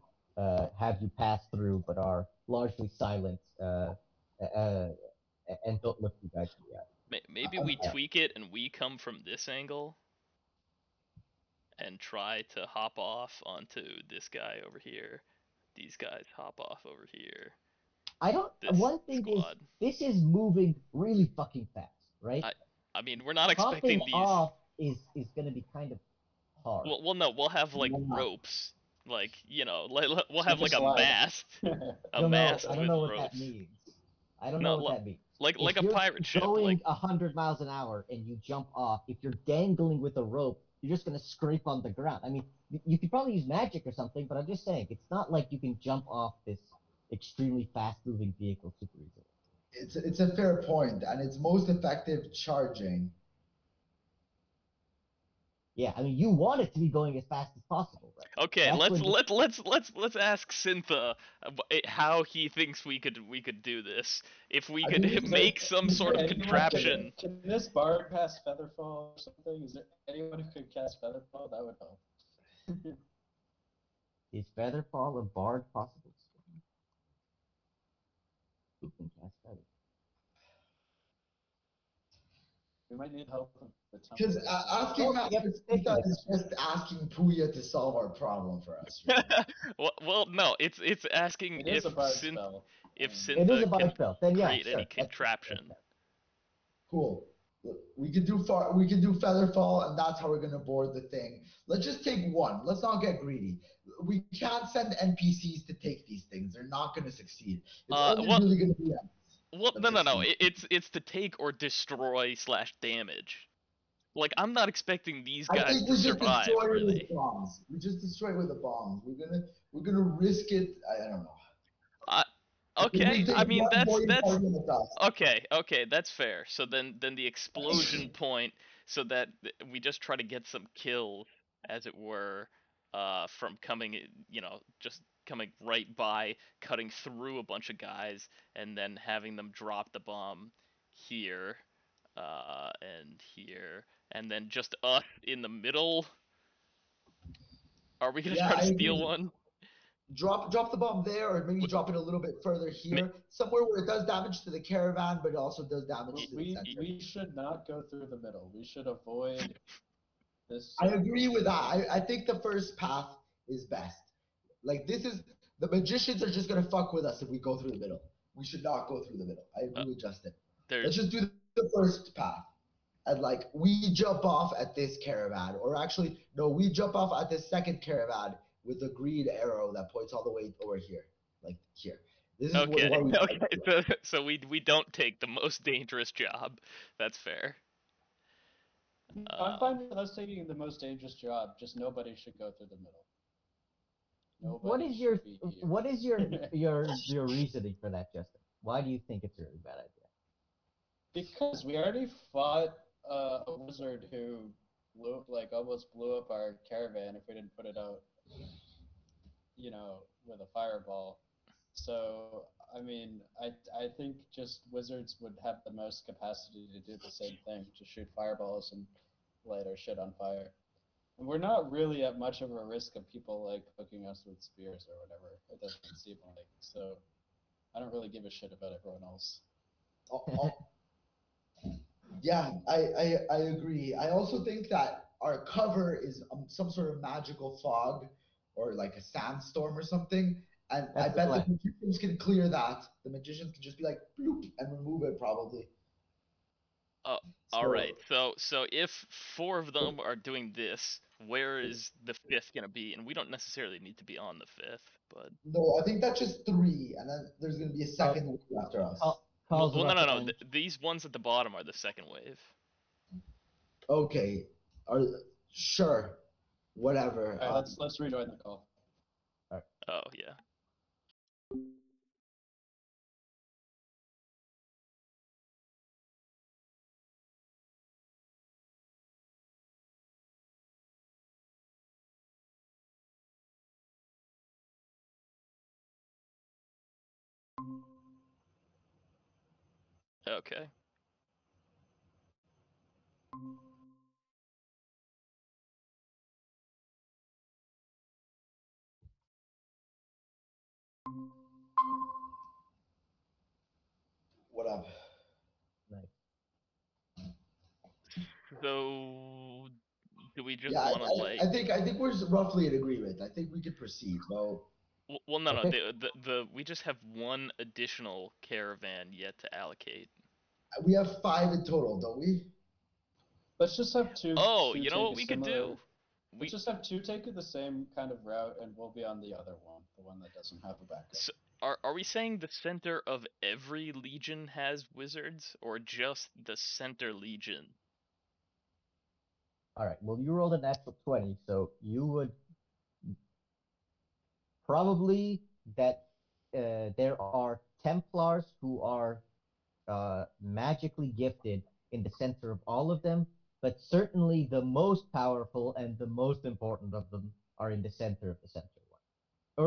Speaker 2: have you pass through, but are largely silent uh, and don't look you guys in the eye.
Speaker 1: Maybe we tweak it and we come from this angle and try to hop off onto this guy over here. These guys hop off over here.
Speaker 2: I don't.
Speaker 1: This
Speaker 2: One thing is,
Speaker 1: squad.
Speaker 2: this is moving really fucking fast, right?
Speaker 1: I I mean, we're not
Speaker 2: Hopping
Speaker 1: expecting these.
Speaker 2: off is going to be kind of hard.
Speaker 1: Well, no, we'll have like
Speaker 4: Yeah.
Speaker 1: ropes. Like, you know, we'll have
Speaker 3: Slip and
Speaker 1: like a
Speaker 3: slide.
Speaker 1: mast,
Speaker 2: I
Speaker 1: a
Speaker 2: don't know.
Speaker 1: mast
Speaker 2: I don't
Speaker 1: with
Speaker 2: know what that
Speaker 1: ropes.
Speaker 2: means. I don't know
Speaker 1: No,
Speaker 2: what that means.
Speaker 1: like
Speaker 2: If
Speaker 1: a
Speaker 2: you're
Speaker 1: pirate ship.
Speaker 2: going
Speaker 1: Like,
Speaker 2: 100 miles an hour and you jump off, if you're dangling with a rope, you're just going to scrape on the ground. I mean, you could probably use magic or something, but I'm just saying, it's not like you can jump off this extremely fast-moving vehicle super easily.
Speaker 4: It's a fair point, and it's most effective charging.
Speaker 2: Yeah, I mean, you want it to be going as fast as possible, right?
Speaker 1: okay,
Speaker 2: That's when
Speaker 1: let's ask Syntha how he thinks we could do this. If we
Speaker 4: I
Speaker 1: could
Speaker 4: think
Speaker 1: make some
Speaker 3: Is there
Speaker 1: sort of
Speaker 3: anyone
Speaker 1: contraption.
Speaker 3: Can this bard cast Featherfall or something? Is there anyone who could cast Featherfall? That would help.
Speaker 2: is Featherfall a bard possible? Who can cast Feather?
Speaker 3: We might need help from the
Speaker 4: Because
Speaker 3: temple.
Speaker 4: asking
Speaker 2: Well, you have
Speaker 4: Master
Speaker 2: to take
Speaker 4: Sita
Speaker 2: it.
Speaker 4: is just asking Puya to solve our problem for us. Really.
Speaker 1: Well, no, it's asking
Speaker 3: It is a bard spell.
Speaker 1: if
Speaker 2: It is a
Speaker 1: Syntha
Speaker 2: bard
Speaker 1: can
Speaker 2: spell. Then yeah,
Speaker 1: create
Speaker 2: sure.
Speaker 1: any contraption.
Speaker 4: Cool. We could do Featherfall, and that's how we're gonna board the thing. Let's just take one. Let's not get greedy. We can't send NPCs to take these things. They're not gonna succeed. It's only
Speaker 1: Well,
Speaker 4: really gonna be us.
Speaker 1: well,
Speaker 4: that
Speaker 1: no,
Speaker 4: succeed.
Speaker 1: it's to take or destroy slash damage. Like, I'm not expecting these
Speaker 4: I
Speaker 1: guys
Speaker 4: think
Speaker 1: to
Speaker 4: we just
Speaker 1: survive,
Speaker 4: destroy it
Speaker 1: really.
Speaker 4: with bombs. We just destroy it with the bombs. We're gonna risk it. I don't know.
Speaker 1: Uh,
Speaker 4: If
Speaker 1: okay,
Speaker 4: we take
Speaker 1: I mean
Speaker 4: one boarding
Speaker 1: that's
Speaker 4: party in the dust.
Speaker 1: okay, that's fair. So then the explosion point, so that we just try to get some kills, as it were, from coming, you know, just coming right by, cutting through a bunch of guys, and then having them drop the bomb here, and here, and then just us in the middle. Are we gonna
Speaker 4: Yeah,
Speaker 1: try to
Speaker 4: I
Speaker 1: steal
Speaker 4: agree.
Speaker 1: one?
Speaker 4: Drop the bomb there, or maybe drop it a little bit further here, somewhere where it does damage to the caravan, but it also does damage to the center.
Speaker 3: We should not go through the middle. We should avoid this.
Speaker 4: I agree with that. I think the first path is best. Like, this is the magicians are just gonna fuck with us if we go through the middle. we should not go through the middle. I agree with Justin.
Speaker 1: There's
Speaker 4: Let's just do the first path. And like we jump off at this caravan, or actually, no, we jump off at this second caravan with a green arrow that points all the way over here, like here. This is
Speaker 1: okay.
Speaker 4: what we
Speaker 1: Okay, so we don't take the most dangerous job. That's fair.
Speaker 3: I'm fine with us taking the most dangerous job. Just nobody should go through the middle.
Speaker 2: What
Speaker 3: Nobody
Speaker 2: is your
Speaker 3: should be here.
Speaker 2: what is your reasoning for that, Justin? Why do you think it's a really bad idea?
Speaker 3: Because we already fought a wizard who almost blew up our caravan if we didn't put it out, with a fireball. So I mean, I think just wizards would have the most capacity to do the same thing, to shoot fireballs and light our shit on fire. And we're not really at much of a risk of people like poking us with spears or whatever. It doesn't seem like. So I don't really give a shit about everyone else.
Speaker 4: Yeah, I agree. I also think that our cover is some sort of magical fog or like a sandstorm or something. And I bet the magicians can clear that. The magicians can just be like, bloop, and remove it probably.
Speaker 1: All right. So if 4 of them are doing this, where is the 5th gonna be? And we don't necessarily need to be on the 5th, but
Speaker 4: No, I think that's just 3, and then there's gonna be a second wave after us.
Speaker 1: well, no. These ones at the bottom are the second wave.
Speaker 4: Okay, sure, whatever.
Speaker 3: All right, let's rejoin the call.
Speaker 2: All right.
Speaker 1: Oh yeah. Okay.
Speaker 4: What up?
Speaker 2: Nice.
Speaker 1: So do we just
Speaker 4: Yeah,
Speaker 1: want to like?
Speaker 4: I think we're roughly in agreement. I think we could proceed. So.
Speaker 1: Well, no.
Speaker 2: Okay.
Speaker 1: We just have 1 additional caravan yet to allocate.
Speaker 4: We have 5 in total, don't we?
Speaker 3: Let's just have two.
Speaker 1: Oh,
Speaker 3: two
Speaker 1: you know
Speaker 3: take
Speaker 1: what
Speaker 3: a
Speaker 1: we
Speaker 3: similar,
Speaker 1: could do?
Speaker 3: Let's just have 2 take the same kind of route, and we'll be on the other one, the one that doesn't have a backup.
Speaker 1: So, are we saying the center of every legion has wizards, or just the center legion?
Speaker 2: All right. Well, you rolled a natural 20, so you would probably that there are Templars who are magically gifted in the center of all of them, but certainly the most powerful and the most important of them are in the center of the center one.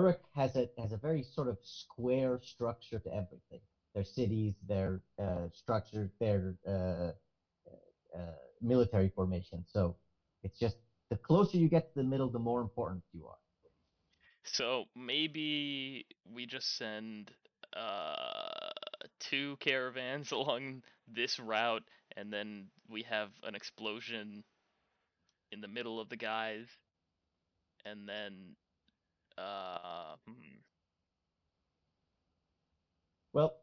Speaker 2: Uruk has a very sort of square structure to everything. Their cities, their structure, their military formation. So it's just the closer you get to the middle, the more important you are.
Speaker 1: So maybe we just send 2 caravans along this route, and then we have an explosion in the middle of the guys, and then
Speaker 2: Well,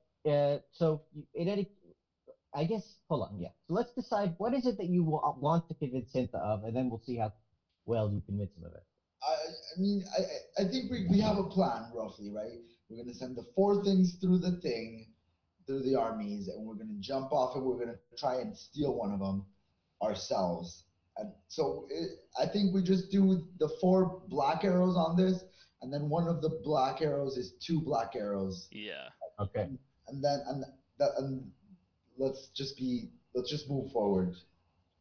Speaker 2: so in any, I guess, hold on, yeah. So let's decide what is it that you want to convince Cinta of, and then we'll see how well you convince him of it.
Speaker 4: I mean, I think we have a plan roughly, right? We're gonna send the 4 things through the armies, and we're gonna jump off, and we're gonna try and steal one of them ourselves. And so I think we just do the 4 black arrows on this, and then one of the black arrows is 2 black arrows.
Speaker 1: yeah.
Speaker 2: Okay.
Speaker 4: And let's just move forward.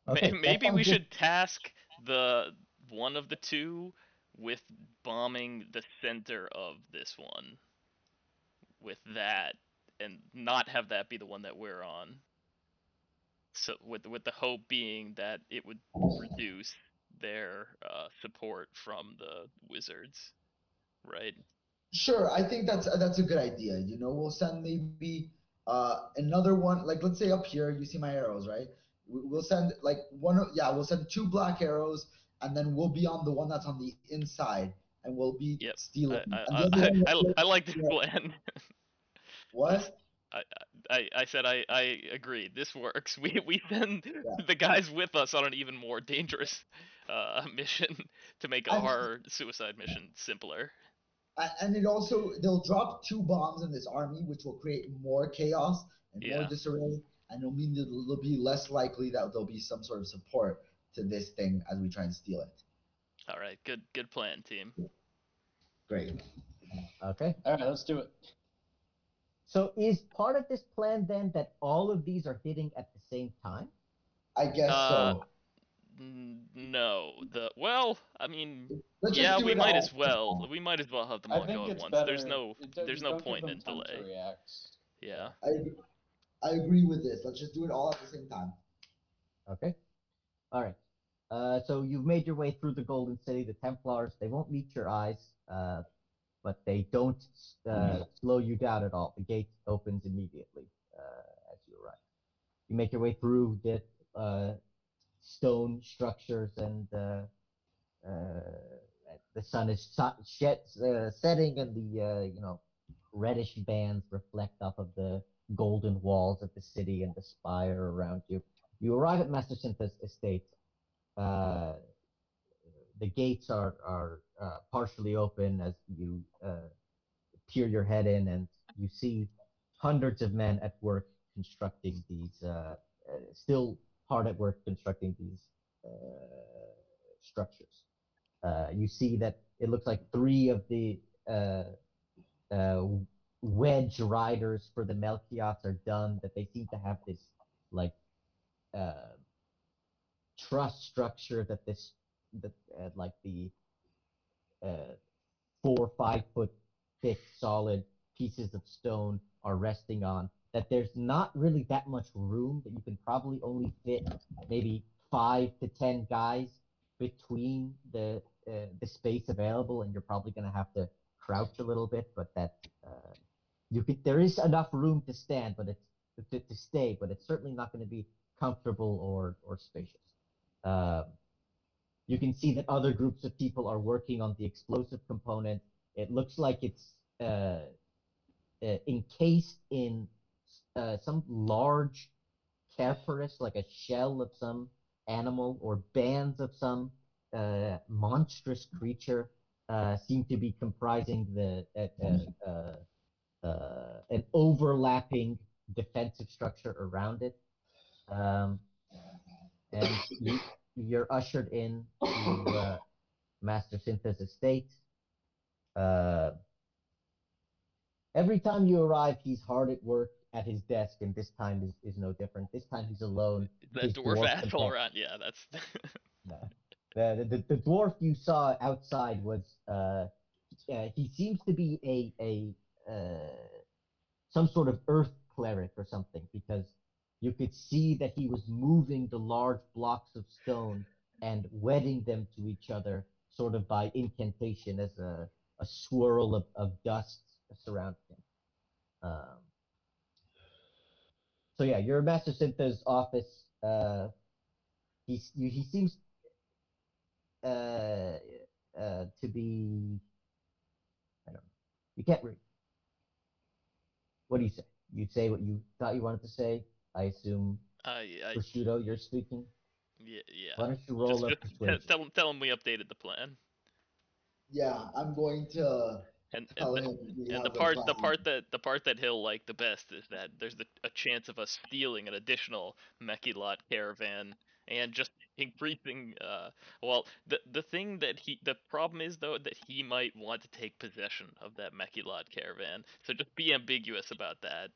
Speaker 2: Okay,
Speaker 1: Maybe we should task the one of the 2 with bombing the center of this one with that, and not have that be the one that we're on. So with the hope being that it would reduce their support from the wizards, right?
Speaker 4: Sure, I think that's a good idea. We'll send maybe another one. Like let's say up here, you see my arrows, right? We'll send like we'll send 2 black arrows, and then we'll be on the one that's on the inside, and we'll be
Speaker 1: Yep.
Speaker 4: stealing.
Speaker 1: I
Speaker 4: And the other one,
Speaker 1: I like this plan.
Speaker 4: What?
Speaker 1: I said I agree. This works. We send
Speaker 4: Yeah.
Speaker 1: the guys with us on an even more dangerous mission to make
Speaker 4: And
Speaker 1: our suicide mission simpler.
Speaker 4: and it also they'll drop 2 bombs in this army, which will create more chaos and more
Speaker 1: Yeah.
Speaker 4: disarray, and it'll mean that it'll be less likely that there'll be some sort of support to this thing as we try and steal it.
Speaker 1: All right. Good plan, team.
Speaker 4: Great.
Speaker 2: Okay.
Speaker 3: All right, let's do it.
Speaker 2: So is part of this plan then that all of these are hitting at the same time?
Speaker 4: I guess
Speaker 1: Uh,
Speaker 4: so.
Speaker 1: no. Well, I mean,
Speaker 4: Let's just
Speaker 1: yeah,
Speaker 4: do
Speaker 1: we
Speaker 4: it
Speaker 1: might
Speaker 4: all
Speaker 1: as well. We might as well have them
Speaker 3: I
Speaker 1: all
Speaker 3: think
Speaker 1: go at
Speaker 3: it's
Speaker 1: once.
Speaker 3: better.
Speaker 1: There's no
Speaker 3: Don't give
Speaker 1: point
Speaker 3: them
Speaker 1: in
Speaker 3: time to
Speaker 1: delay.
Speaker 3: react.
Speaker 1: Yeah.
Speaker 4: I agree with this. Let's just do it all at the same time.
Speaker 2: Okay. All right. So you've made your way through the Golden City. The Templars, they won't meet your eyes, but they don't slow you down at all. The gate opens immediately as you arrive. You make your way through the stone structures, and the sun is setting, and the reddish bands reflect off of the golden walls of the city and the spire around you. You arrive at Master Cinta's estate. Uh, the gates are partially open as you peer your head in, and you see hundreds of men at work constructing these, still hard at work constructing these structures. You see that it looks like 3 of the uh, uh, wedge riders for the Melchiots are done, that they seem to have this like uh, truss structure that like the uh, 4 or 5 foot thick solid pieces of stone are resting on, that there's not really that much room, that you can probably only fit maybe 5 to 10 guys between the space available, and you're probably going to have to crouch a little bit, but that there is enough room to stand, but it's to stay, but it's certainly not going to be comfortable or spacious. Um, you can see that other groups of people are working on the explosive component. It looks like it's encased in some large Kerperis, like a shell of some animal, or bands of some monstrous creature, seem to be comprising an overlapping defensive structure around it. And you're ushered in to Master Cinta's estate. Uh, every time you arrive, he's hard at work at his desk, and this time is no different. This time he's alone.
Speaker 1: That
Speaker 2: His
Speaker 1: dwarf
Speaker 2: dwarf
Speaker 1: asshole
Speaker 2: companion.
Speaker 1: around. Yeah, that's.
Speaker 2: The dwarf you saw outside was he seems to be a some sort of earth cleric or something, because you could see that he was moving the large blocks of stone and wedding them to each other, sort of by incantation, as a swirl of dust surrounding him. So yeah, you're Master Cinta's office. He seems uh, to be, I don't know. You can't read. What do you say? You say what you thought you wanted to say. I assume,
Speaker 1: I
Speaker 2: prosciutto, you're speaking.
Speaker 1: yeah.
Speaker 2: Why don't you roll a
Speaker 1: Just
Speaker 2: persuasion?
Speaker 1: tell him we updated the plan.
Speaker 4: Yeah, I'm going to
Speaker 1: And
Speaker 4: tell him we
Speaker 1: and
Speaker 4: have the plan.
Speaker 1: the part that he'll like the best is that there's a chance of us stealing an additional Mechilot caravan and just increasing well, the thing that the problem is, though, that he might want to take possession of that Mechilot caravan, so just be ambiguous about that.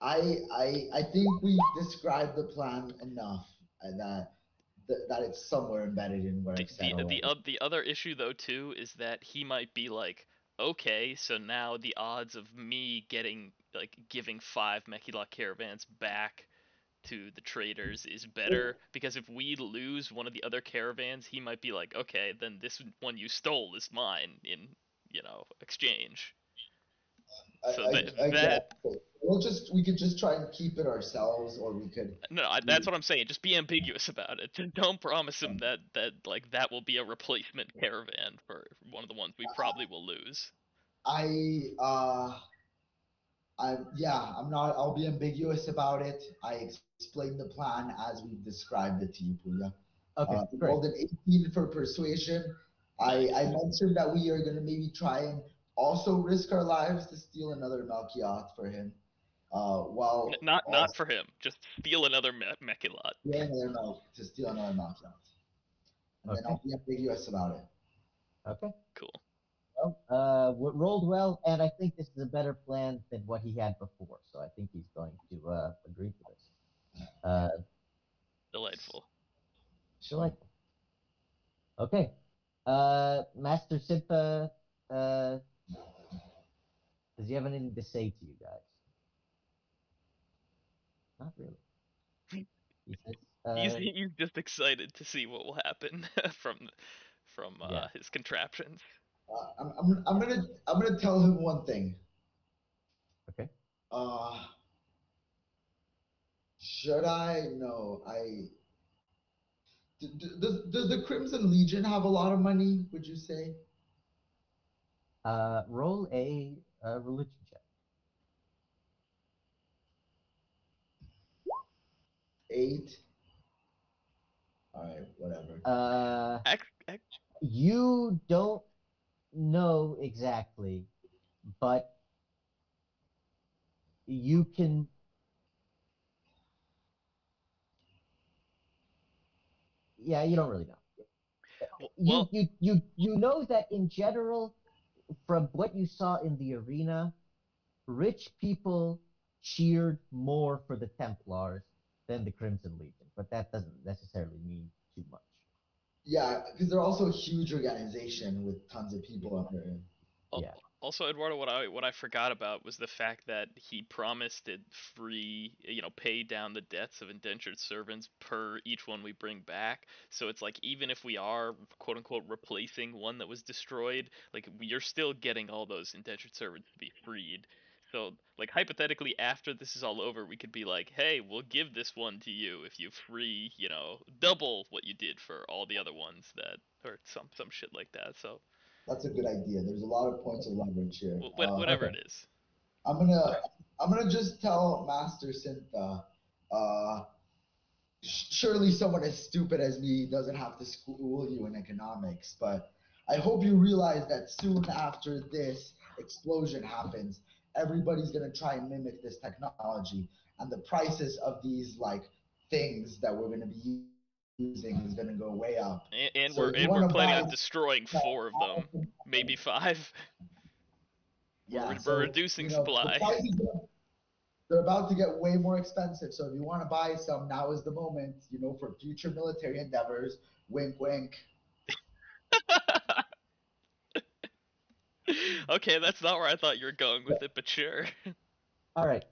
Speaker 4: I think we described the plan enough, and that it's somewhere embedded in what I've said already.
Speaker 1: The other issue, though, too, is that he might be like, okay, so now the odds of me getting like giving 5 Mechilot caravans back to the traders is better, because if we lose one of the other caravans, he might be like, okay, then this one you stole is mine in, exchange. So
Speaker 4: I guess
Speaker 1: that
Speaker 4: we could just try and keep it ourselves, or we could.
Speaker 1: no, that's what I'm saying. Just be ambiguous about it. Don't promise him that like that will be a replacement caravan for one of the ones we probably will lose.
Speaker 4: I uh I'm not. I'll be ambiguous about it. I explained the plan as we've described it to you, Puya.
Speaker 2: Okay,
Speaker 4: We
Speaker 2: great.
Speaker 4: rolled an 18 for persuasion. I
Speaker 1: Nice.
Speaker 4: mentioned that we are going to maybe try and also risk our lives to steal another Melchiot for him, while
Speaker 1: Not
Speaker 4: also
Speaker 1: for him. Just steal another Mechalot.
Speaker 4: steal another Melchiot, and then
Speaker 2: Okay,
Speaker 4: I'll be ambiguous about it.
Speaker 2: okay.
Speaker 1: Cool.
Speaker 2: Well, rolled well, and I think this is a better plan than what he had before. So I think he's going to agree to this. Uh,
Speaker 1: Delightful.
Speaker 2: Delightful. Okay. Master Simpa, uh, does he have anything to say to you guys? Not really. He says,
Speaker 1: He's just excited to see what will happen from
Speaker 2: yeah.
Speaker 1: his contraptions.
Speaker 4: I'm gonna tell him one thing.
Speaker 2: Okay.
Speaker 4: Uh, should I? No, I. Does the Crimson Legion have a lot of money? Would you say
Speaker 2: Roll a religion check.
Speaker 4: 8? All right, whatever.
Speaker 1: X
Speaker 2: You don't know exactly, but you can. Yeah, you don't really know.
Speaker 1: well,
Speaker 2: You know that in general, from what you saw in the arena, rich people cheered more for the Templars than the Crimson Legion, but that doesn't necessarily mean too much.
Speaker 4: Yeah, because they're also a huge organization with tons of people under it.
Speaker 2: Yeah.
Speaker 1: also, Eduardo, what I forgot about was the fact that he promised to pay down the debts of indentured servants per each one we bring back. So it's like even if we are quote unquote replacing one that was destroyed, like you're still getting all those indentured servants to be freed. So like hypothetically, after this is all over, we could be like, hey, we'll give this one to you if you free, double what you did for all the other ones that, or some shit like that. So
Speaker 4: That's a good idea. There's a lot of points of leverage here.
Speaker 1: whatever
Speaker 2: Okay.
Speaker 1: it is.
Speaker 4: I'm gonna I'm gonna just tell Master Syntha. Uh, Surely someone as stupid as me doesn't have to school you in economics, but I hope you realize that soon after this explosion happens, everybody's going to try and mimic this technology, and the prices of these like things that we're going to be using is going to go way up. So if you want
Speaker 1: And
Speaker 4: to
Speaker 1: we're
Speaker 4: buy
Speaker 1: and we're planning on
Speaker 4: stuff,
Speaker 1: destroying four of them, maybe five.
Speaker 4: yeah,
Speaker 1: We're
Speaker 4: so
Speaker 1: reducing
Speaker 4: the
Speaker 1: supply.
Speaker 4: prices they're about to get way more expensive. So if you want to buy some, now is the moment, for future military endeavors. Wink, wink.
Speaker 1: Okay, that's not where I thought you were going with it, but sure.
Speaker 2: All right.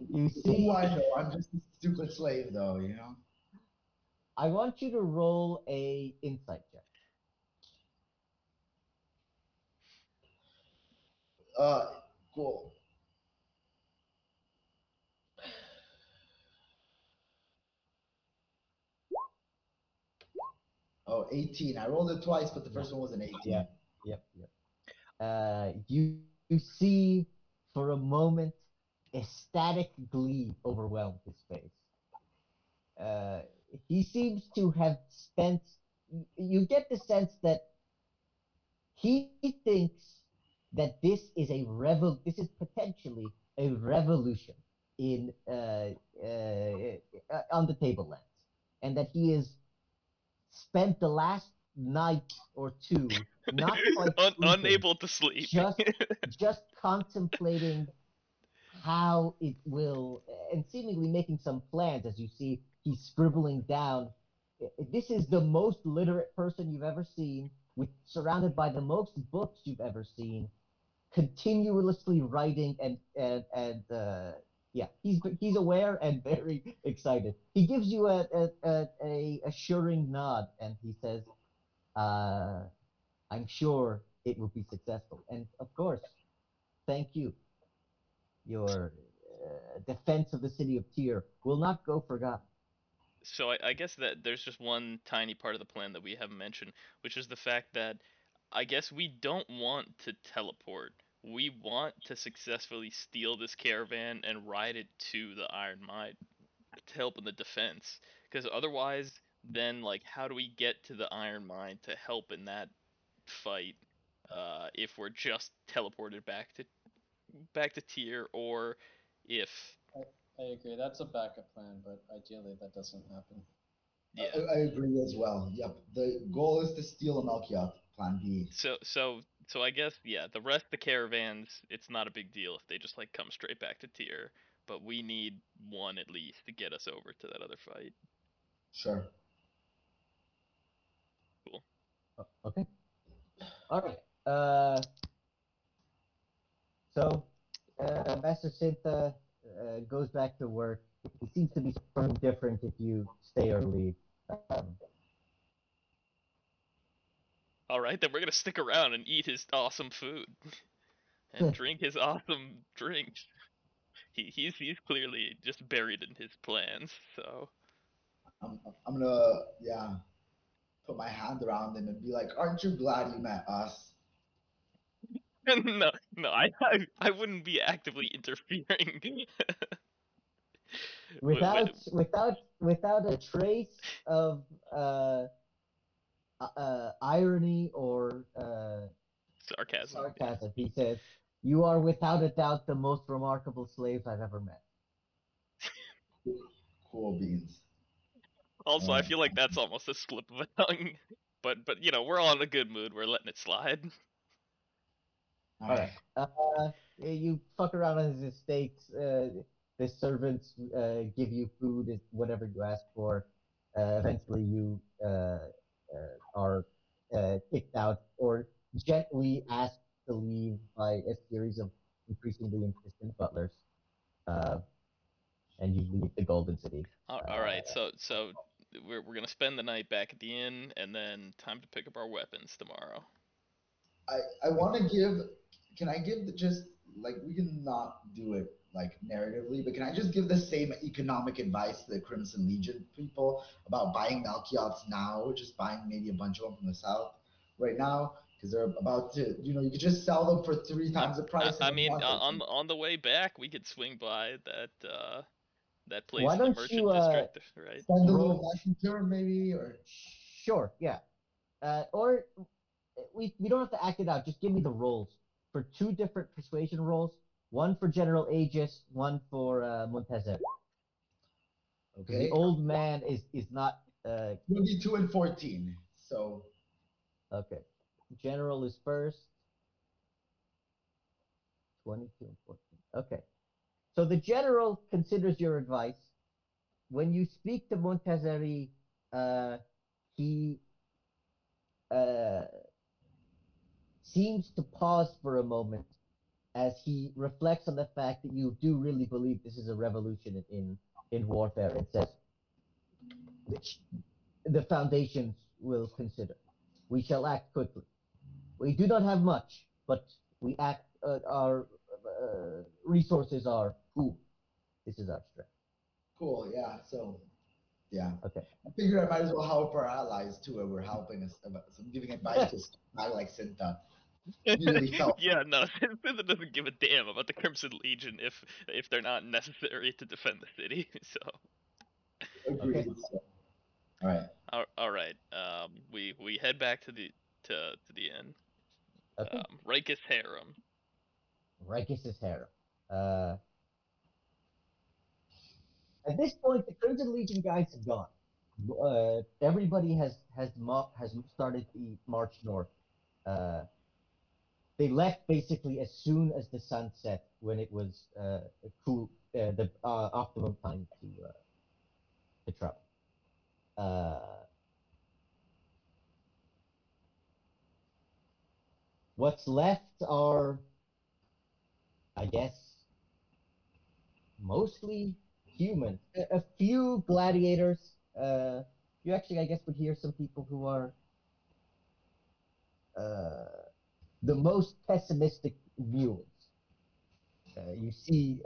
Speaker 2: You
Speaker 4: What do
Speaker 2: see,
Speaker 4: I know? I'm just a stupid slave, though.
Speaker 2: I want you to roll a insight check.
Speaker 4: Uh, cool. Oh, 18. I rolled it twice, but the
Speaker 2: Yeah.
Speaker 4: first one was an 18.
Speaker 2: Yep. Yep. Yep. You see for a moment ecstatic glee overwhelm his face. Uh, he seems to have spent. You get the sense that he thinks that this is potentially a revolution in on the tablelands, and that he has spent the last night or two not quite sleeping,
Speaker 1: Unable to sleep.
Speaker 2: just just contemplating how it will, and seemingly making some plans. As you see, he's scribbling down. This is the most literate person you've ever seen, with surrounded by the most books you've ever seen, continuously writing and yeah, he's aware and very excited. He gives you a assuring nod, and he says, uh, "I'm sure it will be successful, and of course, thank you. Your defense of the city of Tyr will not go forgotten."
Speaker 1: So I guess that there's just one tiny part of the plan that we haven't mentioned, which is the fact that I guess we don't want to teleport we want to successfully steal this caravan and ride it to the Iron Mine to help in the defense. Because otherwise, then like, how do we get to the Iron Mine to help in that fight? If we're just teleported back to tier, or if
Speaker 3: I agree. That's a backup plan, but ideally that doesn't happen.
Speaker 1: yeah.
Speaker 4: I agree as well. Yep. The goal is to steal a Melchiot. Plan B.
Speaker 1: So I guess yeah, the rest of the caravans, it's not a big deal if they just like come straight back to tier, but we need one at least to get us over to that other fight.
Speaker 4: Sure.
Speaker 1: Cool.
Speaker 2: Okay. All right. So Master Synth goes back to work. It seems to be something different if you stay or leave.
Speaker 1: All right, then we're gonna stick around and eat his awesome food and drink his awesome drinks. He's clearly just buried in his plans. So
Speaker 4: I'm gonna put my hand around him and be like, "Aren't you glad you met us?"
Speaker 1: no, I wouldn't be actively interfering.
Speaker 2: Without a trace of irony or
Speaker 1: Sarcasm. Yeah.
Speaker 2: sarcasm, he says, "You are without a doubt the most remarkable slaves I've ever met."
Speaker 4: Cool beans.
Speaker 1: Also, I
Speaker 4: Uh,
Speaker 1: feel like that's almost a slip of a tongue. But you know, we're all in a good mood. We're letting it slide.
Speaker 4: all
Speaker 2: All
Speaker 4: right.
Speaker 2: right. You fuck around on his estates. The servants give you food, whatever you ask for. Eventually, you are kicked out or gently asked to leave by a series of increasingly insistent butlers, uh, and you leave the Golden City.
Speaker 1: All right. So we're gonna spend the night back at the inn, and then time to pick up our weapons tomorrow.
Speaker 4: I want to give. Can I give just like we can not do it like narratively, but can I just give the same economic advice to the Crimson Legion people about buying Melchiots now, just buying maybe a bunch of them from the south right now because they're about to, you could just sell them for three
Speaker 1: I,
Speaker 4: times the price in
Speaker 1: I
Speaker 4: a
Speaker 1: mean,
Speaker 4: month or two.
Speaker 1: on the way back, we could swing by that place
Speaker 2: Why
Speaker 1: in the
Speaker 2: don't
Speaker 1: merchant
Speaker 2: you
Speaker 1: district, right?
Speaker 4: Send a little
Speaker 2: roll?
Speaker 4: vacuum turn maybe, or
Speaker 2: Sure, yeah. Or we don't have to act it out. Just give me the rolls for two different persuasion rolls. One for General Aegis, one for Montezet. Because the
Speaker 4: okay,
Speaker 2: old man is not
Speaker 4: 22 and 14. So
Speaker 2: okay. General is first. 22 and 14. Okay. So the general considers your advice. When you speak to Montezeri, he uh, seems to pause for a moment as he reflects on the fact that you do really believe this is a revolution in warfare. It says, which the foundations will consider. We shall act quickly. We do not have much, but we act. Our resources are poor. This is our strength.
Speaker 4: cool, yeah. So yeah,
Speaker 2: Okay.
Speaker 4: I figured I might as well help our allies too, and we're helping us. So I'm giving advice to a guy like Sinta. Really felt
Speaker 1: Yeah, no, Sintha doesn't give a damn about the Crimson Legion if they're not necessary to defend the city. So,
Speaker 2: Okay.
Speaker 4: agreed. So, all right.
Speaker 1: all right, we head back to the inn.
Speaker 2: Okay.
Speaker 1: Rakus Harem.
Speaker 2: Ragus' harem. Uh, at this point, the Crimson Legion guys have gone. Everybody has started the march north. Uh, they left basically as soon as the sun set when it was cool, the optimum time to travel. Uh, what's left are, I guess, mostly humans. A few gladiators. You actually, I guess, would hear some people who are uh, the most pessimistic viewers. You see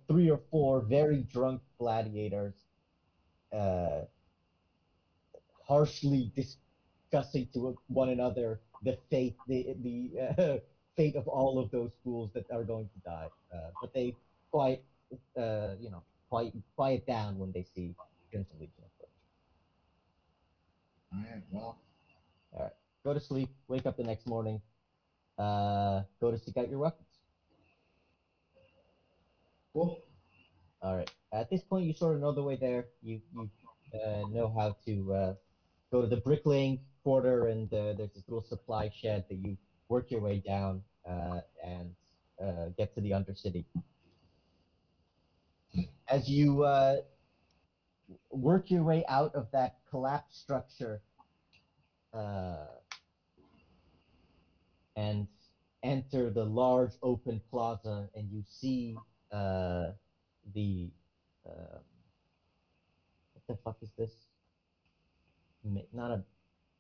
Speaker 2: three or four very drunk gladiators uh, harshly discussing to one another the fate of all of those fools that are going to die. But they quiet, quiet down when they see Prince of Legion approach.
Speaker 4: All right. Well,
Speaker 2: All right, go to sleep. Wake up the next morning. Go to seek out your weapons.
Speaker 4: cool.
Speaker 2: All right. At this point, you sort of know the way there. You know how to go to the bricklaying quarter, and there's this little supply shed that you work your way down and get to the Undercity. As you work your way out of that collapsed structure and enter the large open plaza, and you see the what the fuck is this? Not a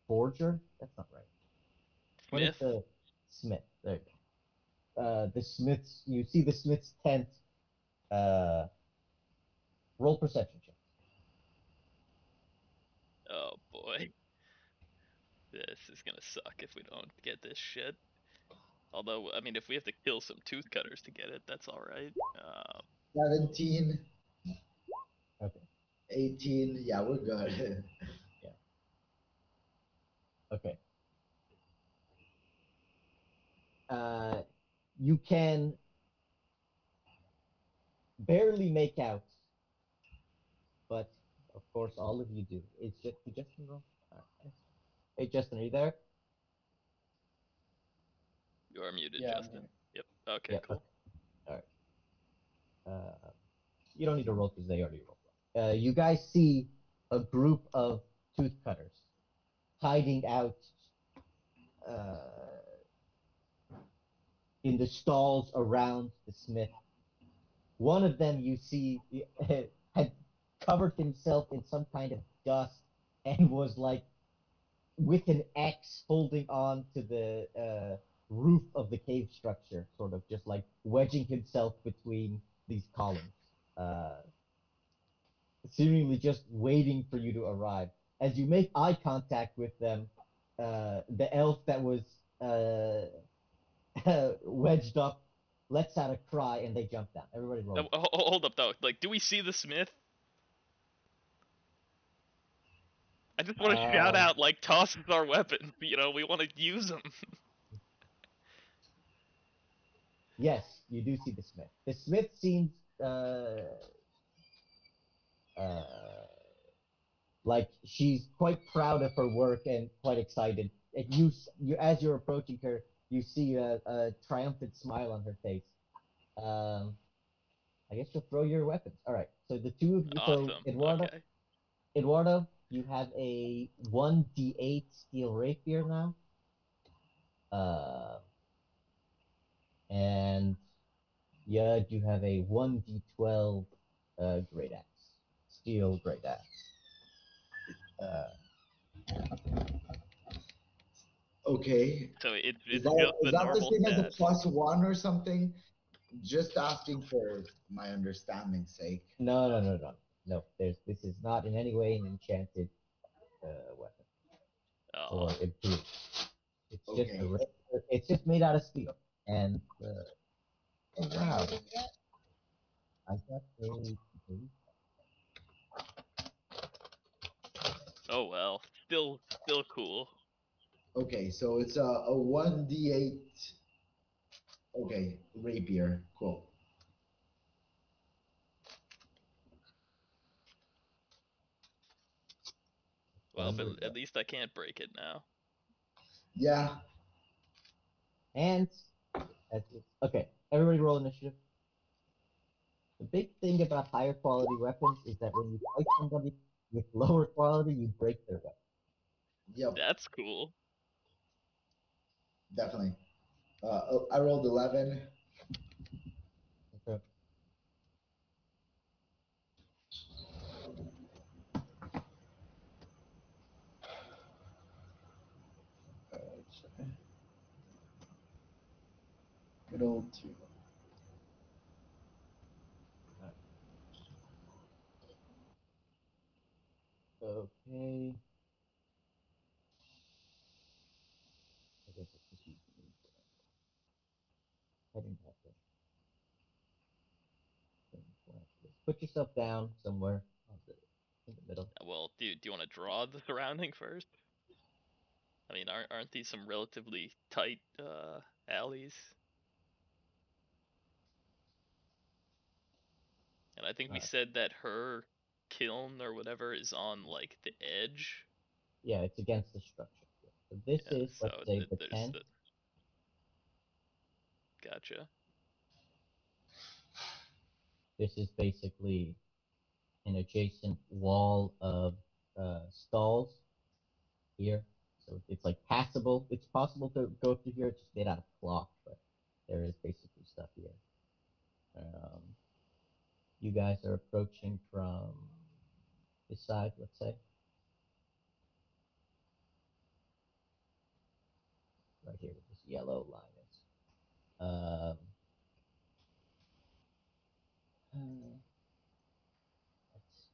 Speaker 2: forger? That's not right. What is
Speaker 1: Smith.
Speaker 2: the smith? There you go. The smith's. You see the smith's tent. Roll perception check.
Speaker 1: Oh boy, this is gonna suck if we don't get this shit. Although, I mean, if we have to kill some tooth cutters to get it, that's all right.
Speaker 4: 17,
Speaker 2: Okay.
Speaker 4: 18. Yeah, we're good.
Speaker 2: Okay. You can barely make out, but of course, all of you do. It's just Justin roll. All right. Hey, Justin, are you there?
Speaker 1: You are muted,
Speaker 3: Yeah, I'm
Speaker 1: Justin.
Speaker 3: here.
Speaker 1: Yep. Okay,
Speaker 2: Yeah.
Speaker 1: cool.
Speaker 2: All right. You don't need to roll because they already rolled. You guys see a group of tooth cutters hiding out uh, in the stalls around the smith. One of them you see had covered himself in some kind of dust and was like with an X holding on to the roof of the cave structure, sort of just like wedging himself between these columns, seemingly just waiting for you to arrive. As you make eye contact with them, the elf that was uh, wedged up lets out a cry and they jump down. Everybody roll.
Speaker 1: Hold up though. Like, do we see the Smith? I just want to shout
Speaker 2: Um,
Speaker 1: out, like, toss our weapons. You know, we want to use them.
Speaker 2: yes, you do see the smith. The smith seems uh, like she's quite proud of her work and quite excited. And as you're approaching her, you see a triumphant smile on her face. Um, I guess you'll throw your weapons. All right. So the two of you. So
Speaker 1: Awesome. Okay.
Speaker 2: Eduardo, you have a 1d8 steel rapier now. And yeah, you have a 1d12 great axe, steel great axe. Uh,
Speaker 4: Okay.
Speaker 1: So it's
Speaker 4: Is
Speaker 1: it's
Speaker 4: that
Speaker 1: just
Speaker 4: is
Speaker 1: the
Speaker 4: that the
Speaker 1: normal
Speaker 4: same as a
Speaker 1: stats.
Speaker 4: +1 or something? Just asking for my understanding's sake.
Speaker 2: no. This is not in any way an enchanted weapon
Speaker 1: Oh,
Speaker 2: or improved. It's just a
Speaker 4: Okay.
Speaker 2: it's just made out of steel. And oh wow, I got a
Speaker 1: oh well. Still cool.
Speaker 4: Okay, so it's a 1d8. Okay, rapier. Cool.
Speaker 1: Well, but
Speaker 2: standard
Speaker 1: at
Speaker 2: weapon.
Speaker 1: least I can't break it now.
Speaker 4: Yeah.
Speaker 2: And okay, everybody roll initiative. The big thing about higher quality weapons is that when you fight somebody with lower quality, you break their weapon.
Speaker 4: Yep.
Speaker 1: That's cool.
Speaker 4: Definitely. I rolled 11.
Speaker 2: Okay.
Speaker 3: Good old two.
Speaker 2: Okay. I guess it's confusing. heading that way. Put yourself down somewhere in the middle.
Speaker 1: Well, do you want to draw the surrounding first? I mean, aren't these some relatively tight alleys? And I think we said that her kiln or whatever is on like the edge.
Speaker 2: Yeah, it's against the structure. So this is,
Speaker 1: So
Speaker 2: let's say, the
Speaker 1: there's
Speaker 2: 10.
Speaker 1: the. Gotcha.
Speaker 2: This is basically an adjacent wall of stalls here. So it's like passable. It's possible to go through here. It's just made out of cloth, but there is basically stuff here. You guys are approaching from this side, let's say. Right here, where this yellow line is. Let's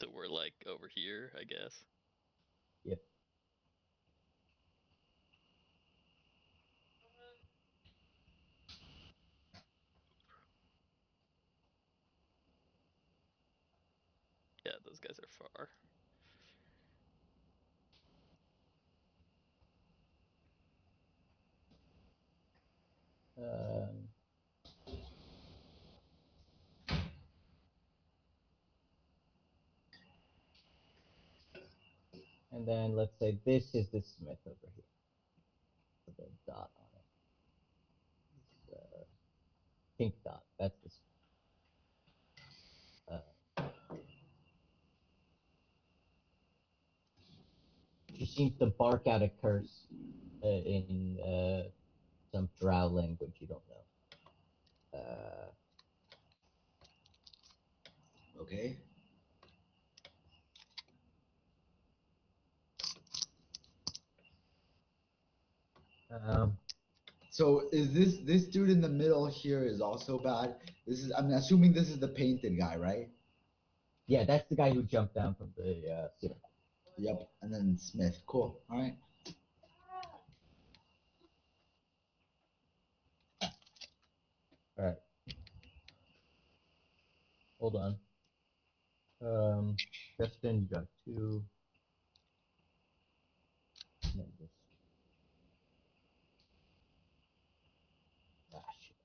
Speaker 1: So we're like over here, I guess.
Speaker 2: Yep.
Speaker 1: Yeah, those guys are far.
Speaker 2: And then let's say this is the smith over here. With a dot on it. This, pink dot. That's the smith. She seems to bark out a curse in some drow language you don't know.
Speaker 4: Okay. So is this dude in the middle here is also bad? I'm assuming this is the painted guy, right?
Speaker 2: Yeah, that's the guy who jumped down from the ceiling.
Speaker 4: Yep. And then Smith. Cool. All right.
Speaker 2: All right. Hold on. Justin, you got 2. And then this. Ah, shit.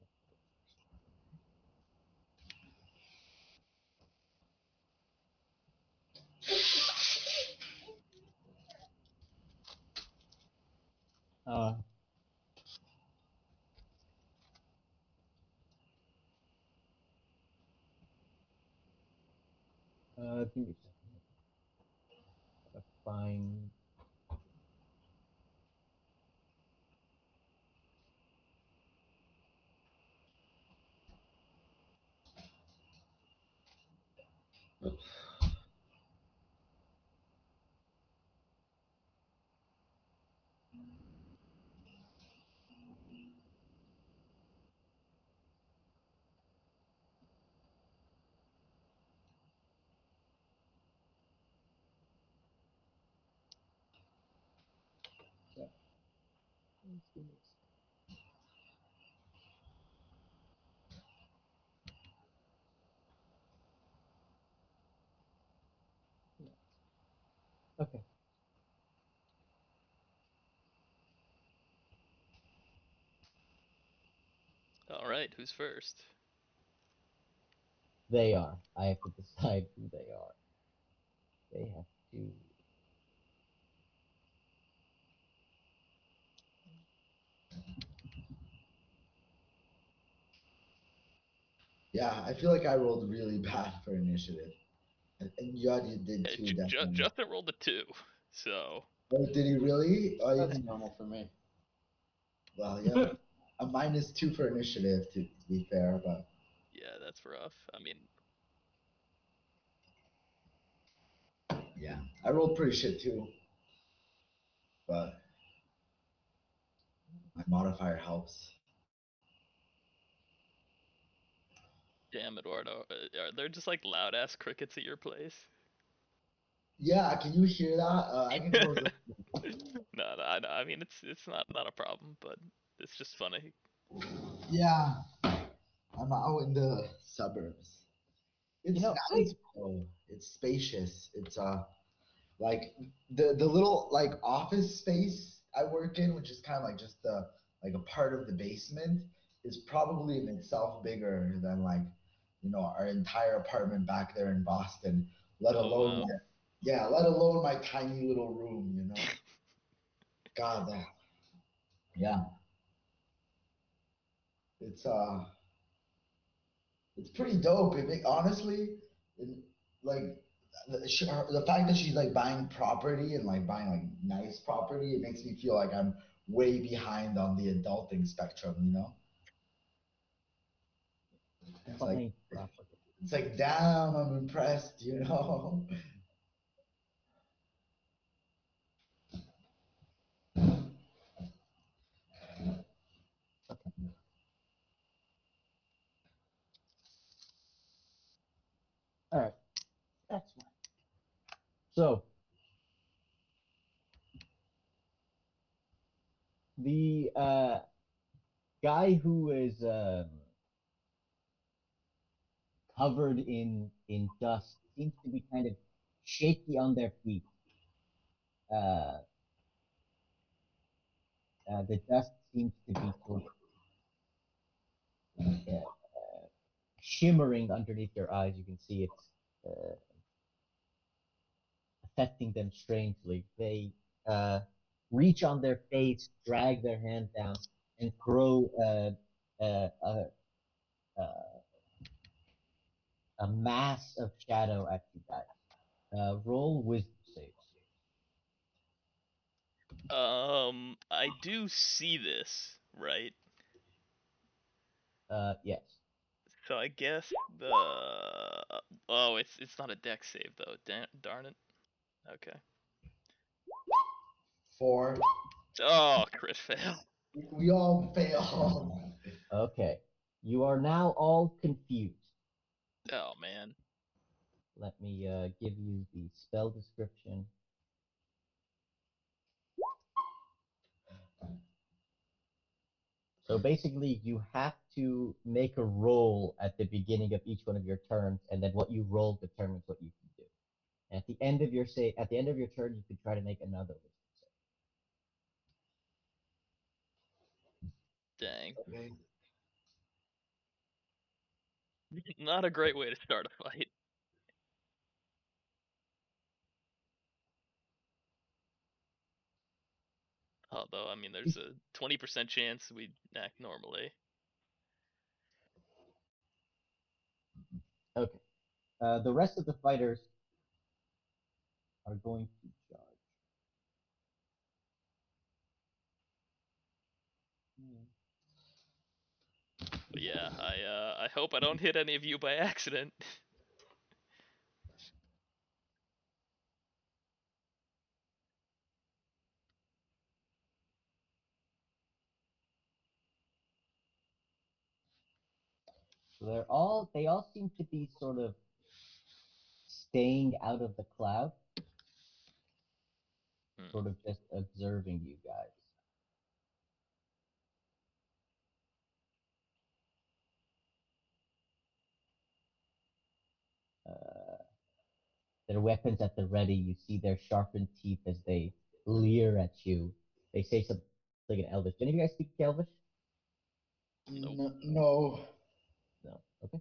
Speaker 2: Give me a second. Gotta find. Okay.
Speaker 1: All right, who's first?
Speaker 2: They are. I have to decide who they are. They have to.
Speaker 4: Yeah, I feel like I rolled really bad for initiative. And Yadi did too, definitely.
Speaker 1: Justin rolled a 2, so.
Speaker 4: Oh, did he really?
Speaker 3: That's normal for me.
Speaker 4: Well, yeah. A -2 for initiative, to be fair, but.
Speaker 1: Yeah, that's rough. I mean,
Speaker 4: Yeah, I rolled pretty shit too, but my modifier helps.
Speaker 1: Damn, Eduardo. Are there just like loud ass crickets at your place?
Speaker 4: Yeah, can you hear that? I can close the.
Speaker 1: No, I mean it's not a problem, but it's just funny.
Speaker 4: Yeah, I'm out in the suburbs. It's
Speaker 2: I
Speaker 4: nice, bro. It's spacious. It's like the little like office space I work in, which is kind of like just the like a part of the basement, is probably in itself bigger than like our entire apartment back there in Boston, let
Speaker 1: Oh
Speaker 4: alone
Speaker 1: wow.
Speaker 4: let alone my tiny little room, God, that yeah, it's it's pretty dope. Honestly, it, like the fact that she's like buying property and like buying like nice property, it makes me feel like I'm way behind on the adulting spectrum. It's like
Speaker 2: Fine property.
Speaker 4: it's like damn, I'm impressed.
Speaker 2: All right, that's fine. So the guy who is covered in dust seems to be kind of shaky on their feet. Uh, the dust seems to be sort of shimmering underneath their eyes. You can see it's affecting them strangely. They reach on their face, drag their hand down, and throw a mass of shadow at you guys. Roll wisdom saves.
Speaker 1: I do see this, right?
Speaker 2: Yes.
Speaker 1: So I guess the oh, it's not a deck save though. Darn it. Okay.
Speaker 4: Four,
Speaker 1: Oh, crit fail.
Speaker 4: we all fail.
Speaker 2: Okay. You are now all confused.
Speaker 1: Oh man.
Speaker 2: Let me give you the spell description. So basically, you have to make a roll at the beginning of each one of your turns, and then what you roll determines what you can do. At the end of your at the end of your turn, you can try to make another wisdom
Speaker 1: Dang.
Speaker 4: Okay.
Speaker 1: Not a great way to start a fight. Although, I mean, there's
Speaker 2: save.
Speaker 1: a 20% chance we'd act normally.
Speaker 2: Okay. The rest of the fighters are going to charge.
Speaker 1: But yeah, I hope I don't hit any of you by accident.
Speaker 2: So they all seem to be sort of staying out of the cloud,
Speaker 1: Hmm.
Speaker 2: sort of just observing you guys. Uh, their weapons at the ready. You see their sharpened teeth as they leer at you. They say something in Elvish. Do any of you guys speak Elvish?
Speaker 1: Nope.
Speaker 4: No.
Speaker 2: No. Okay.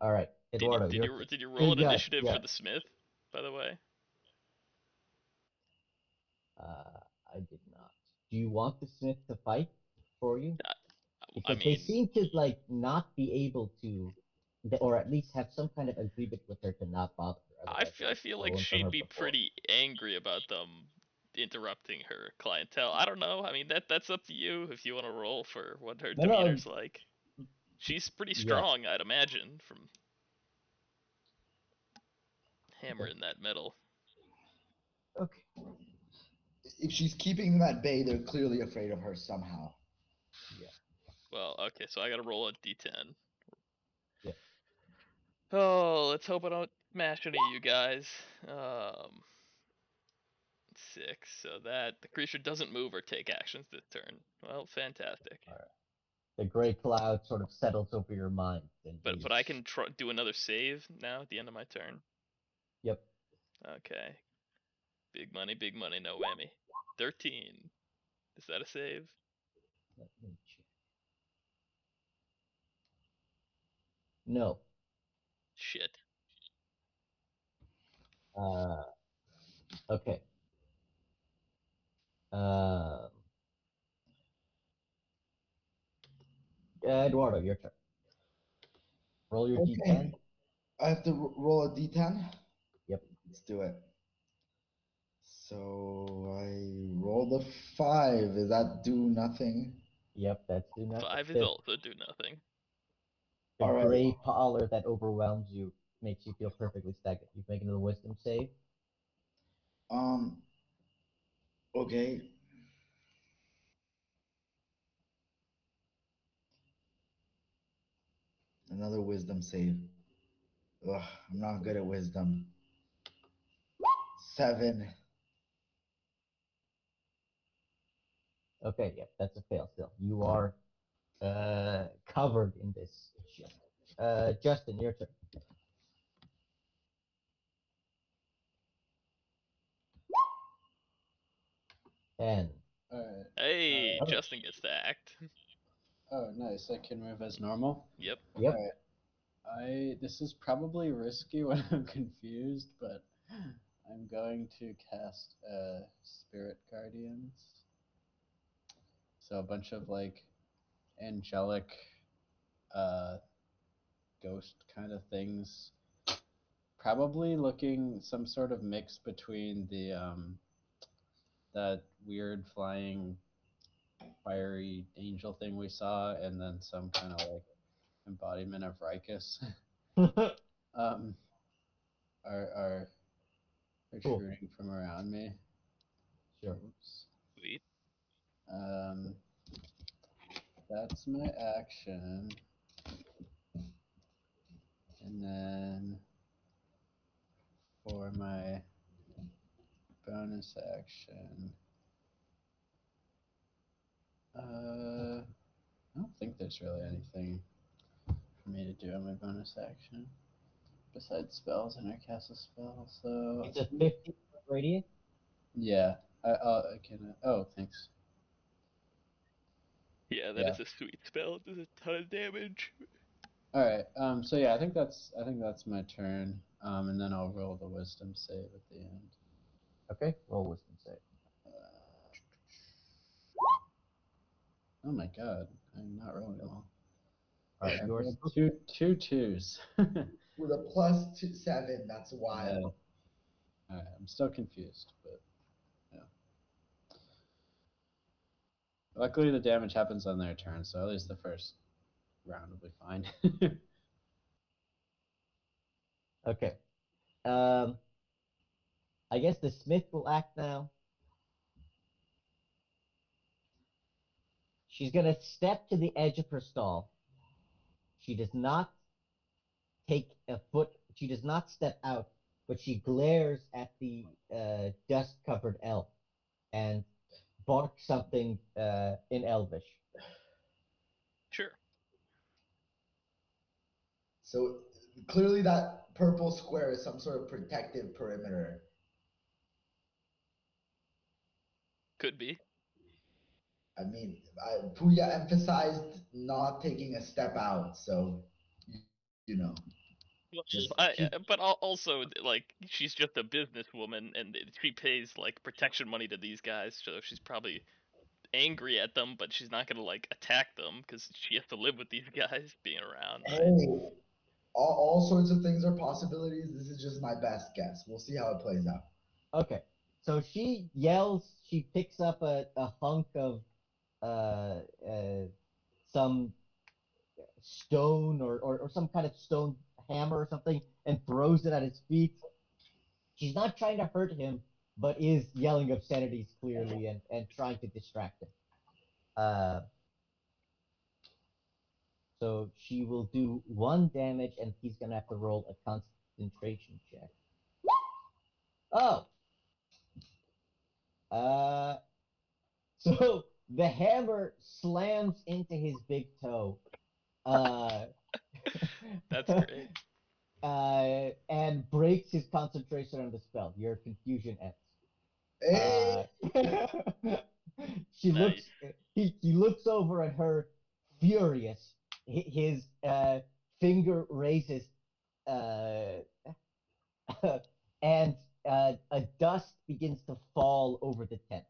Speaker 2: All right.
Speaker 1: Did you
Speaker 2: Eduardo,
Speaker 1: did
Speaker 2: you're
Speaker 1: you did you roll an
Speaker 2: yeah,
Speaker 1: initiative
Speaker 2: yeah.
Speaker 1: for the smith, by the way?
Speaker 2: I did not. Do you want the Smith to fight for you?
Speaker 1: I
Speaker 2: Because they
Speaker 1: mean,
Speaker 2: seem to like not be able to, or at least have some kind of agreement with her to not bother her. Otherwise, they
Speaker 1: I
Speaker 2: would have
Speaker 1: feel like
Speaker 2: stolen from her
Speaker 1: she'd be
Speaker 2: before.
Speaker 1: pretty angry about them interrupting her clientele. I don't know. I mean, that's up to you if you want to roll for what her
Speaker 2: No, no,
Speaker 1: demeanor's like. She's pretty
Speaker 2: yeah.
Speaker 1: strong, I'd imagine. From Hammer in that metal.
Speaker 2: Okay.
Speaker 4: If she's keeping them at bay, they're clearly afraid of her somehow.
Speaker 1: Well, okay, so I gotta roll a d10.
Speaker 2: Yeah.
Speaker 1: Oh, let's hope I don't smash any of you guys. 6. So that the creature doesn't move or take actions this turn. Well, fantastic.
Speaker 2: All right. The gray cloud sort of settles over your mind, and
Speaker 1: But I can do another save now at the end of my turn.
Speaker 2: Yep.
Speaker 1: Okay. Big money, no whammy. 13. Is that a save?
Speaker 2: Let me check. No.
Speaker 1: Shit.
Speaker 2: Okay. Eduardo, your turn. Roll your
Speaker 4: Okay.
Speaker 2: d10.
Speaker 4: I have to roll a d10?
Speaker 2: Yep.
Speaker 4: Let's do it. So I rolled a 5. Does that do nothing?
Speaker 2: Yep, that's do nothing.
Speaker 1: 5 is also do nothing.
Speaker 2: The
Speaker 4: All right.
Speaker 2: gray pallor that overwhelms you makes you feel perfectly stagnant. You make another wisdom save.
Speaker 4: Okay. Another wisdom save. Ugh, I'm not good at wisdom. 7.
Speaker 2: Okay, yep, that's a fail still. You are covered in this shit. Justin, your turn. 10.
Speaker 3: All right.
Speaker 1: Hey,
Speaker 2: Okay.
Speaker 1: Justin gets to act.
Speaker 3: Oh, nice. I can move as normal.
Speaker 1: Yep.
Speaker 2: Yep.
Speaker 3: All right. This is probably risky when I'm confused, but I'm going to cast Spirit Guardians. So a bunch of like angelic ghost kind of things. Probably looking some sort of mix between that weird flying fiery angel thing we saw and then some kind of like embodiment of Rikus. um are
Speaker 2: Cool.
Speaker 3: protruding from around me.
Speaker 2: Sure.
Speaker 3: Oops.
Speaker 1: Sweet.
Speaker 3: Um, that's my action. And then for my bonus action, I don't think there's really anything for me to do on my bonus action besides spells and I cast a spell. So
Speaker 2: It's a 50-foot radius.
Speaker 3: yeah, I can. Oh, thanks.
Speaker 1: Yeah, that
Speaker 3: Yeah.
Speaker 1: is a sweet spell. It does a ton of damage.
Speaker 3: All right. So yeah, I think that's my turn. And then I'll roll the wisdom save at the end.
Speaker 2: Okay, roll wisdom save.
Speaker 3: Oh my god, I'm not rolling well.
Speaker 2: All right,
Speaker 3: I
Speaker 2: you are
Speaker 3: rolled
Speaker 2: still
Speaker 3: two twos.
Speaker 4: With a +7, that's wild.
Speaker 3: All right, I'm still confused, but yeah. Luckily, the damage happens on their turn, so at least the first round will be fine.
Speaker 2: okay. I guess the smith will act now. She's gonna step to the edge of her stall. She does not take a foot. She does not step out, but she glares at the dust-covered elf and barks something in Elvish.
Speaker 1: Sure.
Speaker 4: So clearly that purple square is some sort of protective perimeter.
Speaker 1: Could be.
Speaker 4: I mean, Puya emphasized not taking a step out, so you know,
Speaker 1: Well,
Speaker 4: just keep.
Speaker 1: but also like she's just a businesswoman and she pays like protection money to these guys, so she's probably angry at them, but she's not gonna like attack them because she has to live with these guys being around, right?
Speaker 4: Hey, all sorts of things are possibilities. This is just my best guess. We'll see how it plays out.
Speaker 2: Okay, so she yells. She picks up a hunk of uh, uh, some stone or some kind of stone hammer or something and throws it at his feet. She's not trying to hurt him, but is yelling obscenities clearly and trying to distract him. So she will do 1 damage, and he's gonna have to roll a concentration check. Oh, so the hammer slams into his big toe.
Speaker 1: That's great.
Speaker 2: And breaks his concentration on the spell. Your confusion ends.
Speaker 4: Hey,
Speaker 2: She
Speaker 1: Nice.
Speaker 2: looks. He looks over at her, furious. His finger raises, uh, and a dust begins to fall over the tent.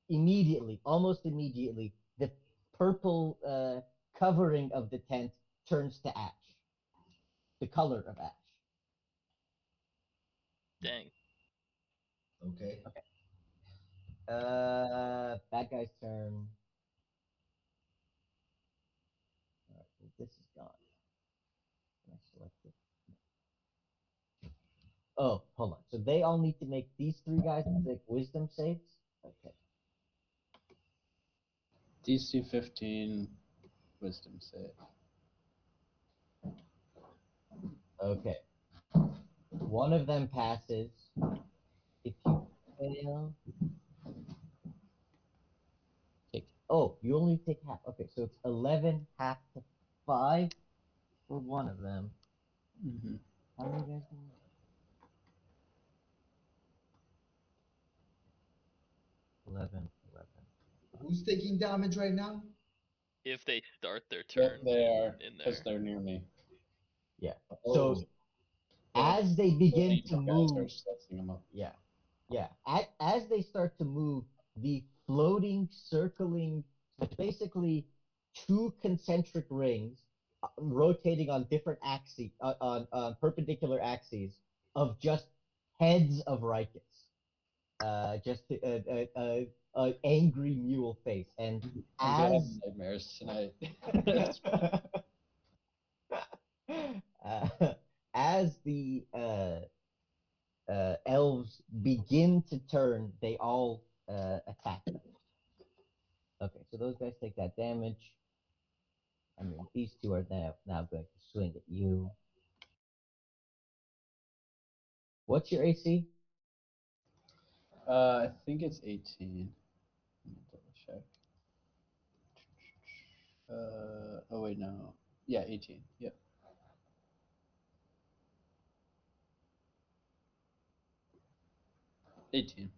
Speaker 2: Immediately, almost immediately, the purple covering of the tent turns to ash, the color of ash.
Speaker 1: Dang.
Speaker 4: okay.
Speaker 2: Okay. Bad guy's turn. All right, well, this is gone. Can I select it? Oh, hold on. So they all need to make these 3 guys make wisdom saves. Okay.
Speaker 3: DC 15 wisdom save.
Speaker 2: Okay. One of them passes. If you fail, take. Oh, you only take half. Okay, so it's 11 half to 5 for one of them.
Speaker 3: Mm-hmm.
Speaker 2: How many guys do we 11, 11.
Speaker 4: Who's taking damage right now?
Speaker 1: If they start their
Speaker 3: Yeah,
Speaker 1: turn
Speaker 3: they are,
Speaker 1: in
Speaker 3: because
Speaker 1: there.
Speaker 3: they're near me.
Speaker 2: Yeah.
Speaker 4: Oh,
Speaker 2: So
Speaker 3: The
Speaker 2: as they begin
Speaker 3: lead
Speaker 2: to
Speaker 3: guys are
Speaker 2: move,
Speaker 3: slicing them up.
Speaker 2: yeah, yeah. As they start to move, the floating, circling, so it's basically 2 concentric rings rotating on different axes, on perpendicular axes of just heads of Rikets. Just a angry mule face, and
Speaker 3: I'm gonna have
Speaker 2: as
Speaker 3: nightmares tonight.
Speaker 2: uh, as the elves begin to turn, they all attack them. Okay, so those guys take that damage. I mean, these 2 are now going to swing at you. What's your AC?
Speaker 3: I think it's 18. Let me double check. Oh wait, no. Yeah, 18. Yep. 18.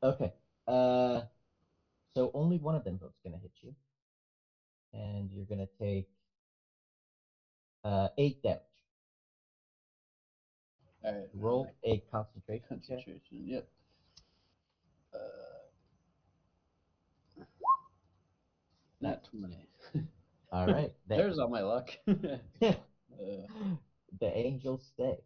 Speaker 2: Okay. So only one of them is going to hit you, and you're going to take 8 damage.
Speaker 3: All right.
Speaker 2: Roll a concentration check.
Speaker 3: Concentration. Yep. Not 20.
Speaker 2: All right.
Speaker 3: There's all my luck.
Speaker 2: The angels stay.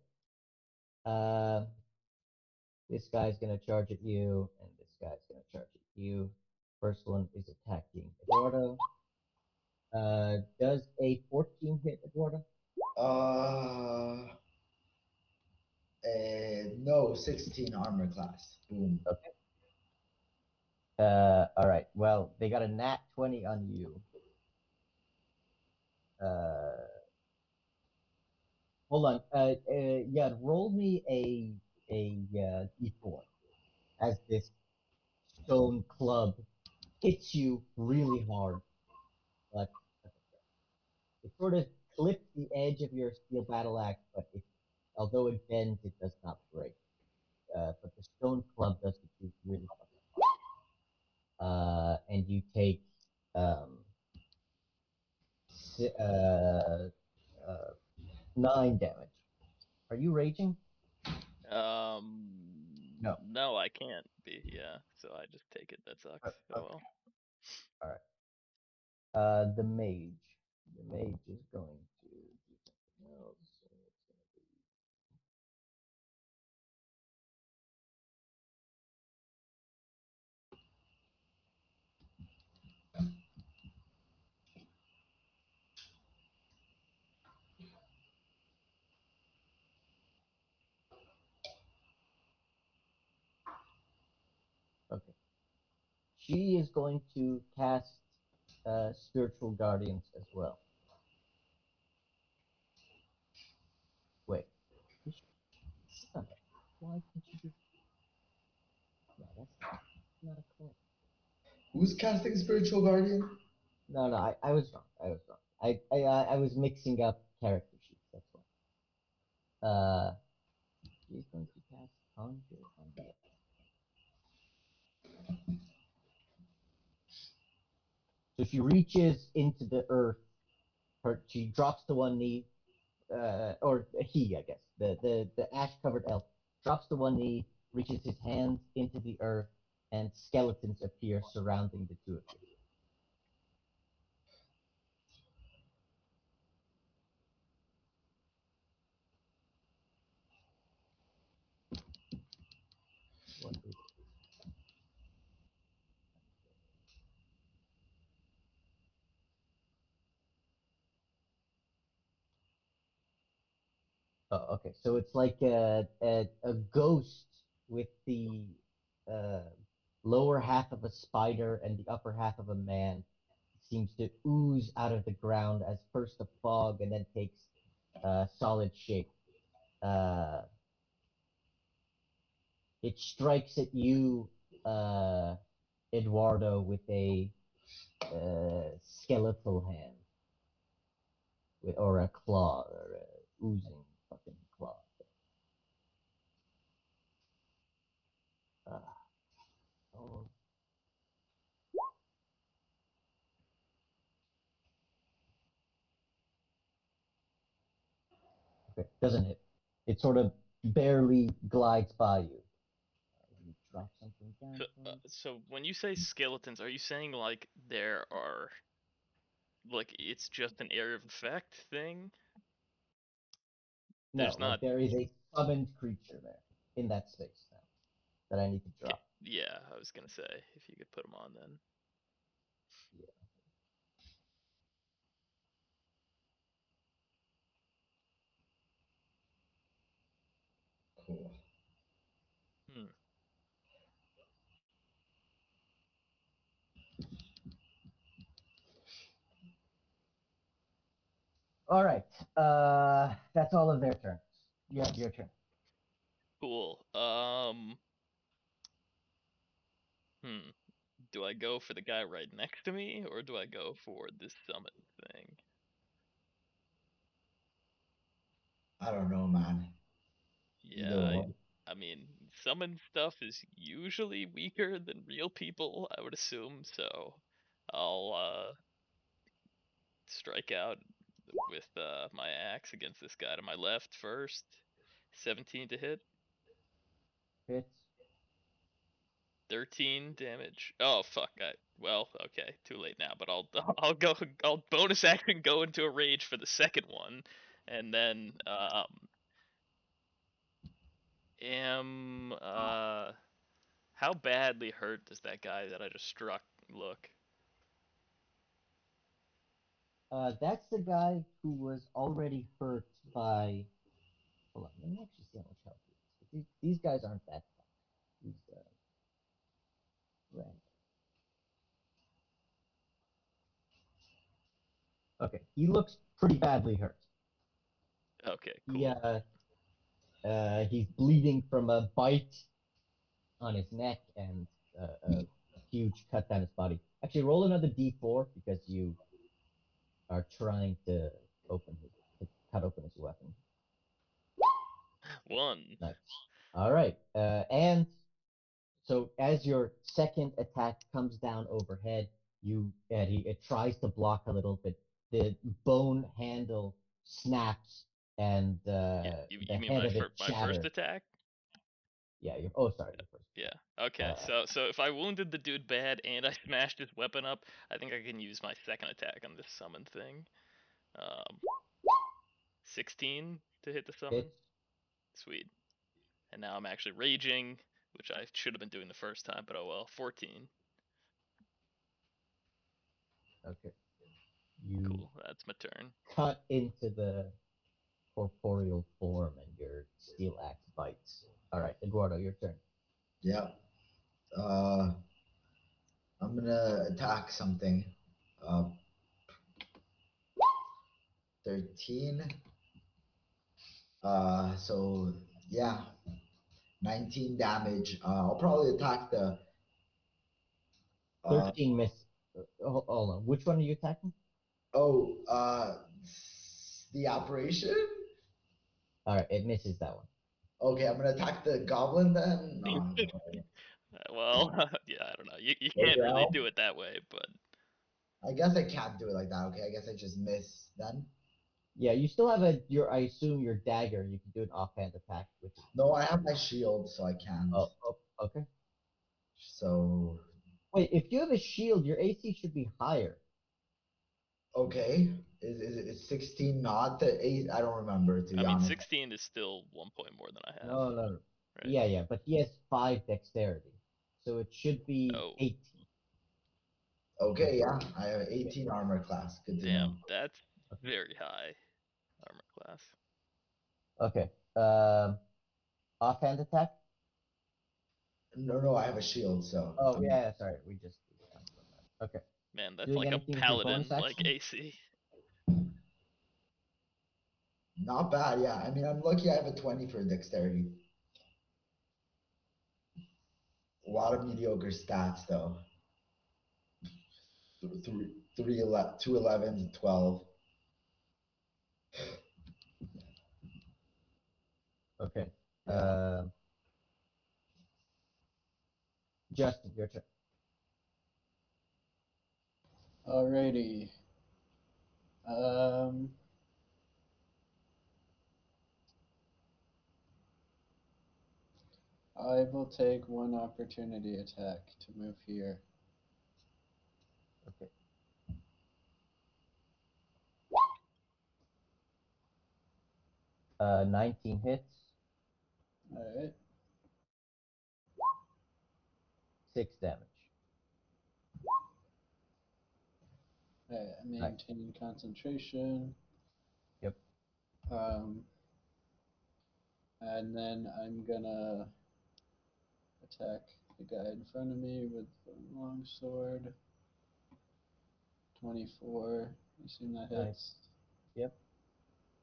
Speaker 2: This guy's gonna charge at you, and this guy's gonna charge at you. First one is attacking Eduardo. Does a 14 hit Eduardo?
Speaker 4: uh, no, 16 armor class. Boom.
Speaker 2: Okay. All right. Well, they got a nat 20 on you. Uh, hold on. Yeah, roll me a d4 as this stone club hits you really hard, but it sort of clips the edge of your steel battle axe, but although it bends, it does not break. But the stone club does hit you really fucking hard. And you take um, si- uh, uh, 9 damage. Are you raging? No.
Speaker 1: No, I can't be. Yeah, so I just take it. That sucks. Oh
Speaker 2: Okay.
Speaker 1: well.
Speaker 2: All right. The mage. The mage is going to do something else. So it's gonna be she is going to cast Spiritual Guardians as well. Wait. Why can't you do? No, that's not a cleric.
Speaker 4: Who's casting Spiritual Guardian?
Speaker 2: No, I was wrong. I was wrong. I was mixing up character sheets. That's why. She's going to cast Conjure on the. So she reaches into the earth. She drops to one knee, or he, I guess, the ash-covered elf drops to one knee, reaches his hands into the earth, and skeletons appear surrounding the two of you. What is it? Oh, okay. So it's like a ghost with the uh, lower half of a spider and the upper half of a man seems to ooze out of the ground as first a fog and then takes solid shape. Uh, it strikes at you, Eduardo, with a skeletal hand, or a claw, or a oozing fucking claw. Uh, oh. Okay, doesn't hit. It sort of barely glides by you. Let me drop something down
Speaker 1: So,
Speaker 2: for you.
Speaker 1: so when you say skeletons, are you saying like there are like it's just an area of effect thing?
Speaker 2: No,
Speaker 1: There's
Speaker 2: like
Speaker 1: not.
Speaker 2: there is a summoned creature there in that space now that I need to
Speaker 1: Okay,
Speaker 2: drop.
Speaker 1: yeah, I was gonna say if you could put them on then.
Speaker 2: Yeah.
Speaker 4: Cool.
Speaker 1: Hmm.
Speaker 2: All right. That's all of their turns. Yeah, your turn.
Speaker 1: Cool. Hmm. Do I go for the guy right next to me, or do I go for this summon thing?
Speaker 4: I don't know, man.
Speaker 1: Yeah,
Speaker 4: Either one.
Speaker 1: I mean, summon stuff is usually weaker than real people, I would assume, so I'll strike out with my axe against this guy to my left first. 17 to hit,
Speaker 2: Hits.
Speaker 1: 13 damage. Oh fuck! Well, okay, too late now. But I'll bonus action go into a rage for the second one, and then am how badly hurt does that guy that I just struck look?
Speaker 2: That's the guy who was already hurt by. Hold on, let me actually see how much health he is. These guys aren't that tough. These random. Okay, he looks pretty badly hurt.
Speaker 1: Okay,
Speaker 2: He
Speaker 1: cool.
Speaker 2: he's bleeding from a bite on his neck and a huge cut down his body. Actually, roll another d4 because you are trying to to cut open his weapon.
Speaker 1: One.
Speaker 2: Nice. All right. And so as your second attack comes down overhead, it tries to block a little bit. The bone handle snaps and
Speaker 1: You
Speaker 2: the
Speaker 1: mean
Speaker 2: head of it
Speaker 1: my first
Speaker 2: shatters.
Speaker 1: attack?
Speaker 2: Yeah. Oh, sorry. Your first
Speaker 1: Yeah.
Speaker 2: attack.
Speaker 1: Okay. So if I wounded the dude bad and I smashed his weapon up, I think I can use my second attack on this summon thing. 16 to hit the summon.
Speaker 2: Hits.
Speaker 1: Sweet. And now I'm actually raging, which I should have been doing the first time, but oh well. 14.
Speaker 2: Okay. You
Speaker 1: Cool. That's my turn.
Speaker 2: cut into the corporeal form and your steel axe bites. All right, Eduardo, your turn.
Speaker 4: Yeah. Uh, I'm gonna attack something. Uh, 13. So yeah, 19 damage. I'll probably attack the. Uh,
Speaker 2: 13 miss. Hold on. Which one are you attacking?
Speaker 4: oh, the operation.
Speaker 2: All right, it misses that one.
Speaker 4: Okay, I'm gonna attack the goblin then. No,
Speaker 1: Well, yeah, I don't know. You
Speaker 4: what
Speaker 1: can't
Speaker 4: the
Speaker 1: really
Speaker 4: hell?
Speaker 1: do it that way, but
Speaker 4: I guess I can't do it like that. Okay, I guess I just miss then.
Speaker 2: Yeah, you still have your. I assume your dagger. You can do an offhand attack with it.
Speaker 4: No, I have my shield, so I can't.
Speaker 2: Oh, okay.
Speaker 4: So
Speaker 2: Wait, if you have a shield, your AC should be higher.
Speaker 4: okay, is 16 not the eight? I don't remember to
Speaker 1: I
Speaker 4: be
Speaker 1: mean,
Speaker 4: honest.
Speaker 1: 16 is still 1 point more than I have,
Speaker 2: No, no, no.
Speaker 1: right?
Speaker 2: Yeah, but he has 5 dexterity, so it should be
Speaker 1: Oh,
Speaker 2: 18.
Speaker 4: Okay, yeah, I have 18 armor class. Good to know.
Speaker 1: damn, that's very high armor class.
Speaker 2: Okay. Offhand attack.
Speaker 4: No, no, I have a shield, so
Speaker 2: Oh yeah, sorry. We talked about that. Okay.
Speaker 1: Man, that's
Speaker 2: Doing
Speaker 1: like a
Speaker 2: anything with your bonus
Speaker 1: paladin like
Speaker 2: action?
Speaker 1: AC.
Speaker 4: not bad. Yeah, I mean, I'm lucky I have a 20 for dexterity. A lot of mediocre stats though. Three, 2 11 to 12.
Speaker 2: Okay.
Speaker 4: Yeah.
Speaker 2: Justin, your turn.
Speaker 3: Alrighty. Um, I will take one opportunity attack to move here.
Speaker 2: Okay. 19 hits,
Speaker 3: Alright.
Speaker 2: 6 damage.
Speaker 3: Alright, I
Speaker 2: Nice.
Speaker 3: maintain concentration.
Speaker 2: Yep.
Speaker 3: Um, and then I'm gonna attack the guy in front of me with the long sword. 24. I assume that
Speaker 2: Nice.
Speaker 3: hits.
Speaker 2: Yep.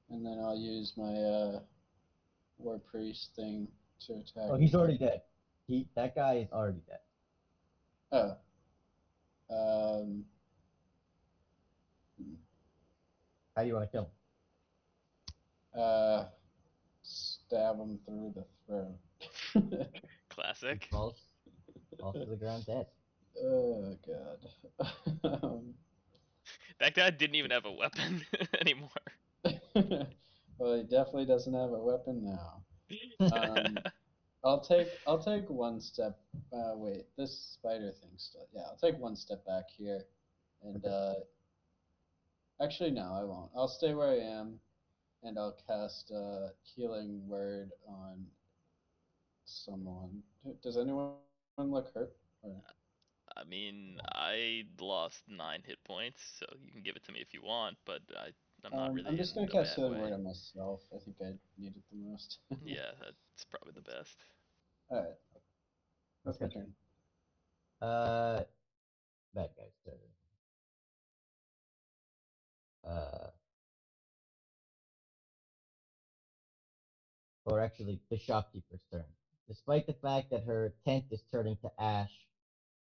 Speaker 3: And then I'll use my war priest thing to attack.
Speaker 2: Oh, he's already dead. That guy is already dead.
Speaker 3: Oh. Um,
Speaker 2: How do you want to kill him?
Speaker 3: stab him through the throat.
Speaker 2: He
Speaker 1: Classic.
Speaker 2: falls to the ground dead.
Speaker 3: Oh god.
Speaker 1: That guy didn't even have a weapon anymore.
Speaker 3: Well, he definitely doesn't have a weapon now. I'll take one step. Wait, this spider thing still. Yeah, I'll take one step back here, and
Speaker 2: Okay.
Speaker 3: actually no, I won't. I'll stay where I am, and I'll cast healing word on someone. Does anyone look hurt? Or,
Speaker 1: I mean, I lost 9 hit points, so you can give it to me if you want, but I'm not
Speaker 3: I'm
Speaker 1: really
Speaker 3: just
Speaker 1: in
Speaker 3: gonna
Speaker 1: a
Speaker 3: cast
Speaker 1: bad
Speaker 3: healing word
Speaker 1: way.
Speaker 3: on myself. I think I need it the most.
Speaker 1: Yeah, that's probably the best.
Speaker 3: All right, that's my
Speaker 2: Okay.
Speaker 3: turn.
Speaker 2: Uh, bad guy's turn. Uh, or actually, the shopkeeper's turn. Despite the fact that her tent is turning to ash,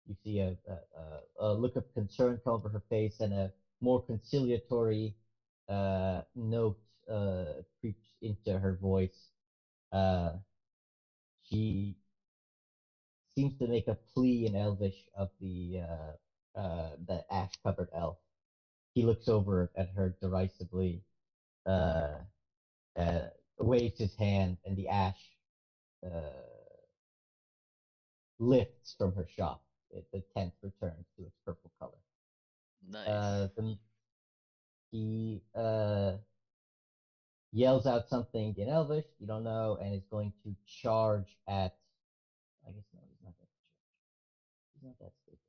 Speaker 2: you see a look of concern come over her face and a more conciliatory note creeps into her voice. Uh, she seems to make a plea in Elvish of the ash-covered elf. He looks over at her derisively, uh, uh, waves his hand, and the ash uh, lifts from her shop. The tent returns to its purple color.
Speaker 1: Nice.
Speaker 2: Then he yells out something in Elvish, you don't know, and is going to charge at. I guess no, he's not going to charge. He's not that stupid.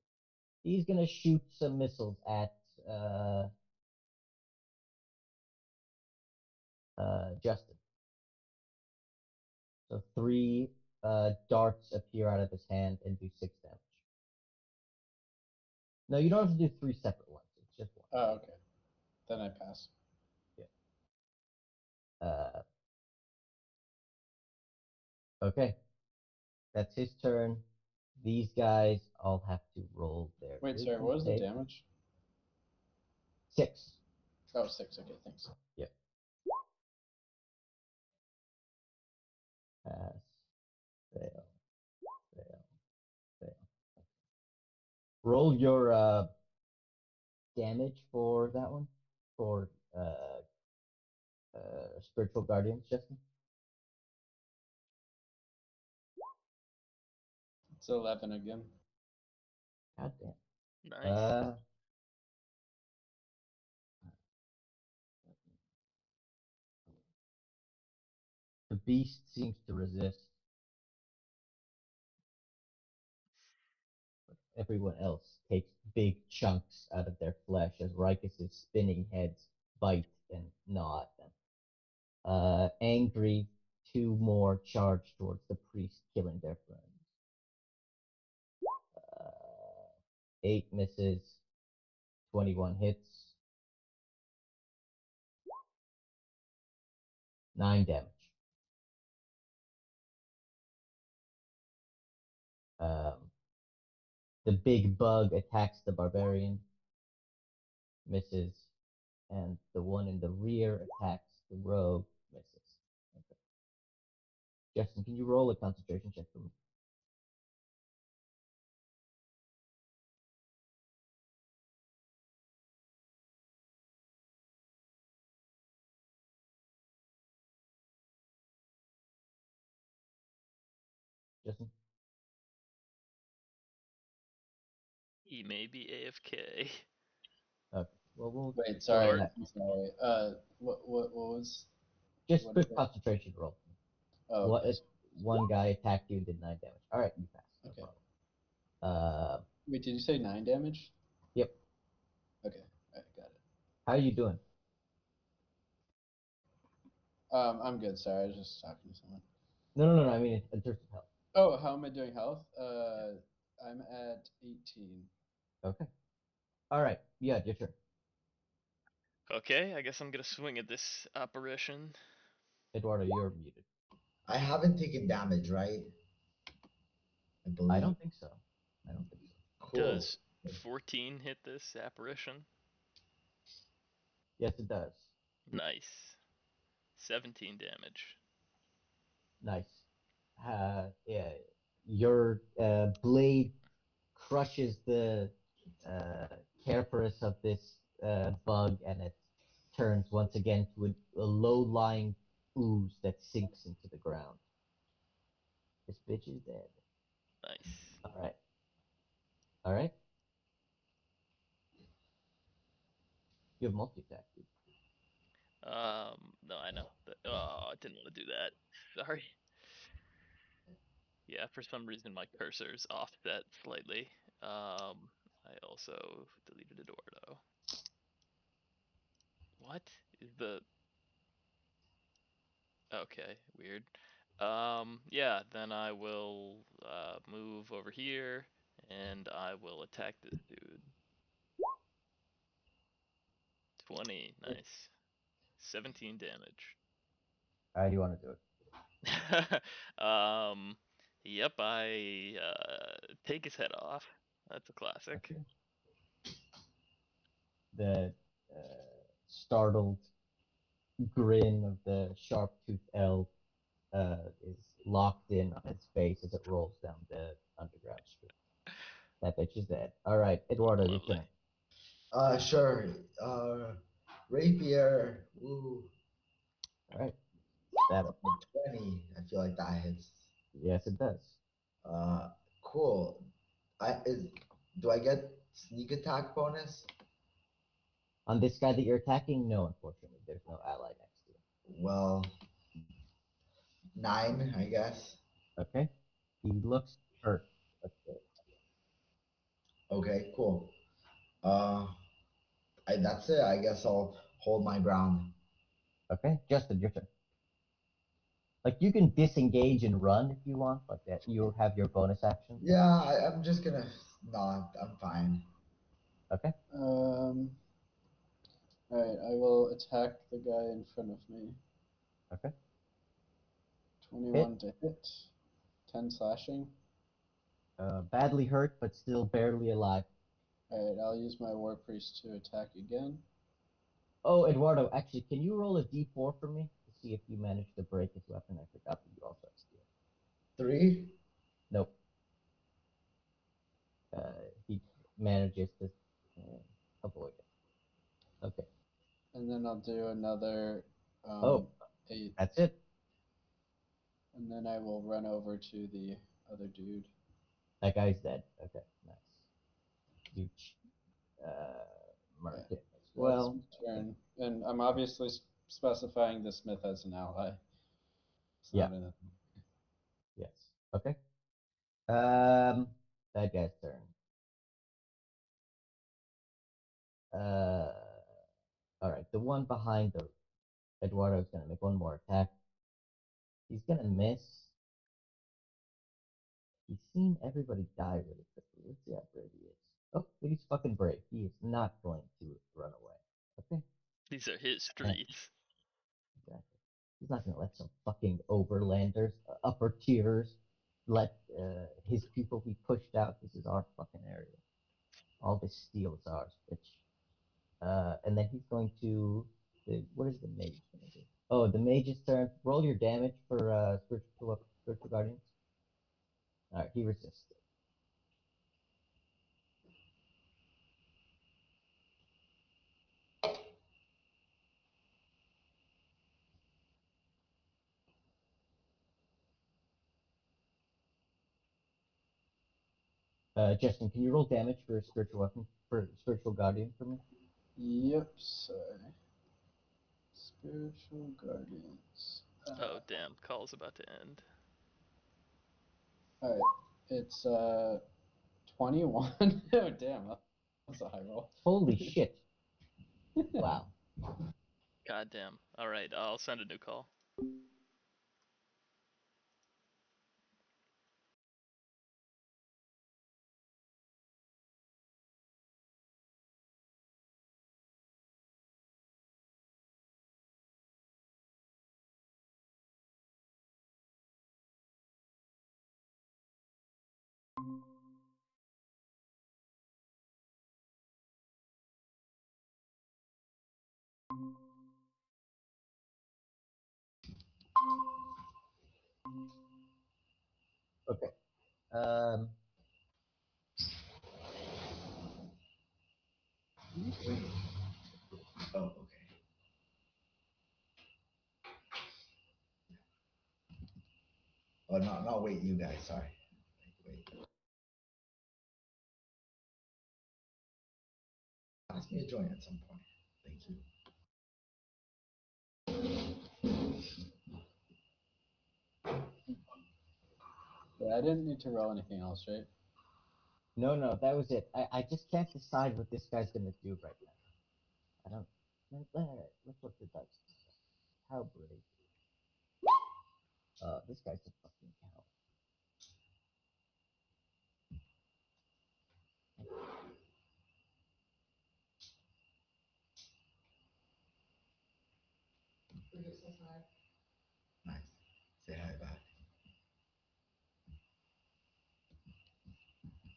Speaker 2: He's going to shoot some missiles at uh, Justin. So 3 darts appear out of his hand and do 6 damage. No, you don't have to do 3 separate ones. It's just one.
Speaker 3: Oh, okay. Then I pass.
Speaker 2: Okay. That's his turn. These guys all have to roll their
Speaker 3: Wait, sorry,
Speaker 2: wisdom
Speaker 3: what was the
Speaker 2: save.
Speaker 3: damage?
Speaker 2: 6.
Speaker 3: Oh, 6. Okay, thanks.
Speaker 2: Yep. Pass. Fail. Fail. Fail. Roll your damage for that one. For spiritual guardians, Justin.
Speaker 3: It's 11 again.
Speaker 2: God damn.
Speaker 1: Nice.
Speaker 2: The beast seems to resist. But everyone else takes big chunks out of their flesh as Rikus' spinning heads bite and gnaw at them. Angry, 2 more charge towards the priest, killing their friends. 8 misses, 21 hits, 9 damage. The big bug attacks the barbarian, misses, and the one in the rear attacks the rogue, misses. Okay. Justin, can you roll a concentration check for me? Justin?
Speaker 1: He may be AFK.
Speaker 2: Okay. Well, we'll
Speaker 3: Wait,
Speaker 2: go
Speaker 3: sorry.
Speaker 2: on that.
Speaker 3: I'm sorry. What was?
Speaker 2: Just
Speaker 3: What
Speaker 2: quick
Speaker 3: is it?
Speaker 2: concentration roll.
Speaker 3: Oh,
Speaker 2: What
Speaker 3: okay.
Speaker 2: if one guy attacked you and did 9 damage? All right, you pass. No
Speaker 3: Okay.
Speaker 2: problem.
Speaker 3: Wait, did you say 9 damage?
Speaker 2: Yep.
Speaker 3: Okay, alright, got it.
Speaker 2: How are you doing?
Speaker 3: I'm good. Sorry, I was just talking to someone.
Speaker 2: No. I mean, in terms of health.
Speaker 3: Oh, how am I doing health? I'm at 18.
Speaker 2: Okay. All right. Yeah, your turn.
Speaker 1: Okay, I guess I'm gonna swing at this apparition.
Speaker 2: Eduardo, you're muted.
Speaker 4: I haven't taken damage, right? I
Speaker 2: I
Speaker 4: believe.
Speaker 2: don't think so. I don't think so.
Speaker 4: Cool.
Speaker 1: Does 14 hit this apparition?
Speaker 2: Yes, it does.
Speaker 1: Nice. 17 damage.
Speaker 2: Nice. Yeah, your blade crushes the carapace of this bug, and it turns once again to a low-lying ooze that sinks into the ground. This bitch is dead.
Speaker 1: Nice.
Speaker 2: All right. All right. You have multi-attack, dude.
Speaker 1: No, I know. Oh, I didn't want to do that. Sorry. Yeah, for some reason my cursor's offset slightly. I also deleted Eduardo. What is the? Okay, weird. Yeah, then I will move over here and I will attack this dude. 20, nice. 17 damage.
Speaker 2: How do you want to do it?
Speaker 1: Yep, I take his head off. That's a classic.
Speaker 2: Okay. The startled grin of the sharp-toothed elf is locked in on its face as it rolls down the underground street. That bitch is dead. All right, Eduardo, your
Speaker 1: Lovely.
Speaker 2: turn.
Speaker 4: Sure. Rapier. Woo.
Speaker 2: All right, stab it.
Speaker 4: 20. I feel like that hits.
Speaker 2: Yes, it does.
Speaker 4: Uh, cool. Do I get sneak attack bonus?
Speaker 2: On this guy that you're attacking, no, unfortunately, there's no ally next to you.
Speaker 4: Well, 9, I guess.
Speaker 2: Okay, he looks hurt. Okay.
Speaker 4: Okay, cool. Uh, that's it. I guess I'll hold my ground.
Speaker 2: Okay, Justin, your turn. Like you can disengage and run if you want, but that you have your bonus action.
Speaker 4: Yeah, I'm just gonna not. I'm fine.
Speaker 2: Okay.
Speaker 3: Alright, I will attack the guy in front of me.
Speaker 2: Okay.
Speaker 3: 21 to hit. 10 slashing.
Speaker 2: Badly hurt, but still barely alive.
Speaker 3: Alright, I'll use my War Priest to attack again.
Speaker 2: Oh, Eduardo, actually, can you roll a d4 for me to see if you manage to break his weapon? I forgot that you also have steel.
Speaker 4: 3.
Speaker 2: Nope. He manages to avoid it. Okay.
Speaker 3: And then I'll do another
Speaker 2: Oh,
Speaker 3: 8.
Speaker 2: that's it.
Speaker 3: And then I will run over to the other dude.
Speaker 2: That guy's dead. Okay, nice. You mark
Speaker 3: Yeah,
Speaker 2: it as
Speaker 3: that's
Speaker 2: well.
Speaker 3: my turn. And I'm obviously specifying the smith as an ally. It's
Speaker 2: Yeah.
Speaker 3: not an.
Speaker 2: Yes. Okay. Um, that guy's turn. Uh, all right. The one behind the Eduardo's gonna make one more attack. He's gonna miss. He's seen everybody die really quickly. Let's see how brave he is. Oh, but he's fucking brave. He is not going to run away. Okay.
Speaker 1: These are his
Speaker 2: Yeah,
Speaker 1: streets.
Speaker 2: exactly. He's not gonna let some fucking overlanders, upper tiers, let his people be pushed out. This is our fucking area. All this steel is ours, bitch. And then he's going to. What is the mage gonna do? Oh, the mage's turn. Roll your damage for spiritual guardians. All right, he resists. Justin, can you roll damage for a spiritual weapon for spiritual guardian for me?
Speaker 3: Yep, sorry. Spiritual guardians.
Speaker 1: Oh damn, call's about to end.
Speaker 3: Alright, it's 21. Oh damn, that's a high roll.
Speaker 2: Holy shit! Wow.
Speaker 1: God damn. All right, I'll send a new call.
Speaker 2: Okay. Um.
Speaker 4: Wait. Oh, okay. Oh, no, no, wait, you guys, sorry. Wait. Ask me to join at some point. Thank you.
Speaker 3: Yeah, I didn't need to roll anything else, right?
Speaker 2: No, no, that was it. I just can't decide what this guy's gonna do right now. I don't. Let's look at dice. How brave. This guy's a fucking coward.
Speaker 4: Nice. Say hi back.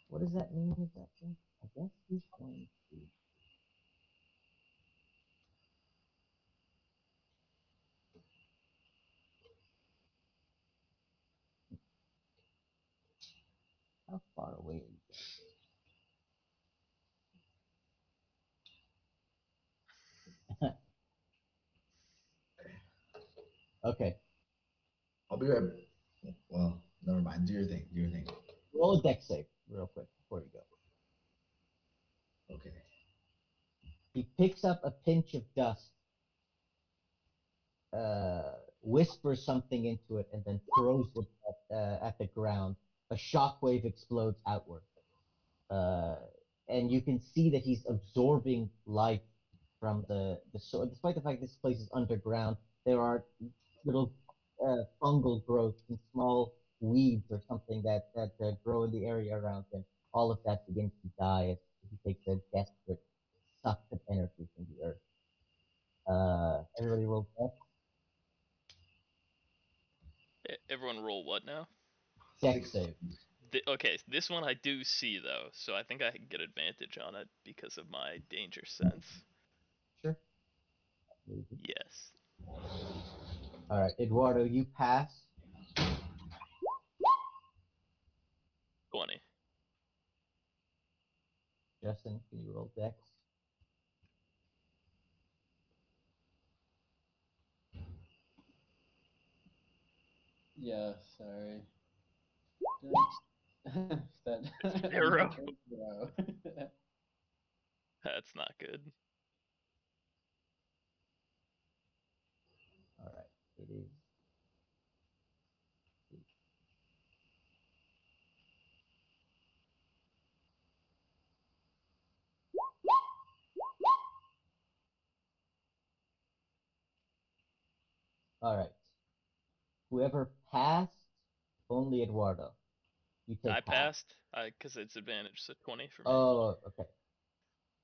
Speaker 2: What does that mean exactly? I guess he's going to. How far away are you guys? Okay.
Speaker 4: I'll be right. Well, never mind. Do your thing. Do your thing.
Speaker 2: Roll a deck save real quick before you go.
Speaker 4: Okay.
Speaker 2: He picks up a pinch of dust, whispers something into it, and then throws it at the ground. A shockwave explodes outward. Uh, and you can see that he's absorbing life from the soil. Despite the fact this place is underground, there are little fungal growth and small weeds or something that grow in the area around him. All of that begins to die as you take the desperate suck of energy from the earth. Everybody roll dex.
Speaker 1: Everyone roll what now?
Speaker 2: Dex save.
Speaker 1: Okay, this one I do see though, so I think I can get advantage on it because of my danger sense.
Speaker 2: Sure.
Speaker 1: Yes.
Speaker 2: All right, Eduardo, you pass.
Speaker 1: 20.
Speaker 2: Justin, can you roll dex?
Speaker 3: Yeah, sorry. That
Speaker 1: 0.
Speaker 3: Zero.
Speaker 1: That's not good.
Speaker 2: All right, it is. All right. Whoever passed, only Eduardo. You take
Speaker 1: I
Speaker 2: half.
Speaker 1: passed, because it's advantage, so 20 for me.
Speaker 2: Oh, okay.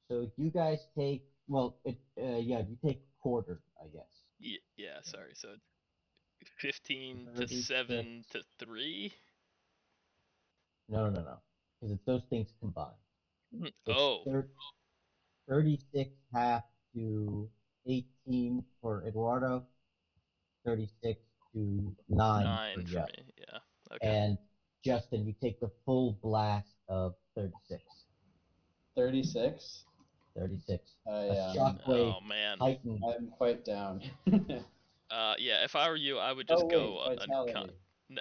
Speaker 2: So you guys take, well, yeah, you take quarter, I guess.
Speaker 1: Yeah, sorry. So 15 to
Speaker 2: 36.
Speaker 1: 7 to 3.
Speaker 2: No, because it's those things combined. It's
Speaker 1: Oh,
Speaker 2: 36 half to 18 for Eduardo, 36 to 9 for
Speaker 1: 9 for
Speaker 2: Jeff.
Speaker 1: me. Yeah. Okay.
Speaker 2: And Justin, you take the full blast of 36.
Speaker 3: 36.
Speaker 2: 36.
Speaker 3: I
Speaker 2: A shockwave
Speaker 1: Oh man.
Speaker 2: heightens.
Speaker 3: I'm quite down.
Speaker 1: Yeah. If I were you, I would
Speaker 3: Oh
Speaker 1: just
Speaker 3: wait,
Speaker 1: go
Speaker 3: vitality.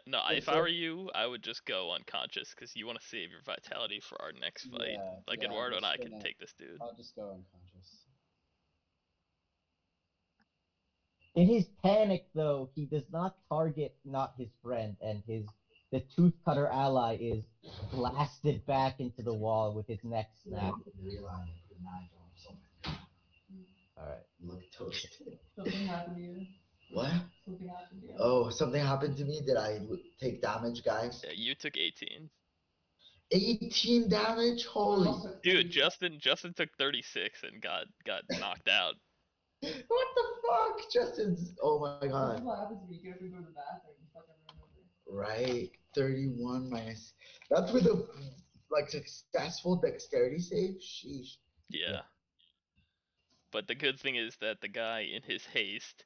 Speaker 1: No, if
Speaker 3: What's
Speaker 1: I
Speaker 3: it?
Speaker 1: were you, I would just go unconscious because you want to save your vitality for our next fight.
Speaker 3: Yeah,
Speaker 1: Like
Speaker 3: yeah.
Speaker 1: Eduardo and I can take this dude.
Speaker 3: I'll just go unconscious.
Speaker 2: In his panic, though, he does not target not his friend, and the tooth cutter ally is blasted back into the wall with his neck snapped. All right.
Speaker 4: Look toasted.
Speaker 6: Something happened to you.
Speaker 4: What?
Speaker 6: Something happened to you.
Speaker 4: Oh, something happened to me. Did I take damage, guys?
Speaker 1: Yeah, you took 18.
Speaker 4: 18 damage? Holy.
Speaker 1: Dude, Justin took 36 and got knocked out.
Speaker 4: What the fuck? Justin's. Oh my god.
Speaker 6: What happens when you get up and go to the bathroom? You fuck everyone over.
Speaker 4: Right. 31 minus. That's with a like successful dexterity save? Sheesh.
Speaker 1: Yeah. But the good thing is that the guy in his haste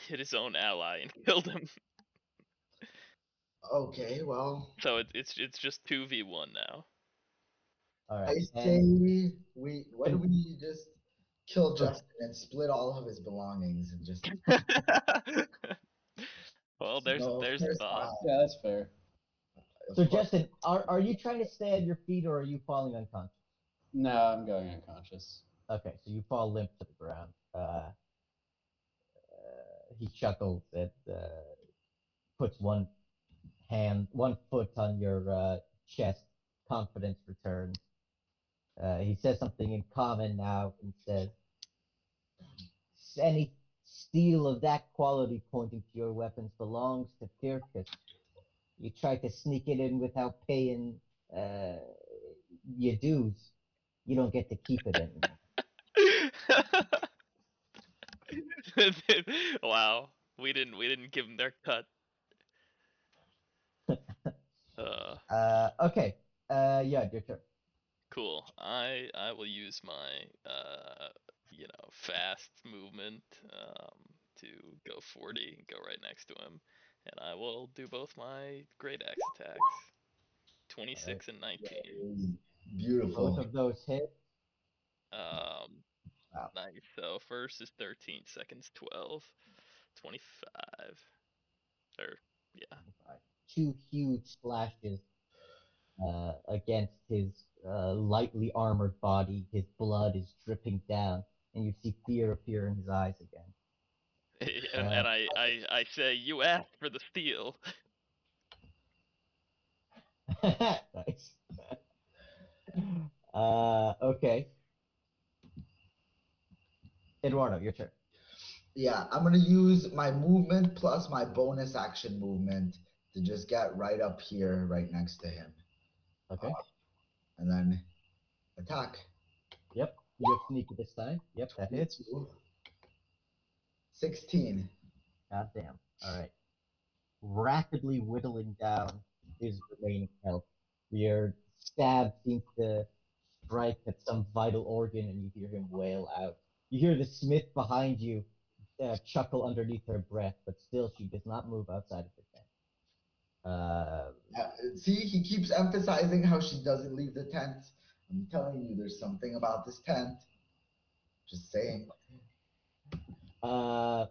Speaker 1: hit his own ally and killed him.
Speaker 4: Okay, well.
Speaker 1: So it's just 2v1 now.
Speaker 2: All
Speaker 4: I
Speaker 2: right.
Speaker 4: say what do we just kill Justin and split all of his belongings and just
Speaker 1: Well, there's
Speaker 4: no, of
Speaker 1: a
Speaker 4: course
Speaker 1: thought.
Speaker 4: not.
Speaker 3: Yeah, that's fair.
Speaker 4: Of
Speaker 2: So,
Speaker 4: course.
Speaker 2: Justin, are you trying to stay on your feet or are you falling unconscious?
Speaker 3: No, I'm going unconscious.
Speaker 2: Okay, so you fall limp to the ground. He chuckles and puts one foot on your chest. Confidence returns. He says something in common now and says, "Any steel of that quality pointing to your weapons belongs to Firkus. You try to sneak it in without paying uh, your dues. You don't get to keep it anymore."
Speaker 1: Wow, we didn't give them their cut. Uh,
Speaker 2: Okay. Yeah, your turn.
Speaker 1: cool. I will use my fast movement to go 40 and go right next to him, and I will do both my great axe attacks. 26 and 19.
Speaker 4: Beautiful.
Speaker 2: Both of those hit.
Speaker 1: Um,
Speaker 2: Wow.
Speaker 1: nice. So first is 13, second's 12, 25. Or yeah.
Speaker 2: Two huge slashes against his lightly armored body. His blood is dripping down, and you see fear appear in his eyes again.
Speaker 1: And I say, you asked for the steel.
Speaker 2: Nice. Okay. Eduardo, your turn.
Speaker 4: Yeah, I'm gonna use my movement plus my bonus action movement to just get right up here, right next to him,
Speaker 2: Okay.
Speaker 4: and then attack.
Speaker 2: You have sneaky this time. Yep, that hits.
Speaker 4: 16.
Speaker 2: Goddamn. All right. Rapidly whittling down his remaining health. Your stab seems to strike at some vital organ, and you hear him wail out. You hear the smith behind you chuckle underneath her breath, but still she does not move outside of the tent.
Speaker 4: See, he keeps emphasizing how she doesn't leave the tent. I'm telling you, there's something about this tent. Just saying.
Speaker 2: Uh,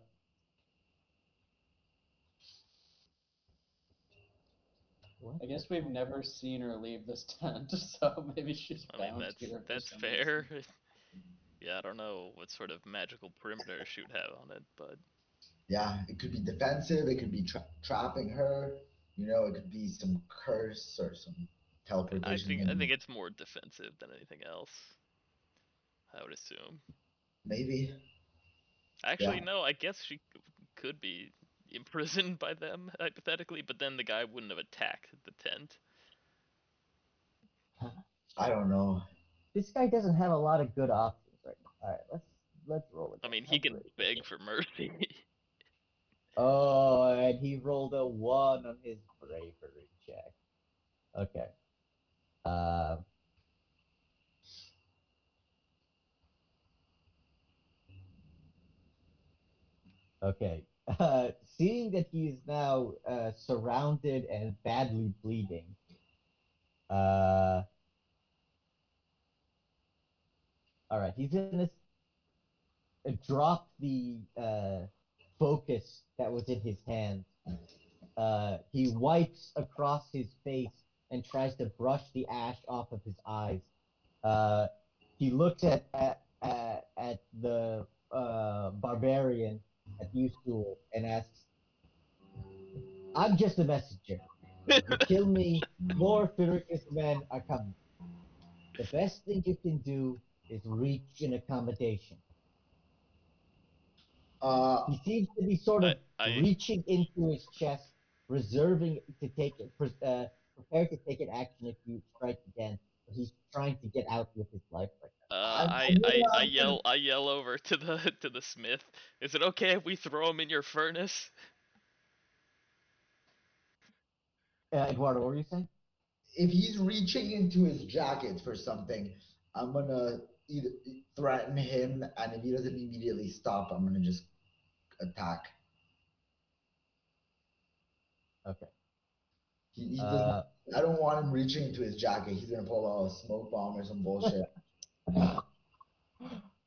Speaker 3: I guess we've never seen her leave this tent, so maybe she's
Speaker 1: I mean,
Speaker 3: bound here for
Speaker 1: that's
Speaker 3: some
Speaker 1: fair.
Speaker 3: reason.
Speaker 1: Yeah, I don't know what sort of magical perimeter she would have on it, but
Speaker 4: Yeah, it could be defensive. It could be trapping her. You know, it could be some curse or some teleportation.
Speaker 1: I think it's more defensive than anything else. I would assume.
Speaker 4: Maybe. Yeah.
Speaker 1: Actually, no. I guess she could be imprisoned by them hypothetically, but then the guy wouldn't have attacked the tent.
Speaker 4: I don't know.
Speaker 2: this guy doesn't have a lot of good options right now. All right, let's roll
Speaker 1: I
Speaker 2: again.
Speaker 1: mean, he
Speaker 2: Help
Speaker 1: can
Speaker 2: rate.
Speaker 1: beg for mercy.
Speaker 2: Oh, and he rolled a 1 on his bravery check. Okay. Um. Okay. Seeing that he is now surrounded and badly bleeding, uh, all right, he's gonna drop the focus that was in his hand. He wipes across his face and tries to brush the ash off of his eyes. Uh, he looks at the barbarian at Usul and asks, "I'm just a messenger. You kill me, more Firika's men are coming. The best thing you can do is reach an accommodation."
Speaker 4: Uh,
Speaker 2: He seems to be sort of
Speaker 1: I
Speaker 2: reaching into his chest, reserving to take it, prepared to take an action if you strike again. But he's trying to get out with his life right
Speaker 1: I yell over to the to the smith. Is it okay if we throw him in your furnace?
Speaker 2: now. Eduardo, what were you saying?
Speaker 4: if he's reaching into his jacket for something, I'm gonna either threaten him, and if he doesn't immediately stop, I'm gonna just attack.
Speaker 2: Okay.
Speaker 4: He doesn't. I don't want him reaching into his jacket. He's gonna pull a smoke bomb or some bullshit.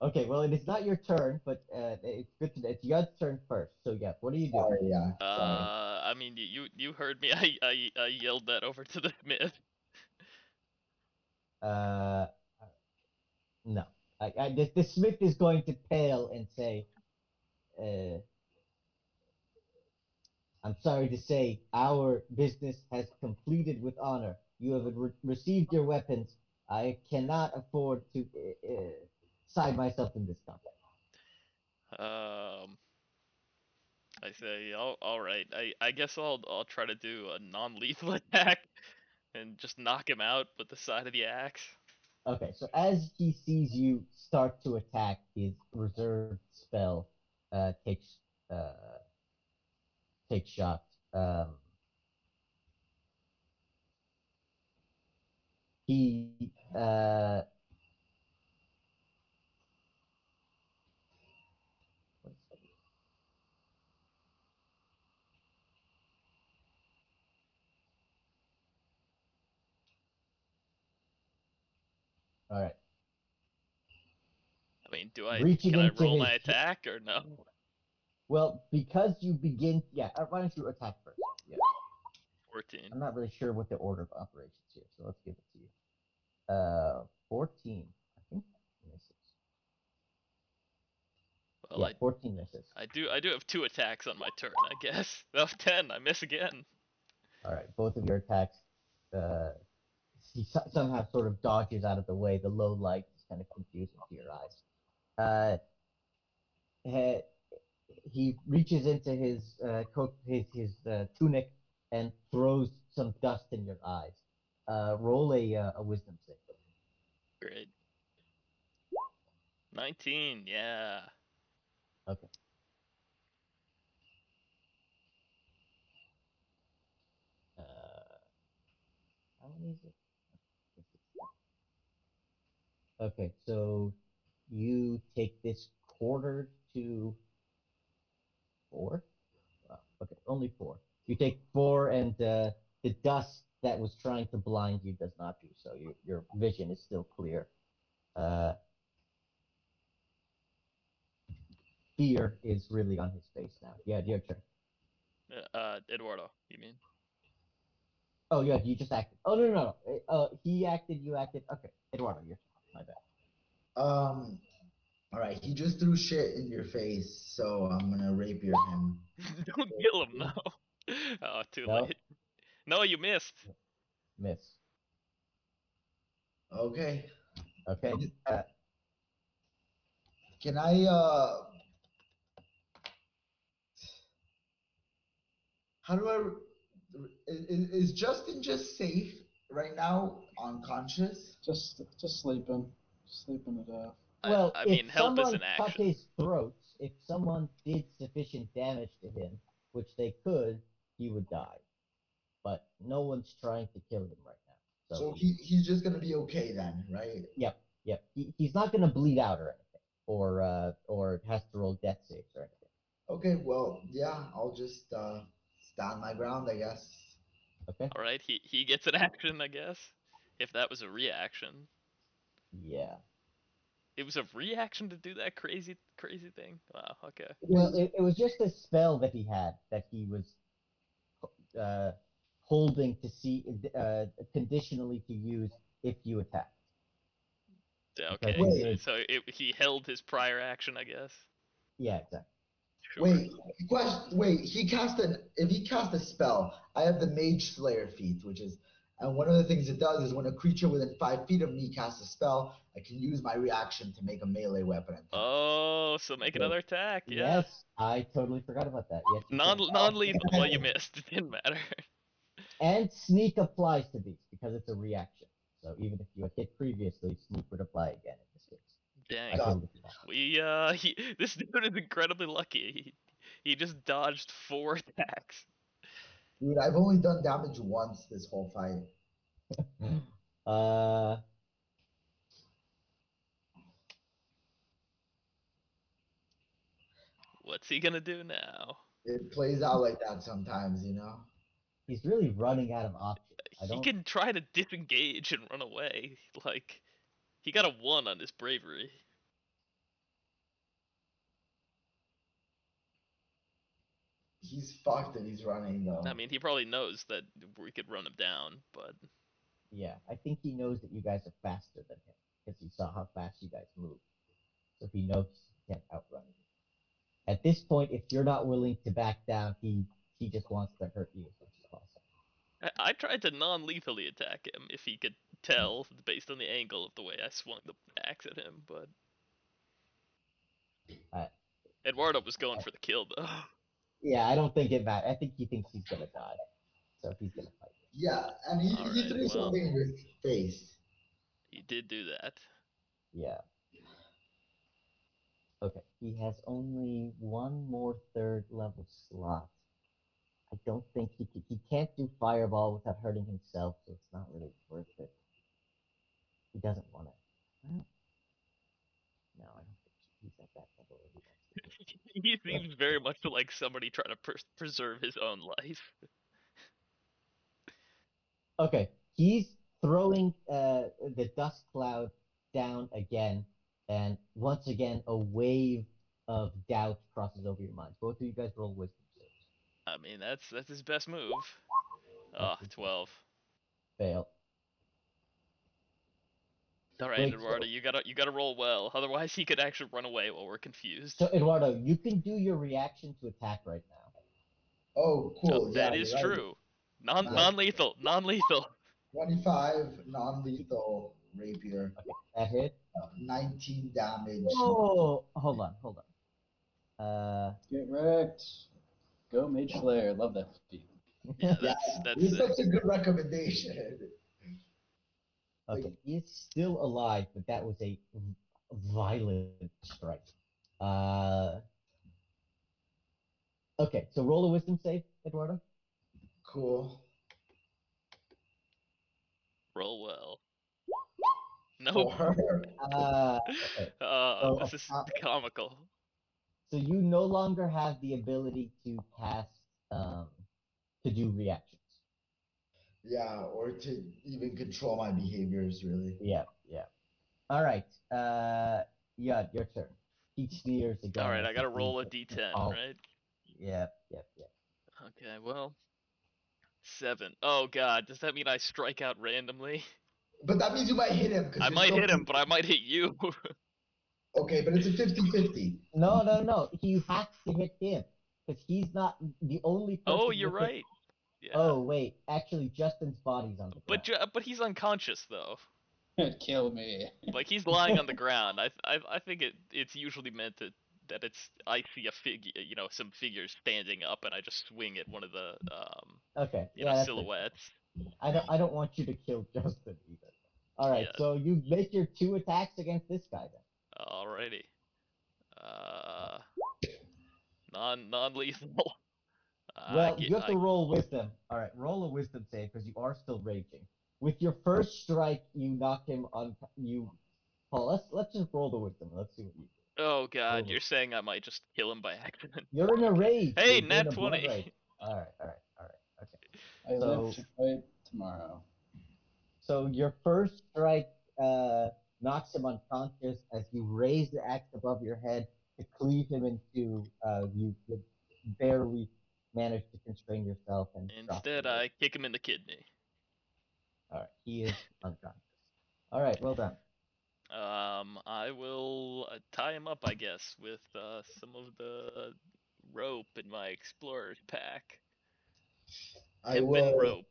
Speaker 2: Okay, well, it is not your turn, but it's good to know. It's your turn first. So, yeah, what are you doing?
Speaker 4: Sorry, yeah, sorry.
Speaker 1: I mean, you heard me. I yelled that over to the smith.
Speaker 2: Uh, no. The Smith is going to pale and say, uh, "I'm sorry to say, our business has completed with honor. You have received your weapons. I cannot afford to side myself in this combat."
Speaker 1: Um, I say, all right. I guess I'll try to do a non-lethal attack and just knock him out with the side of the axe.
Speaker 2: Okay, so as he sees you start to attack, his reserved spell uh, takes shot. He one second. All right,
Speaker 1: I mean,
Speaker 2: reaching
Speaker 1: can I
Speaker 2: into
Speaker 1: roll
Speaker 2: his
Speaker 1: my attack or no?
Speaker 2: well, because you begin. Yeah, why don't you attack first? Yeah,
Speaker 1: 14.
Speaker 2: I'm not really sure what the order of operations here, so let's give it to you. 14. I think that misses.
Speaker 1: Well,
Speaker 2: Yeah, 14 misses.
Speaker 1: I do have two attacks on my turn, I guess. Oh, 10. I miss again.
Speaker 2: All right, both of your attacks. Uh, he somehow sort of dodges out of the way. The low light is kind of confusing to your eyes. Uh, he reaches into his coat, his tunic, and throws some dust in your eyes. Roll a wisdom save.
Speaker 1: Great. 19, yeah.
Speaker 2: Okay. How many is it? Okay, so you take this quarter to 4. Wow. Okay, only 4. You take 4, and the dust that was trying to blind you does not do so. Your vision is still clear. Fear is really on his face now. Yeah, your turn.
Speaker 1: Eduardo, you mean?
Speaker 2: Oh, yeah, you just acted. Oh, no, no, no. He acted, you acted. Okay, Eduardo, your turn. My bad.
Speaker 4: All right. He just threw shit in your face, so I'm gonna rapier him.
Speaker 1: Don't kill him, no. Oh, too
Speaker 2: No,
Speaker 1: late. No, you missed.
Speaker 2: miss.
Speaker 4: Okay.
Speaker 2: Okay.
Speaker 4: Can I? How do I? Is Justin just safe right now, unconscious?
Speaker 3: Just sleeping. Sleeping it off.
Speaker 2: Well,
Speaker 1: I
Speaker 2: if
Speaker 1: mean, help is
Speaker 2: someone
Speaker 1: an
Speaker 2: cut
Speaker 1: action.
Speaker 2: his throat, if someone did sufficient damage to him, which they could, he would die. But no one's trying to kill him right now.
Speaker 4: So
Speaker 2: So
Speaker 4: he's just gonna be okay then, right?
Speaker 2: yep, yep. He's not gonna bleed out or anything, or has to roll death saves or anything.
Speaker 4: Okay. Well, yeah. I'll just stand my ground, I guess.
Speaker 2: Okay.
Speaker 1: All right, he gets an action, I guess. If that was a reaction,
Speaker 2: Yeah.
Speaker 1: it was a reaction to do that crazy thing. Wow. Okay.
Speaker 2: Well,
Speaker 4: Wait.
Speaker 2: it was just a spell that he had that he was uh, holding to see conditionally to use if you attack. Because
Speaker 1: Okay.
Speaker 2: it
Speaker 4: Wait.
Speaker 2: is,
Speaker 1: He held his prior action, I guess.
Speaker 2: yeah, exactly.
Speaker 1: Sure.
Speaker 4: Wait, question. Wait, he cast an. If he cast a spell, I have the Mage Slayer feat, which is, and one of the things it does is when a creature within 5 feet of me casts a spell, I can use my reaction to make a melee weapon attack.
Speaker 1: Oh, so make
Speaker 2: So,
Speaker 1: another attack. Yeah.
Speaker 2: yes, I totally forgot about that. Yes, you can.
Speaker 1: Non-lethal. Well, you missed. It didn't matter.
Speaker 2: And sneak applies to these because it's a reaction. So even if you had hit previously, sneak would apply again in this case. I
Speaker 1: Dang.
Speaker 4: God,
Speaker 2: totally forgot.
Speaker 1: This dude is incredibly lucky. He just dodged 4 attacks.
Speaker 4: dude, I've only done damage once this whole fight.
Speaker 2: Uh,
Speaker 1: What's he gonna do now?
Speaker 4: It plays out like that sometimes, you know.
Speaker 2: he's really running out of options. I
Speaker 1: He
Speaker 2: don't.
Speaker 1: can try to disengage and run away. Like, he got a 1 on his bravery.
Speaker 4: He's fucked if he's running though.
Speaker 1: I mean, he probably knows that we could run him down, but
Speaker 2: Yeah, I think he knows that you guys are faster than him because he saw how fast you guys move. So he knows he can't outrun you. At this point, if you're not willing to back down, he just wants to hurt you as much as possible.
Speaker 1: I tried to non-lethally attack him if he could tell based on the angle of the way I swung the axe at him, but
Speaker 2: Uh,
Speaker 1: Eduardo was going for the kill though.
Speaker 2: yeah, I don't think it matters. I think he thinks he's gonna die, so he's gonna fight
Speaker 4: Yeah, and he
Speaker 1: Alright,
Speaker 4: threw
Speaker 1: well,
Speaker 4: something in your face.
Speaker 1: he did do that.
Speaker 2: you. Yeah. Okay. He has only one more third level slot. I don't think he can't do fireball without hurting himself, so it's not really worth it. He doesn't want to. Well, no, I don't think he's at that level where he wants to do
Speaker 1: He
Speaker 2: it.
Speaker 1: seems very much like somebody trying to preserve his own life.
Speaker 2: Okay, he's throwing the dust cloud down again, and once again a wave of doubt crosses over your minds. Both of you guys roll wisdom saves.
Speaker 1: I mean, that's his best move.
Speaker 2: That's
Speaker 1: Ah,
Speaker 2: his
Speaker 1: 12.
Speaker 2: fail.
Speaker 1: All right,
Speaker 2: Wait,
Speaker 1: Eduardo, you gotta roll well. Otherwise, he could actually run away while we're confused.
Speaker 2: so Eduardo, you can do your reaction to attack right now.
Speaker 4: Oh, cool. Yeah,
Speaker 1: That
Speaker 4: you're
Speaker 1: is
Speaker 4: right.
Speaker 1: true. Non
Speaker 4: Nice.
Speaker 1: non-lethal, non-lethal.
Speaker 4: 25 non-lethal rapier,
Speaker 2: Okay, that hit.
Speaker 4: 19 damage.
Speaker 2: Oh, hold on.
Speaker 3: Get wrecked. Go Mage Slayer. Love that feat.
Speaker 1: Yeah,
Speaker 4: Yeah,
Speaker 1: that's
Speaker 4: it's
Speaker 1: sick.
Speaker 4: such a good recommendation.
Speaker 2: okay, he's still alive, but that was a violent strike. Okay, so roll a wisdom save, Eduardo.
Speaker 4: Cool.
Speaker 1: Roll well. Nope.
Speaker 4: 4.
Speaker 2: Okay. So,
Speaker 1: This is comical.
Speaker 2: so you no longer have the ability to cast to do reactions.
Speaker 4: Yeah, or to even control my behaviors, really.
Speaker 2: Yeah, yeah. All right. Yeah, your turn. He sneers again.
Speaker 1: All right,
Speaker 2: as
Speaker 1: I
Speaker 2: he
Speaker 1: gotta
Speaker 2: sees
Speaker 1: roll a
Speaker 2: that you
Speaker 1: d10,
Speaker 2: call-
Speaker 1: right?
Speaker 2: Yep, yep, yep.
Speaker 1: Okay, well, 7. Oh god, does that mean I strike out randomly?
Speaker 4: But that means you might hit him because
Speaker 1: I
Speaker 4: you're
Speaker 1: might
Speaker 4: still.
Speaker 1: hit him, but I might hit you.
Speaker 4: Okay, but it's a 50-50.
Speaker 2: No. You have to hit him because he's not the only person.
Speaker 1: Oh, you're
Speaker 2: with it.
Speaker 1: right. Yeah.
Speaker 2: Oh wait, actually, Justin's body's on the
Speaker 1: But
Speaker 2: ground.
Speaker 1: but he's unconscious though.
Speaker 3: Kill me.
Speaker 1: Like he's lying on the ground. I think it's usually meant that it's I see a figure, some figures standing up, and I just swing at one of the
Speaker 2: Okay, yeah, that's it.
Speaker 1: silhouettes.
Speaker 2: I don't want you to kill Justin either. All right,
Speaker 1: Yeah.
Speaker 2: so you make your 2 attacks against this guy then.
Speaker 1: Alrighty. Non-lethal.
Speaker 2: Well, you have to roll wisdom. All right, roll a wisdom save because you are still raging. With your first strike, you knock him on. Paul, let's just roll the wisdom. Let's see what you do.
Speaker 1: Oh god,
Speaker 2: Roll
Speaker 1: you're saying I might just kill him by accident.
Speaker 2: You're in a
Speaker 1: Okay.
Speaker 2: rage.
Speaker 1: Hey,
Speaker 2: Dude. You're in
Speaker 1: nat
Speaker 2: a blood
Speaker 1: 20.
Speaker 2: rage. All right. Okay.
Speaker 3: I
Speaker 2: So-
Speaker 3: live to fight tomorrow.
Speaker 2: So your first strike knocks him unconscious as you raise the axe above your head to cleave him in two. You would barely manage to constrain yourself and drop
Speaker 1: Instead,
Speaker 2: the blade.
Speaker 1: I kick him in the kidney.
Speaker 2: All right, he is unconscious. All right, well done.
Speaker 1: I will tie him up, I guess, with some of the rope in my explorer's pack.
Speaker 4: I
Speaker 1: Hempen
Speaker 4: will.
Speaker 1: rope.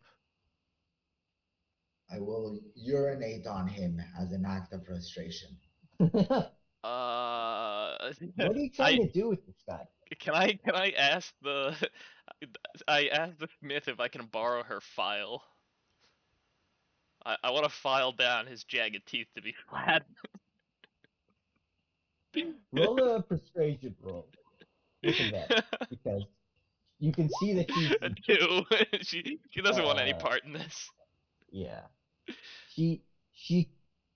Speaker 4: I will urinate on him as an act of frustration.
Speaker 2: What
Speaker 1: Uh,
Speaker 2: are you trying to do with this guy?
Speaker 1: can I ask the I asked the smith if I can borrow her file. I want to file down his jagged teeth to be flat.
Speaker 2: Roll a persuasion roll with advantage because you can see that he's
Speaker 1: A 2. She doesn't want any part in this.
Speaker 2: yeah. She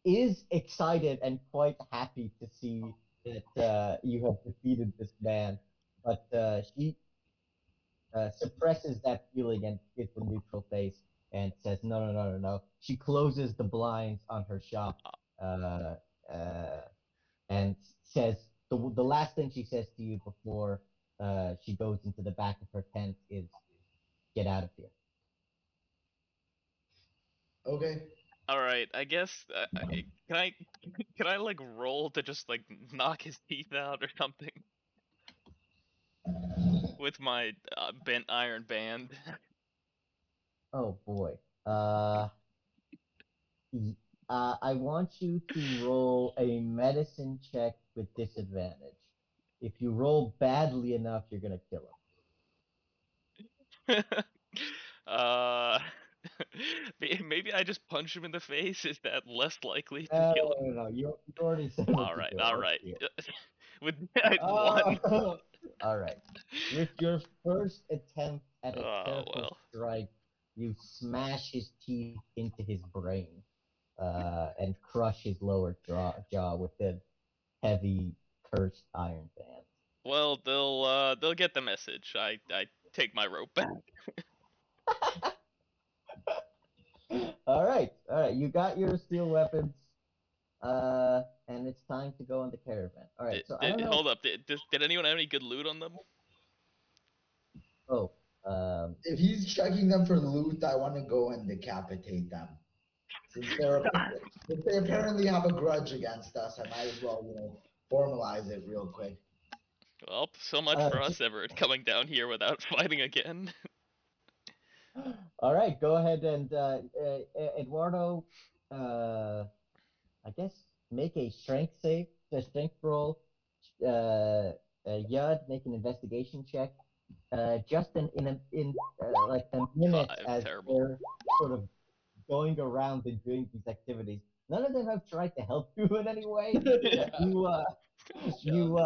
Speaker 2: is excited and quite happy to see that you have defeated this man, but she suppresses that feeling and gives a neutral face and says, No. She closes the blinds on her shop uh, uh, and says, the last thing she says to you before she goes into the back of her tent is, Get out of here.
Speaker 4: Okay.
Speaker 1: All right, I guess can I can I like roll to just like knock his teeth out or something with my bent iron band?
Speaker 2: Oh boy. I want you to roll a medicine check with disadvantage. If you roll badly enough, you're gonna kill
Speaker 1: uh, maybe I just punch him in the face. Is that less likely
Speaker 2: him.
Speaker 1: to kill him?
Speaker 2: No. You already said what
Speaker 1: All
Speaker 2: to
Speaker 1: right,
Speaker 2: do.
Speaker 1: all
Speaker 2: Let's
Speaker 1: right.
Speaker 2: see it.
Speaker 1: With that one.
Speaker 2: All right. With your first attempt at a
Speaker 1: Oh
Speaker 2: careful
Speaker 1: well.
Speaker 2: strike, you smash his teeth into his brain, and crush his lower jaw with the heavy, cursed iron band.
Speaker 1: Well, they'll get the message. I take my rope back.
Speaker 2: All right. You got your steel weapons, and it's time to go on the caravan. All right. So I don't know.
Speaker 1: Hold up. Did anyone have any good loot on them?
Speaker 2: Oh,
Speaker 4: If he's checking them for loot, I want to go and decapitate them. Since they apparently have a grudge against us, I might as well, formalize it real quick.
Speaker 1: Well, so much for us ever coming down here without fighting again.
Speaker 2: all right. Go ahead and Eduardo. I guess make a strength roll. Yud, make an investigation check. Justin, in like a minute
Speaker 1: 5,
Speaker 2: as
Speaker 1: terrible.
Speaker 2: they're sort of going around and doing these activities, none of them have tried to help you in any way.
Speaker 3: Yeah.
Speaker 2: But you you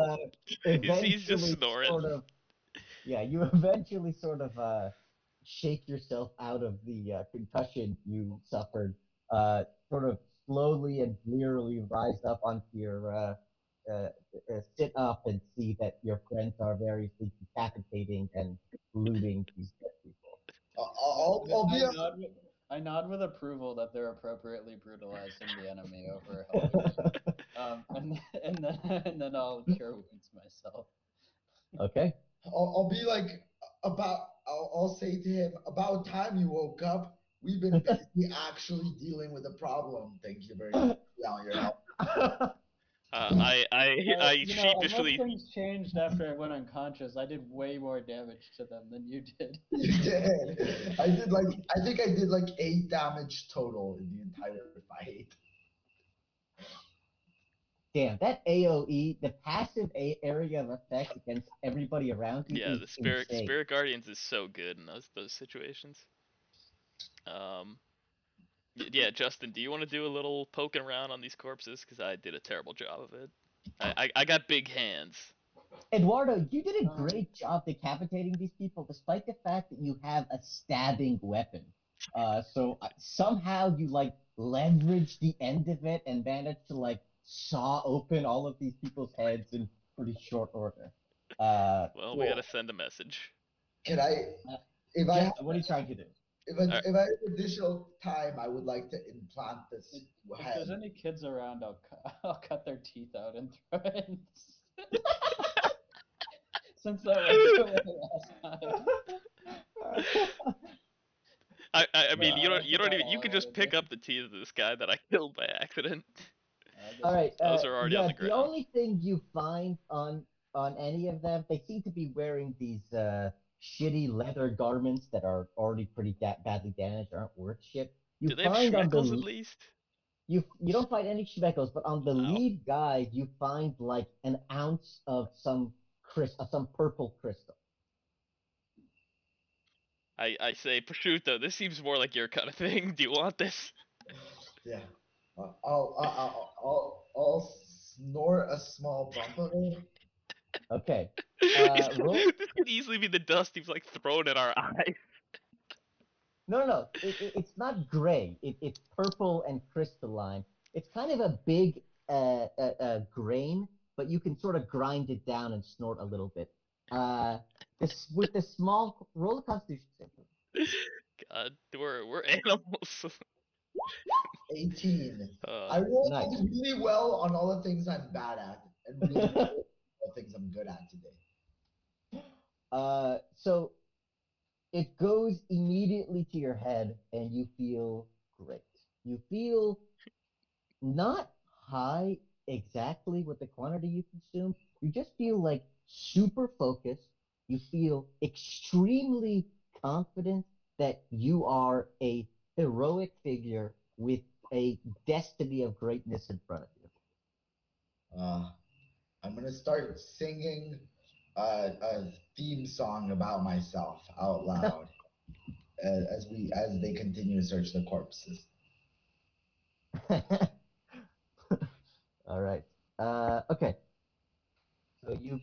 Speaker 1: He's just
Speaker 2: eventually
Speaker 1: snoring.
Speaker 2: sort of you eventually sort of shake yourself out of the concussion you suffered. Sort of slowly and clearly rise up onto your uh, sit up and see that your friends are variously decapitating and looting these dead people.
Speaker 4: I'll
Speaker 3: I
Speaker 4: be a,
Speaker 3: nod with, I nod with approval that they're appropriately brutalizing the enemy over helping me. And then I'll cure wounds myself.
Speaker 2: Okay.
Speaker 4: I'll be like I'll say to him, about time you woke up. We've been busy actually dealing with the problem. Thank you very much for your help.
Speaker 1: I
Speaker 3: Unless
Speaker 1: sheepishly
Speaker 3: things changed after I went unconscious, I did way more damage to them than you did.
Speaker 4: You did. I think I did like 8 damage total in the entire fight.
Speaker 2: Damn, that AoE, the passive area of effect against everybody around you
Speaker 1: yeah,
Speaker 2: is
Speaker 1: the
Speaker 2: insane.
Speaker 1: Spirit Guardians is so good in those situations. Um, yeah, Justin, do you want to do a little poking around on these corpses? Because I did a terrible job of it. I got big hands.
Speaker 2: Eduardo, you did a
Speaker 3: Um,
Speaker 2: great job decapitating these people, despite the fact that you have a stabbing weapon. Somehow you like leveraged the end of it and managed to like saw open all of these people's heads in pretty short order.
Speaker 1: Well, we gotta
Speaker 4: Well,
Speaker 1: send a message.
Speaker 4: can I,
Speaker 2: Uh,
Speaker 4: if I have,
Speaker 2: Justin, what are you trying to do?
Speaker 1: Alright.
Speaker 4: if I have additional time, I would like to implant this
Speaker 3: if
Speaker 4: head.
Speaker 3: there's any kids around, I'll cut their teeth out and throw it. Since that went away last time.
Speaker 1: I mean,
Speaker 3: I'll
Speaker 1: you don't even, you
Speaker 3: all
Speaker 1: could just
Speaker 3: over
Speaker 1: pick up the teeth of this guy that I killed by accident.
Speaker 3: I guess
Speaker 2: All right.
Speaker 1: Those are already on
Speaker 2: Yeah.
Speaker 1: the
Speaker 2: The
Speaker 1: ground.
Speaker 2: only thing you find on any of them, they seem to be wearing these shitty leather garments that are already pretty badly damaged, aren't worth shit. You
Speaker 1: Do they have
Speaker 2: find on
Speaker 1: schmeckles at
Speaker 2: the
Speaker 1: least?
Speaker 2: you don't find any speckles, but on the
Speaker 1: Oh.
Speaker 2: lead guy, you find like an ounce of some purple crystal.
Speaker 1: I say, prosciutto, this seems more like your kind of thing. Do you want this?
Speaker 4: Yeah. I'll snort a small bump of it.
Speaker 2: Okay. Roll.
Speaker 1: This could easily be the dust he's like thrown at our eyes.
Speaker 2: No. It's not gray. It's purple and crystalline. It's kind of a big grain, but you can sort of grind it down and snort a little bit. This with the small roll a constitution save.
Speaker 1: God, we're animals.
Speaker 4: 18.
Speaker 1: Uh,
Speaker 4: I rolled
Speaker 2: Nice.
Speaker 4: really well on all the things I'm bad at, and really good on all the things I'm good at today.
Speaker 2: So it goes immediately to your head, and you feel great. You feel not high exactly with the quantity you consume. You just feel like super focused. You feel extremely confident that you are a heroic figure with a destiny of greatness in front of you.
Speaker 4: I'm gonna start singing a theme song about myself out loud as they continue to search the corpses.
Speaker 2: All right. Okay. So you've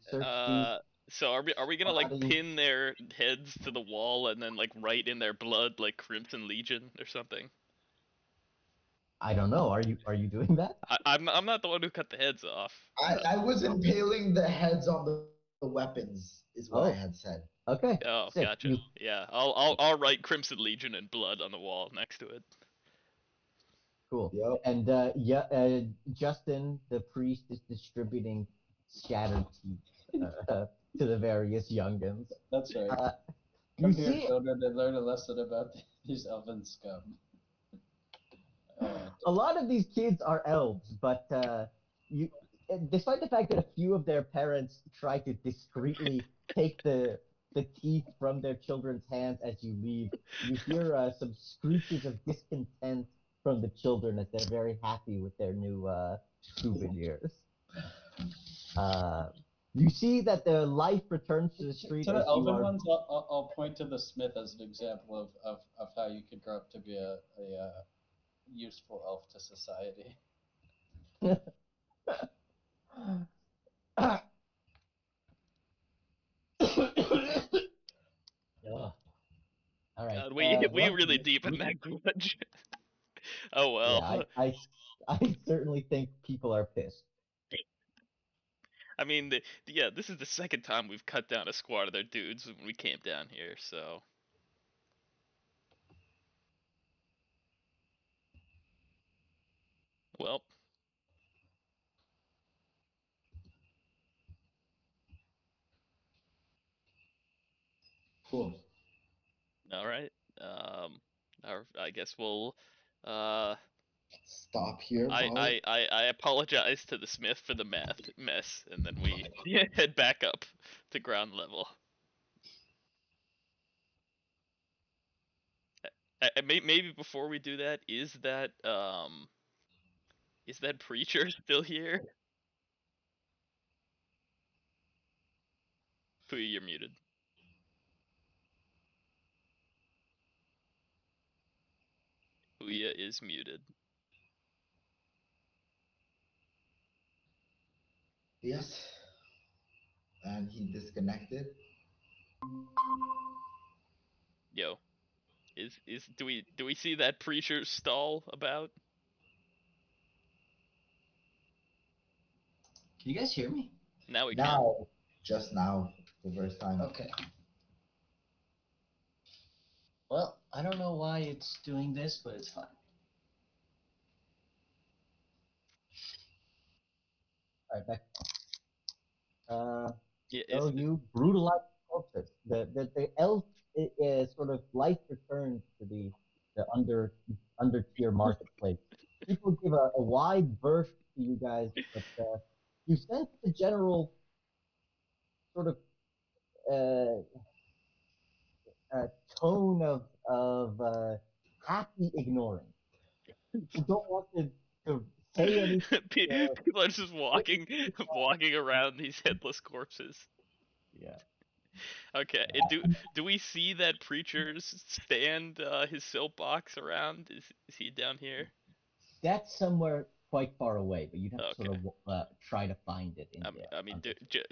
Speaker 2: searched these
Speaker 1: uh, so are we gonna like
Speaker 2: bodies.
Speaker 1: pin their heads to the wall and then like write in their blood like Crimson Legion or something?
Speaker 2: I don't know. Are you doing that?
Speaker 1: I'm not the one who cut the heads off.
Speaker 4: I was impaling the heads on the weapons, is what I
Speaker 2: Oh.
Speaker 4: had said.
Speaker 2: Okay.
Speaker 1: Oh,
Speaker 2: Sick.
Speaker 1: gotcha. Yeah, I'll write Crimson Legion in blood on the wall next to it.
Speaker 2: Cool.
Speaker 4: Yep.
Speaker 2: And Justin, the priest, is distributing shattered teeth to the various youngins.
Speaker 3: That's right.
Speaker 2: You
Speaker 3: Come here,
Speaker 2: see,
Speaker 3: children, and learn a lesson about these elven scum.
Speaker 2: a lot of these kids are elves, but you, despite the fact that a few of their parents try to discreetly take the teeth from their children's hands as you leave, you hear some screeches of discontent from the children as they're very happy with their new souvenirs. You see that the life returns to the street
Speaker 3: To the
Speaker 2: as you
Speaker 3: elven
Speaker 2: are.
Speaker 3: ones, I'll point to the smith as an example of how you could grow up to be a useful elf to society.
Speaker 2: Ugh. All right.
Speaker 1: God, we
Speaker 2: Well,
Speaker 1: really deepen that grudge. Oh well.
Speaker 2: yeah, I certainly think people are pissed.
Speaker 1: I mean, yeah, this is the second time we've cut down a squad of their dudes when we came down here, so. Well,
Speaker 4: Cool.
Speaker 1: all right. I guess we'll. Uh,
Speaker 4: Stop here, probably.
Speaker 1: I apologize to the smith for the math mess, and then we head back up to ground level. Maybe before we do that, is that preacher still here? Puya, you're muted. Puya is muted.
Speaker 4: Yes. And he disconnected.
Speaker 1: Yo, do we see that preacher stall about?
Speaker 2: Can you guys hear me?
Speaker 1: Now we can.
Speaker 4: Now, just now, the first time.
Speaker 2: Okay. Well, I don't know why it's doing this, but it's fine. All right, back.
Speaker 1: Yeah,
Speaker 2: So you brutalize corpses. The elf sort of life returns to the under tier marketplace. People give a wide berth to you guys, but you sense the general sort of uh, tone of happy ignoring. People don't want to say anything.
Speaker 1: people are just walking around these headless corpses.
Speaker 2: Yeah.
Speaker 1: Okay, do we see that preacher stand his soapbox around? Is he down here?
Speaker 2: That's somewhere quite far away, but you'd have to sort
Speaker 1: Okay.
Speaker 2: of try to find it in the.
Speaker 1: I mean,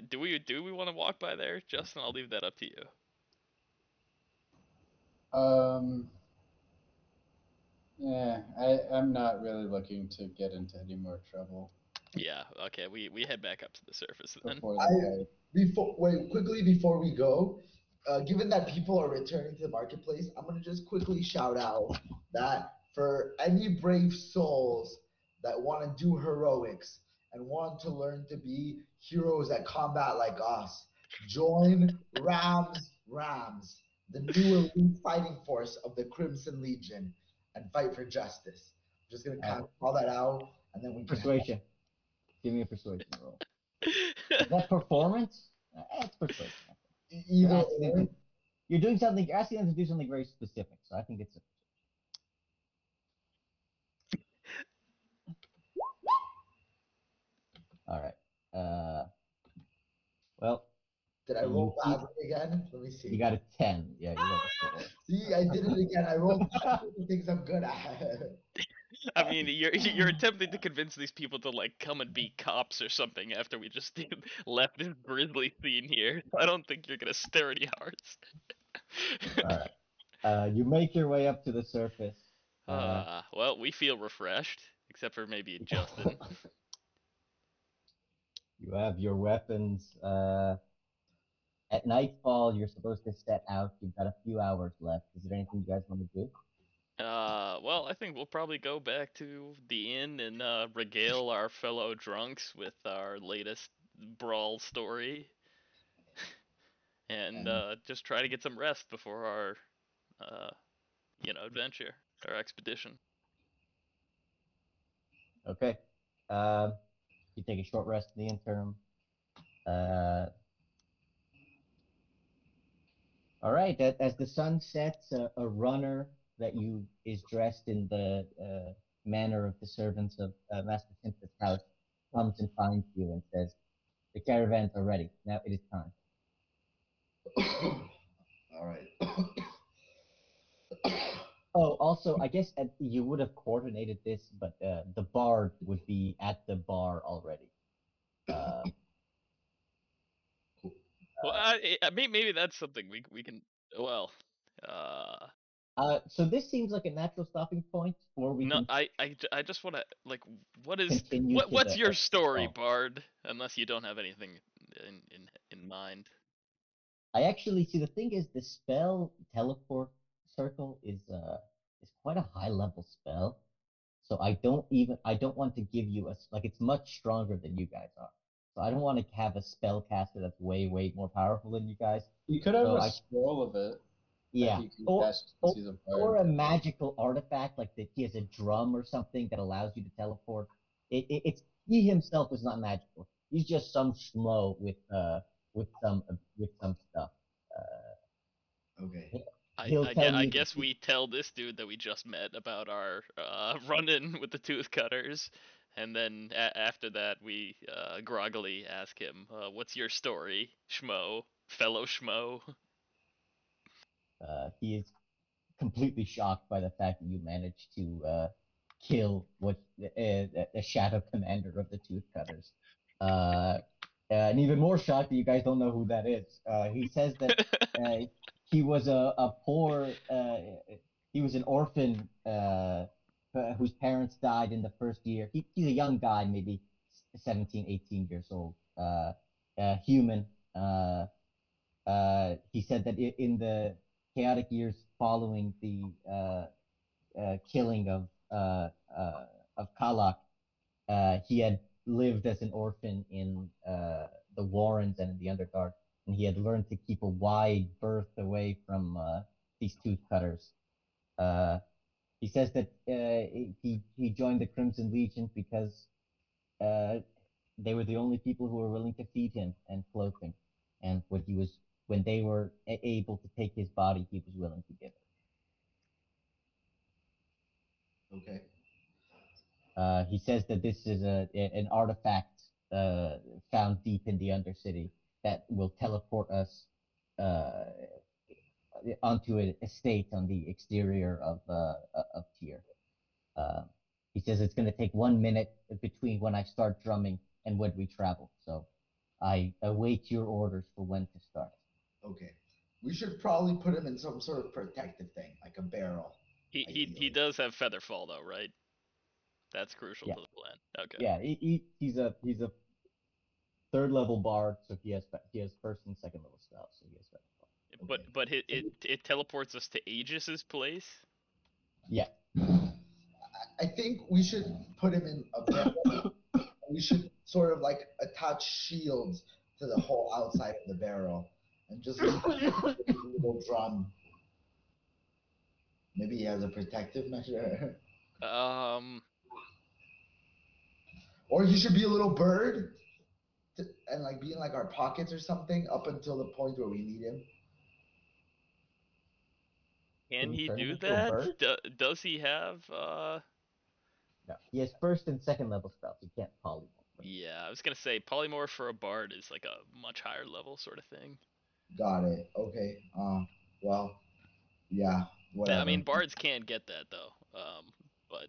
Speaker 1: do we want to walk by there, Justin? I'll leave that up to you.
Speaker 3: Yeah, I'm not really looking to get into any more trouble
Speaker 1: Yeah. Okay. We head back up to the surface then.
Speaker 3: before
Speaker 4: I
Speaker 3: the fight.
Speaker 4: quickly before we go, given that people are returning to the marketplace, I'm gonna just quickly shout out that for any brave souls that want to do heroics and want to learn to be heroes at combat like us, join Rams, the new elite fighting force of the Crimson Legion, and fight for justice. I'm just gonna kind of call that out, and then we can.
Speaker 2: Persuasion. Give me a persuasion roll. Is that performance? It's persuasion. You're
Speaker 4: Either
Speaker 2: asking them
Speaker 4: or.
Speaker 2: to, you're doing something. You're asking them to do something very specific. So I think it's. All right. Well,
Speaker 4: Did I roll badly again? Let me see.
Speaker 2: you got a 10. Yeah, you got a 4.
Speaker 4: See, I did it again. I rolled the things I'm good at.
Speaker 1: I mean, you're attempting to convince these people to like come and be cops or something after we just left this grisly scene here. I don't think you're gonna stir any hearts.
Speaker 2: All right. You make your way up to the surface.
Speaker 1: Well, we feel refreshed, except for maybe Justin.
Speaker 2: You have your weapons. At nightfall, you're supposed to set out. You've got a few hours left. Is there anything you guys want to do?
Speaker 1: Well, I think we'll probably go back to the inn and regale our fellow drunks with our latest brawl story, and just try to get some rest before our, uh, adventure, our expedition.
Speaker 2: Okay. You take a short rest in the interim. All right. As the sun sets, a runner that is dressed in the manner of the servants of Master Simpson's house comes and finds you and says, "The caravans are ready. Now it is time."
Speaker 4: All right.
Speaker 2: Oh, also, I guess you would have coordinated this, but the bard would be at the bar already. Um,
Speaker 1: Well, maybe that's something we can. Well, uh,
Speaker 2: so this seems like a natural stopping point, or we
Speaker 1: no,
Speaker 2: can
Speaker 1: I just want to like,
Speaker 2: continue to
Speaker 1: what's your
Speaker 2: the
Speaker 1: story,
Speaker 2: oh.
Speaker 1: Bard? Unless you don't have anything in mind.
Speaker 2: I actually see the thing is the spell teleport circle is quite a high level spell. So I don't want to give you like it's much stronger than you guys are. So I don't want to have a spellcaster that's way more powerful than you guys.
Speaker 3: You could have
Speaker 2: So
Speaker 3: a
Speaker 2: I
Speaker 3: scroll of it that
Speaker 2: yeah,
Speaker 3: he can cast since he's a
Speaker 2: or
Speaker 3: bard.
Speaker 2: a magical artifact like that he has a drum or something that allows you to teleport. It's he himself is not magical. He's just some schmo with some stuff.
Speaker 4: Okay.
Speaker 2: He'll tell
Speaker 1: I
Speaker 2: you
Speaker 1: guess we tell this dude that we just met about our run-in with the tooth cutters, and then after that we groggily ask him, "What's your story, schmo, fellow schmo?"
Speaker 2: he is completely shocked by the fact that you managed to kill the shadow commander of the Tooth Cutters. And even more shocked that you guys don't know who that is. He says that uh, he was a poor, he was an orphan whose parents died in the first year. He's a young guy, maybe 17, 18 years old, human. He said that in the chaotic years following the killing of Kalak, he had lived as an orphan in the Warrens and in the Underdark, and he had learned to keep a wide berth away from these tooth cutters. Uh, he says that he joined the Crimson Legion because uh, they were the only people who were willing to feed him and clothe him, and when they were able to take his body, he was willing to give it.
Speaker 4: Okay.
Speaker 2: He says that this is an artifact found deep in the Undercity that will teleport us uh, onto an estate on the exterior of Tyr. Um, he says it's going to take 1 minute between when I start drumming and when we travel. So I await your orders for when to start.
Speaker 4: Okay. We should probably put him in some sort of protective thing, like a barrel,
Speaker 1: He
Speaker 4: ideally.
Speaker 1: does have Featherfall though, right? That's crucial
Speaker 2: Yeah,
Speaker 1: to the plan. Okay.
Speaker 2: yeah. He's a third level bard, so he has first and second level spells, so he has better.
Speaker 1: But
Speaker 4: Okay.
Speaker 1: it teleports us to Aegis's place.
Speaker 2: Yeah.
Speaker 4: I think we should put him in a barrel. We should sort of like attach shields to the whole outside of the barrel and just leave a little drum. Maybe he has a protective measure.
Speaker 1: Um,
Speaker 4: Or he should be a little bird and like be in like our pockets or something up until the point where we need him.
Speaker 2: Can
Speaker 1: can
Speaker 2: you
Speaker 1: he
Speaker 2: turn him
Speaker 1: do
Speaker 2: into a
Speaker 1: that?
Speaker 2: bird?
Speaker 1: Does he have
Speaker 2: No. He has first and second level spells. He can't polymorph.
Speaker 1: Yeah, I was gonna say polymorph for a bard is like a much higher level sort of thing.
Speaker 4: Got it. Okay. Well, yeah,
Speaker 1: I
Speaker 4: whatever.
Speaker 1: mean, bards can get that though. But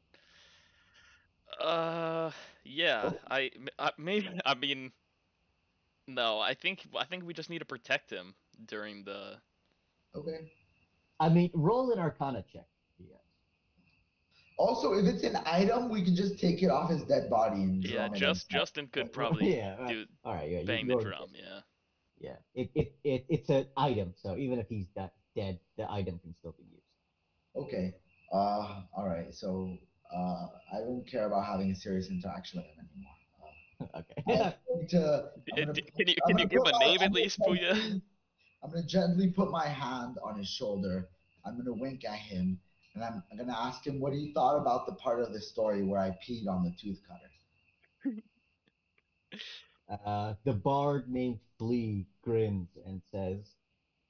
Speaker 1: yeah, maybe I mean no, I think we just need to protect him during the.
Speaker 4: Okay.
Speaker 2: I mean, roll an Arcana check. Yes.
Speaker 4: Also, if it's an item, we can just take it off his dead body and
Speaker 1: Yeah,
Speaker 4: drum it in.
Speaker 1: Justin could
Speaker 2: Well,
Speaker 1: probably
Speaker 2: yeah.
Speaker 1: do
Speaker 2: All right. Yeah.
Speaker 1: bang the
Speaker 2: You're
Speaker 1: drum. Yeah.
Speaker 2: yeah. It's an item, so even if he's dead, the item can still be used.
Speaker 4: Okay. All right. So, I don't care about having a serious interaction with him anymore. I'm
Speaker 2: Okay.
Speaker 4: going to. I'm gonna. I'm
Speaker 1: Can you
Speaker 4: gonna
Speaker 1: give
Speaker 4: put
Speaker 1: a
Speaker 4: my.
Speaker 1: name at least, Puya?
Speaker 4: I'm gonna gently put my hand on his shoulder. I'm gonna wink at him, and I'm gonna ask him what he thought about the part of the story where I peed on the tooth cutter.
Speaker 2: The bard named Flea grins and says,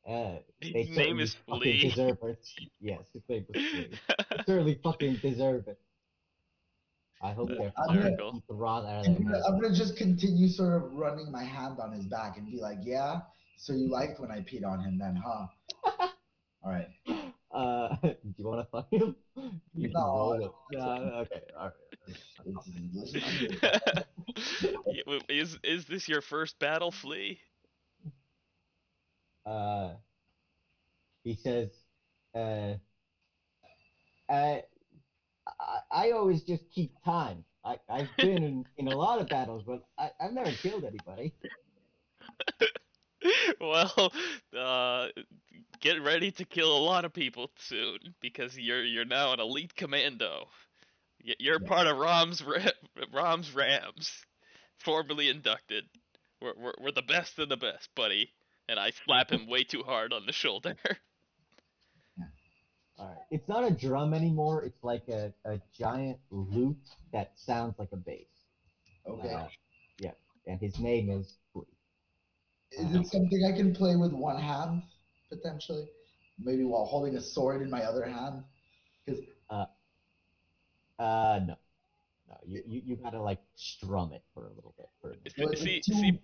Speaker 2: "They
Speaker 1: His name
Speaker 2: certainly
Speaker 1: is
Speaker 2: fucking
Speaker 1: Flea.
Speaker 2: deserve it." Yes, his name was Flea. They certainly fucking deserve it. I hope
Speaker 1: That's
Speaker 2: their
Speaker 4: I'm
Speaker 2: fucking
Speaker 4: gonna.
Speaker 1: hysterical.
Speaker 2: eat the rot out of
Speaker 4: I'm
Speaker 2: their
Speaker 4: gonna,
Speaker 2: heads.
Speaker 4: I'm gonna just continue sort of running my hand on his back and be like, yeah, so you liked when I peed on him then, huh? All right.
Speaker 2: Do you want to fuck him? You can
Speaker 4: No,
Speaker 2: roll it. Okay, all
Speaker 4: listen, I'm good.
Speaker 1: Is this your first battle, Flea?
Speaker 2: right. He says, uh, I, I always just keep time. I've been in a lot of battles, but I've never killed anybody.
Speaker 1: Well, uh, get ready to kill a lot of people soon because you're now an elite commando. You're
Speaker 2: Yeah.
Speaker 1: part of Rom's Rams, formerly inducted. We're the best of the best, buddy. And I slap him way too hard on the shoulder.
Speaker 2: All right. It's not a drum anymore. It's like a giant lute that sounds like a bass.
Speaker 4: Okay.
Speaker 2: Yeah. And his name is Puri.
Speaker 4: Is it something I can play with one hand, potentially? Maybe while holding a sword in my other hand? Because
Speaker 2: Uh, no. No, you gotta like strum it for a little bit.
Speaker 4: no, it's a
Speaker 1: See,
Speaker 4: two.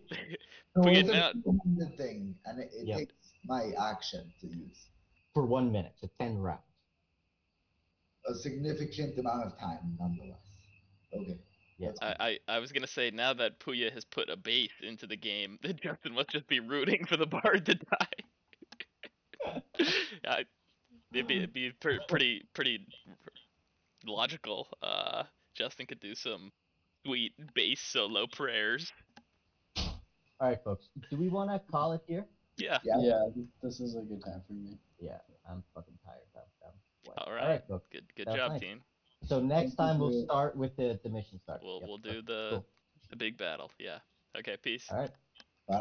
Speaker 4: No,
Speaker 1: Puya
Speaker 4: it's a
Speaker 1: now.
Speaker 4: two-handed thing, and it
Speaker 2: Yep.
Speaker 4: takes my action to use
Speaker 2: For 1 minute, so 10 rounds.
Speaker 4: a significant amount of time, nonetheless. Okay.
Speaker 2: Yeah.
Speaker 4: That's fine.
Speaker 1: I was gonna say now that Puya has put a base into the game, Justin must just be rooting for the bard to die. It'd be pretty logical. Justin could do some sweet bass solo prayers.
Speaker 2: All right, folks. Do we want to call it here?
Speaker 1: Yeah.
Speaker 4: Yeah.
Speaker 3: Yeah, this is a good time for me.
Speaker 2: Yeah, I'm fucking tired. I'm wiped.
Speaker 1: All
Speaker 2: All
Speaker 1: right.
Speaker 2: right, folks.
Speaker 1: Good
Speaker 2: That was
Speaker 1: job,
Speaker 2: nice.
Speaker 1: team.
Speaker 2: So next
Speaker 3: Thank you
Speaker 2: time we'll
Speaker 3: for-
Speaker 2: start with the mission start.
Speaker 1: We'll
Speaker 2: Yep,
Speaker 1: we'll do
Speaker 2: okay,
Speaker 1: the
Speaker 2: cool.
Speaker 1: big battle. Yeah. Okay. Peace.
Speaker 2: All right.